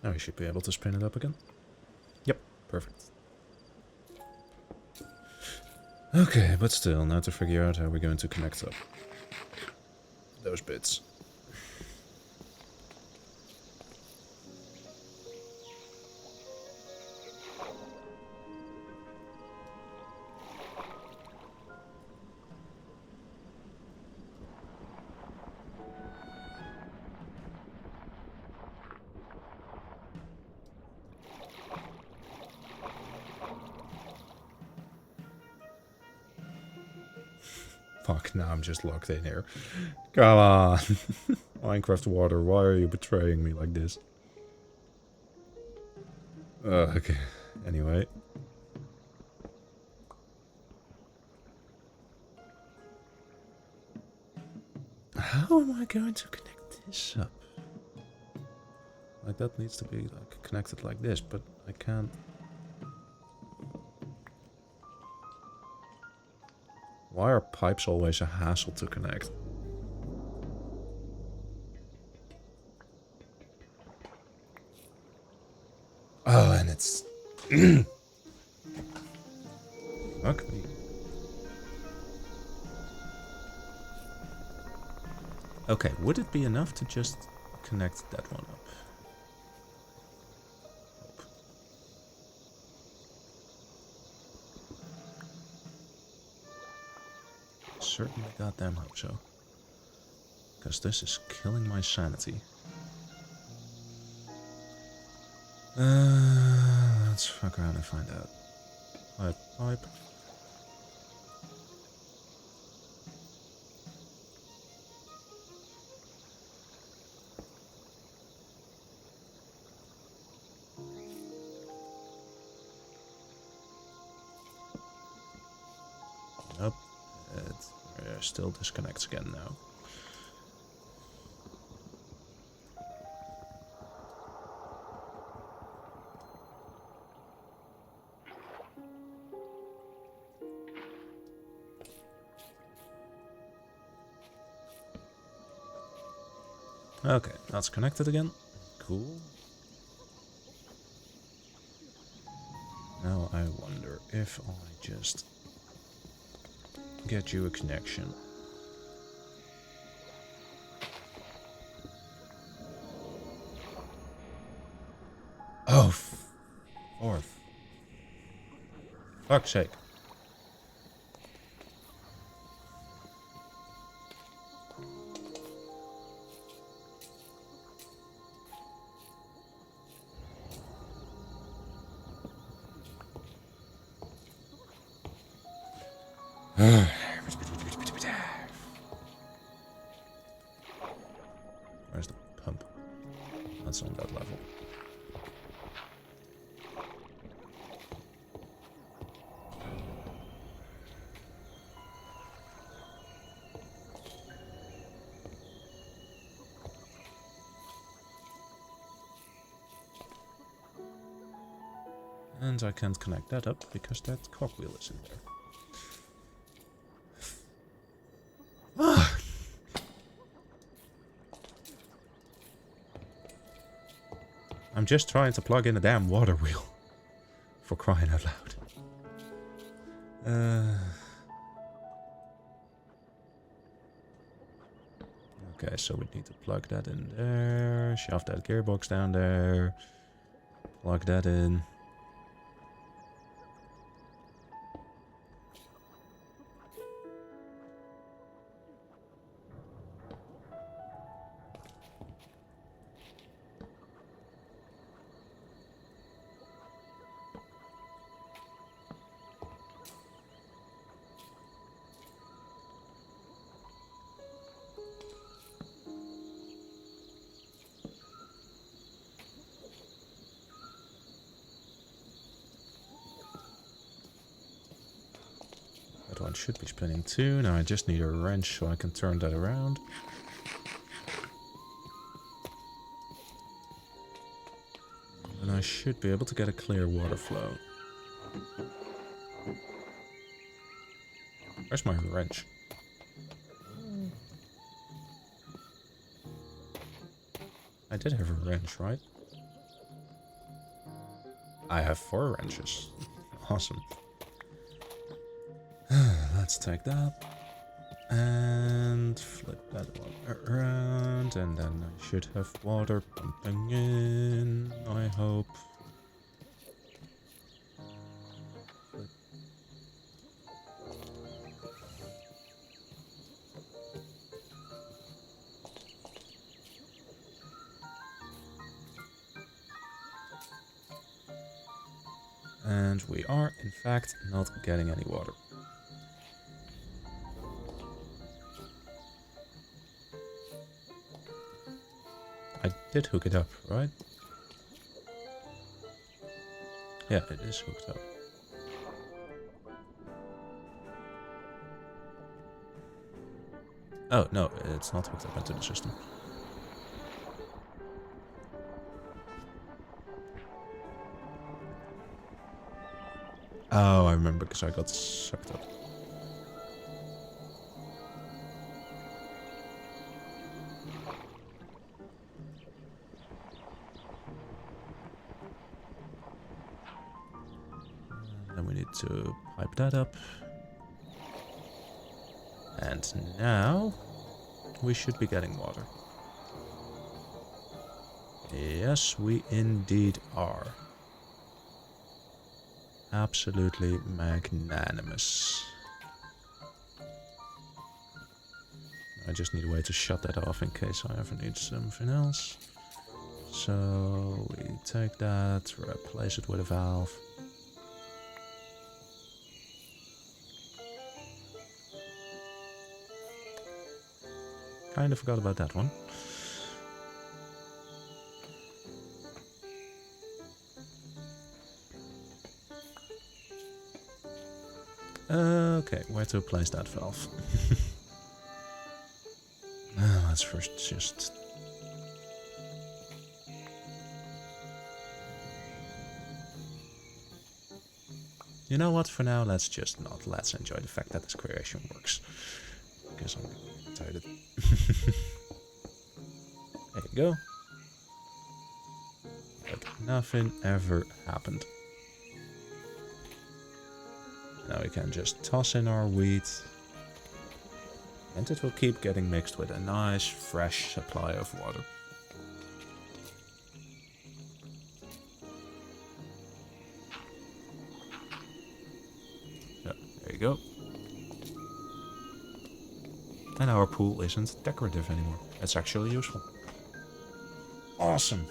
Speaker 1: Now we should be able to spin it up again. Yep, perfect. Okay, but still, now to figure out how we're going to connect up those bits. Fuck, now I'm just locked in here. Come on. Minecraft water, why are you betraying me like this? Okay, anyway. How am I going to connect this up? Like, that needs to be like connected like this, but I can't. Why are pipes always a hassle to connect? Oh, and it's... Fuck me. Okay, would it be enough to just connect that one up? Hope. Certainly goddamn hope so. Because this is killing my sanity. Let's fuck around and find out. Pipe. Nope. It still disconnects again now. Okay, that's connected again. Cool. Now I wonder if I just get you a connection. Oh, fourth. Fuck's sake. Where's the pump? That's on that level. And I can't connect that up because that cogwheel isn't there. I'm just trying to plug in a damn water wheel. For crying out loud. Okay, so we need to plug that in there. Shove that gearbox down there. Plug that in. That one should be spinning too. Now I just need a wrench so I can turn that around. And I should be able to get a clear water flow. Where's my wrench? I did have a wrench, right? I have 4 wrenches. Awesome. Let's take that. And flip that one around. And then I should have water pumping in, I hope. Flip. And we are, in fact, not getting any water. I did hook it up, right? Yeah, it is hooked up. Oh, no, it's not hooked up into the system. Oh, I remember, because I got sucked up. Then we need to pipe that up. And now we should be getting water. Yes, we indeed are. Absolutely magnanimous. I just need a way to shut that off in case I ever need something else. So we take that, replace it with a valve. Kinda forgot about that one. Okay, where to place that valve? Let's first just... You know what, for now, let's just not. Let's enjoy the fact that this creation works. Because I'm excited. There you go. But nothing ever happened. Now we can just toss in our wheat. And it will keep getting mixed with a nice, fresh supply of water. So, there you go. And our pool isn't decorative anymore. It's actually useful. Awesome.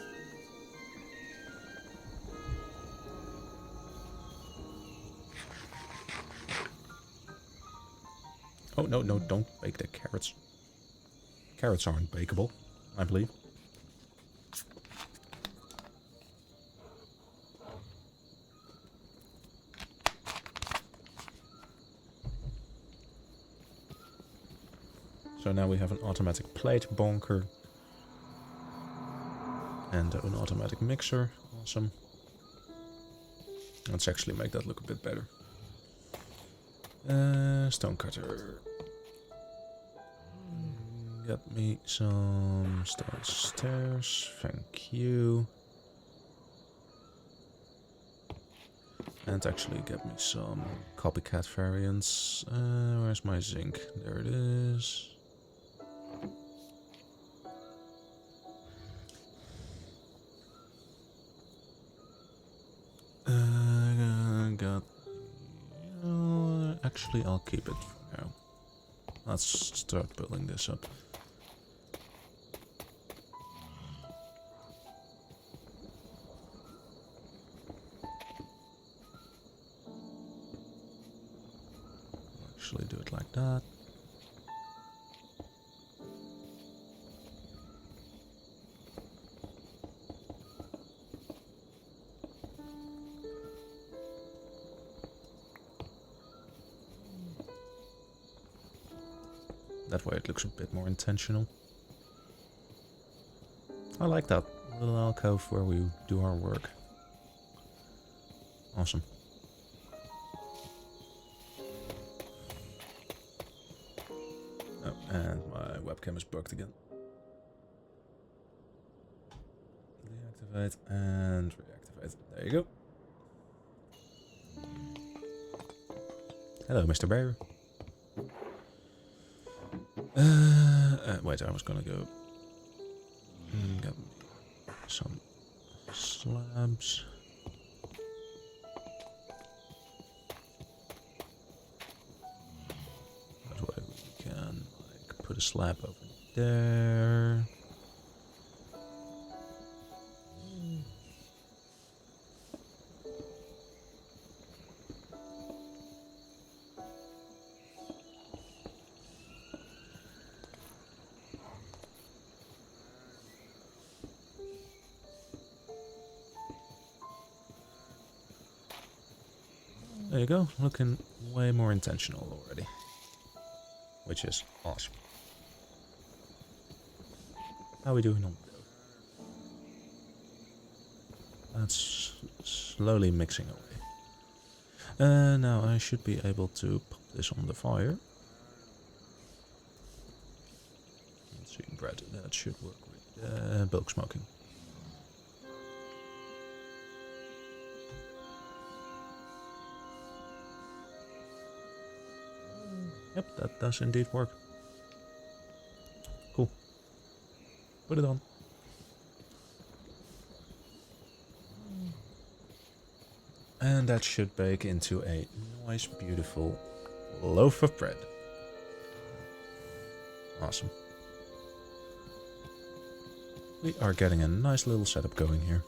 Speaker 1: Oh, no, no, don't bake the carrots. Carrots aren't bakeable, I believe. So now we have an automatic plate bonker. And an automatic mixer. Awesome. Let's actually make that look a bit better. Stone cutter. Get me some stone stairs. Thank you. And actually get me some copycat variants. Where's my zinc? There it is. Actually, I'll keep it for now. Let's start building this up. Actually, do it like that. That way it looks a bit more intentional. I like that little alcove where we do our work. Awesome. Oh, and my webcam is bugged again. Deactivate and reactivate. There you go. Hello, Mr. Bear. Wait, I was gonna go and get some slabs. That way we can like put a slab over there. There you go, looking way more intentional already. Which is awesome. How are we doing on that? That's slowly mixing away. Now I should be able to pop this on the fire. Let's see, bread, that should work with bulk smoking. Yep, that does indeed work. Cool. Put it on. And that should bake into a nice, beautiful loaf of bread. Awesome. We are getting a nice little setup going here.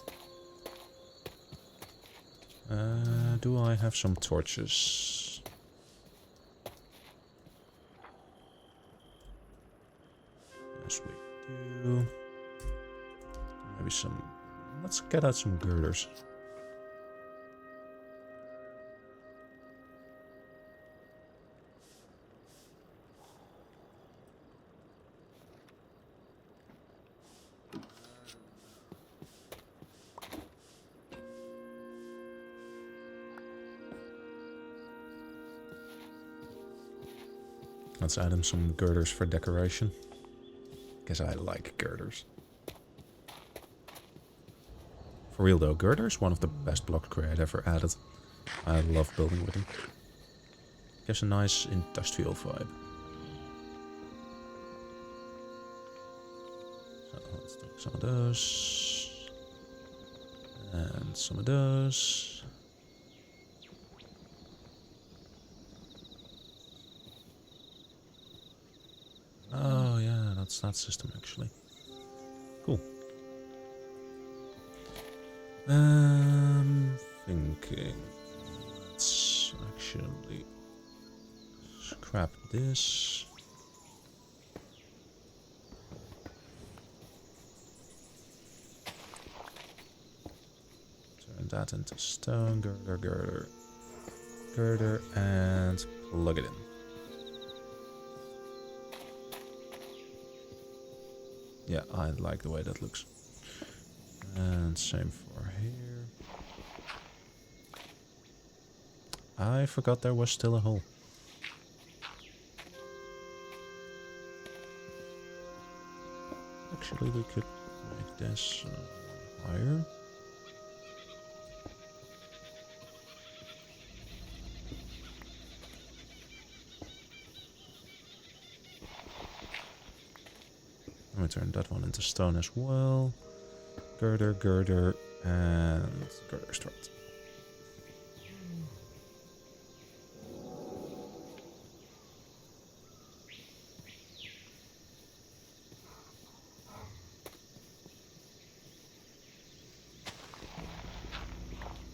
Speaker 1: Do I have some torches? Yes, we do. Maybe some... Let's get out some girders. Let's add in some girders for decoration. Because I like girders. For real though, girders, one of the best block create ever added. I love building with them. Gives a nice industrial vibe. So let's take some of those. And some of those. Oh yeah, that's that system actually. Cool. Thinking. Let's actually scrap this. Turn that into stone, girder, and plug it in. Yeah, I like the way that looks. And same for here. I forgot there was still a hole. Actually, we could make this higher. I'm gonna turn that one into stone as well. Girder, and girder strut.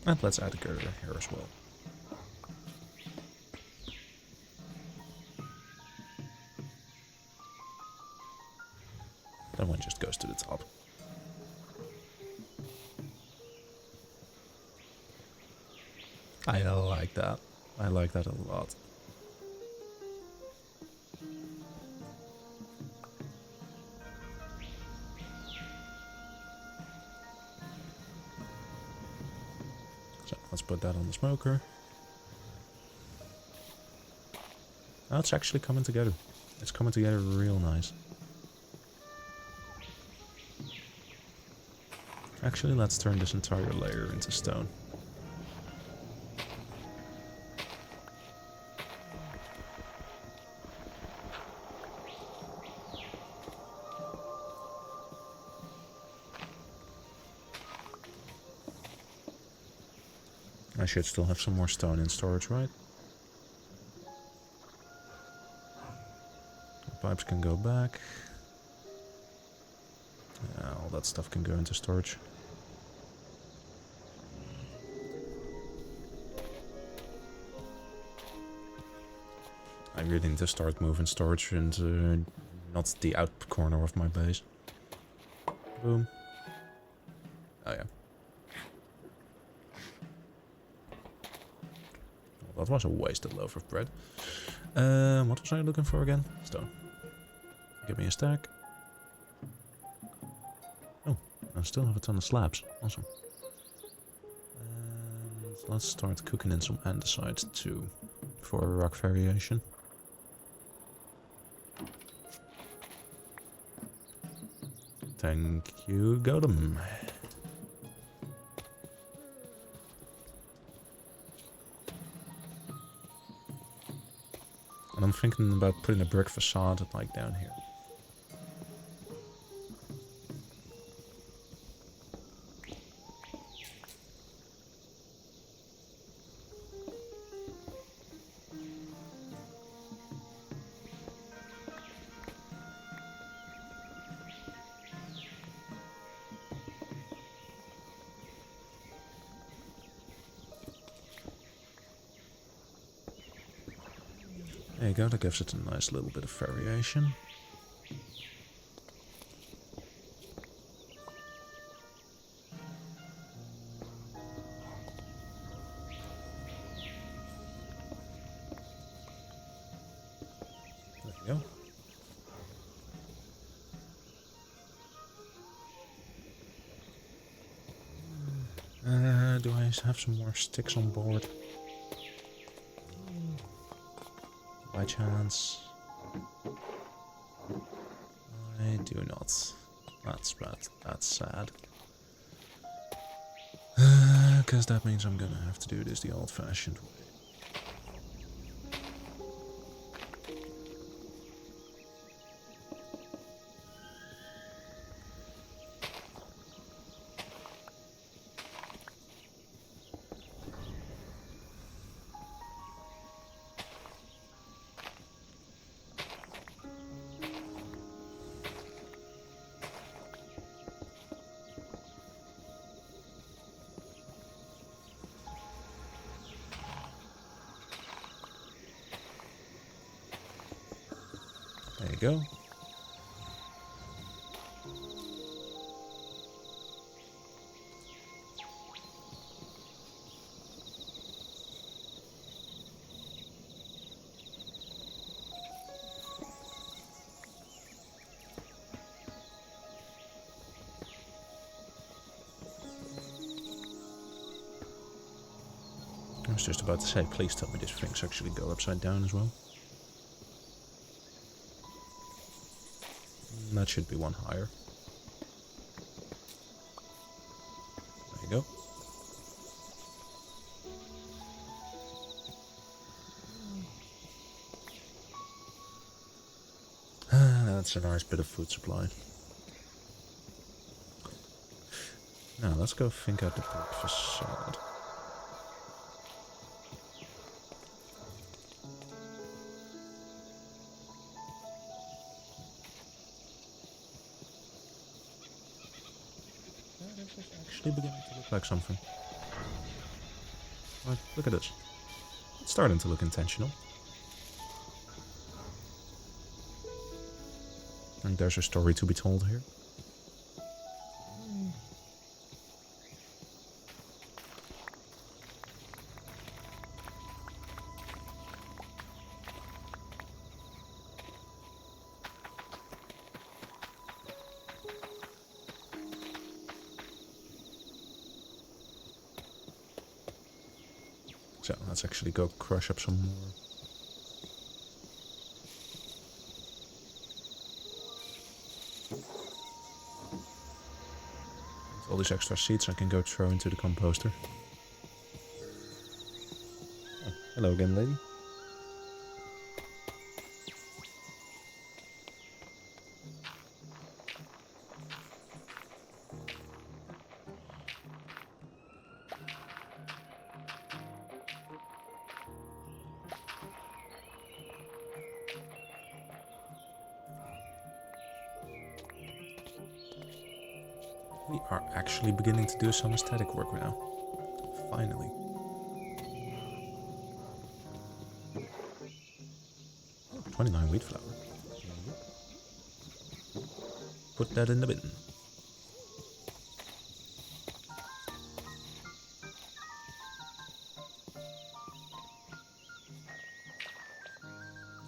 Speaker 1: And let's add a girder here as well. That one just goes to the top. I like that. I like that a lot. let's put that on the smoker. Oh, it's actually coming together. It's coming together real nice. Actually, let's turn this entire layer into stone. I should still have some more stone in storage, right? The pipes can go back. Yeah, all that stuff can go into storage. I really need to start moving storage into not the out corner of my base. Boom. Oh yeah. Well, that was a wasted loaf of bread. What was I looking for again? Stone. Give me a stack. Oh, I still have a ton of slabs. Awesome. And let's start cooking in some andesite too, for a rock variation. Thank you, Golem. And I'm thinking about putting a brick facade like down here. There you go, that gives it a nice little bit of variation. There you go. Do I have some more sticks on board? By chance? I do not. That's bad. That's sad. Because that means I'm gonna have to do this the old-fashioned way. There you go. I was just about to say, please tell me these things actually go upside down as well. That should be one higher. There you go. That's a nice bit of food supply. Now let's go think out the brick facade. This is actually beginning to look like something. Like, look at this. It's starting to look intentional. I think there's a story to be told here. So let's actually go crush up some more. All these extra seeds I can go throw into the composter. Oh, hello again, lady. We are actually beginning to do some aesthetic work now. Finally. Oh, 29 wheat flour. Put that in the bin.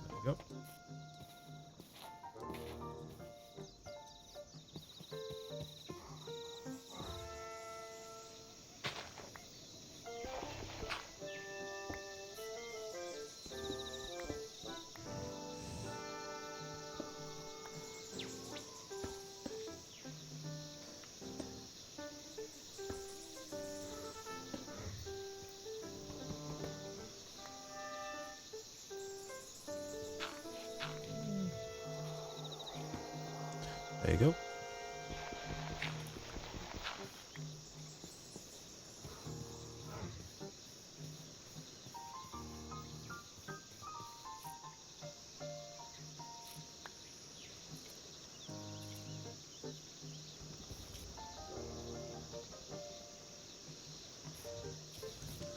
Speaker 1: There we go. There you go.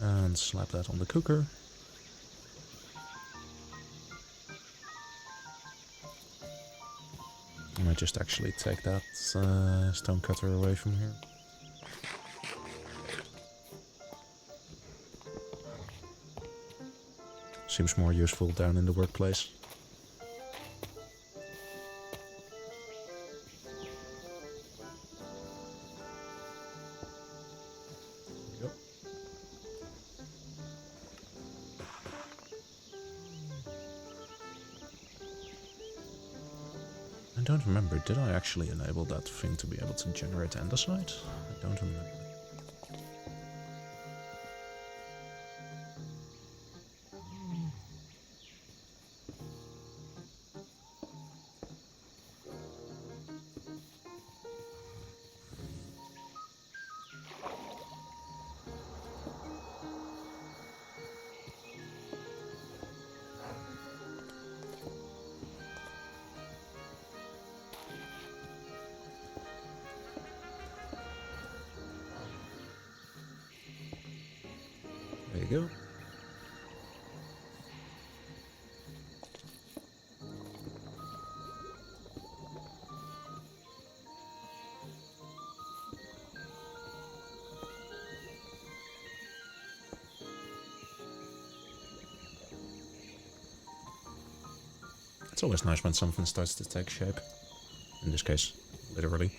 Speaker 1: And slap that on the cooker. I might just actually take that stone cutter away from here. Seems more useful down in the workplace. There you go. I don't remember, did I actually enable that thing to be able to generate andesite? I don't remember. There you go. It's always nice when something starts to take shape. In this case, literally.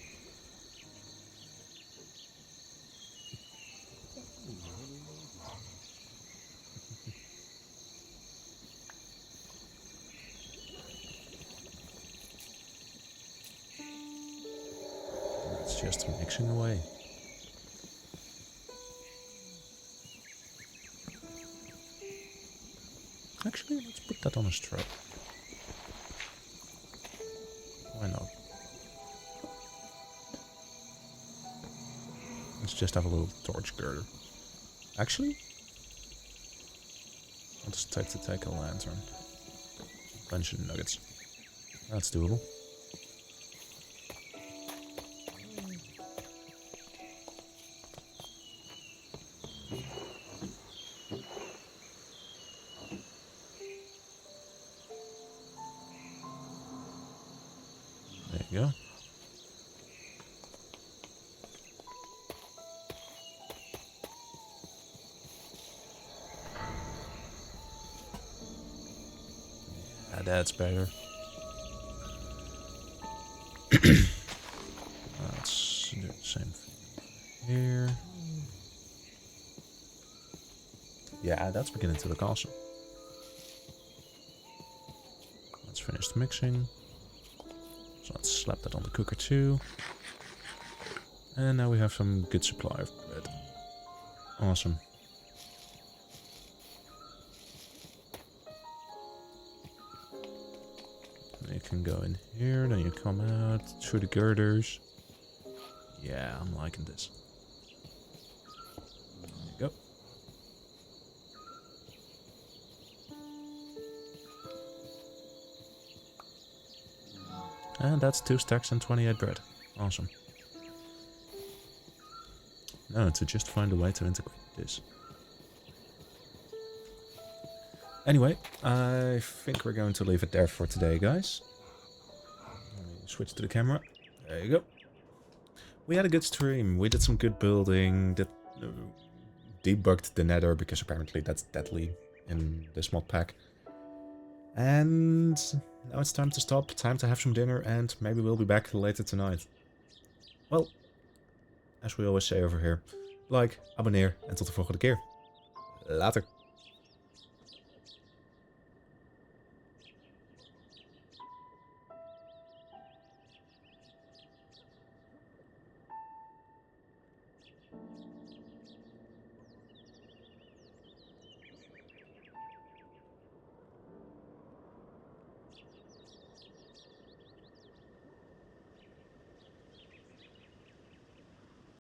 Speaker 1: It's just mixing away. Actually, let's put that on a strap. Why not? Let's just have a little torch girder. Actually, I'll just take a lantern. Bunch of nuggets. That's doable. There you go. Yeah, that's better. Let's do the same thing here. Yeah, that's beginning to look awesome. Let's finish the mixing. So let's slap that on the cooker too. And now we have some good supply of bread. Awesome. Then you can go in here, then you come out through the girders. Yeah, I'm liking this. There you go. And that's 2 stacks and 28 bread. Awesome. Now to just find a way to integrate this. Anyway, I think we're going to leave it there for today, guys. Let me switch to the camera. There you go. We had a good stream. We did some good building. Debugged the nether because apparently that's deadly in this mod pack. And now it's time to stop. Time to have some dinner, and maybe we'll be back later tonight. Well, as we always say over here, like, abonneer en tot de volgende keer. Later.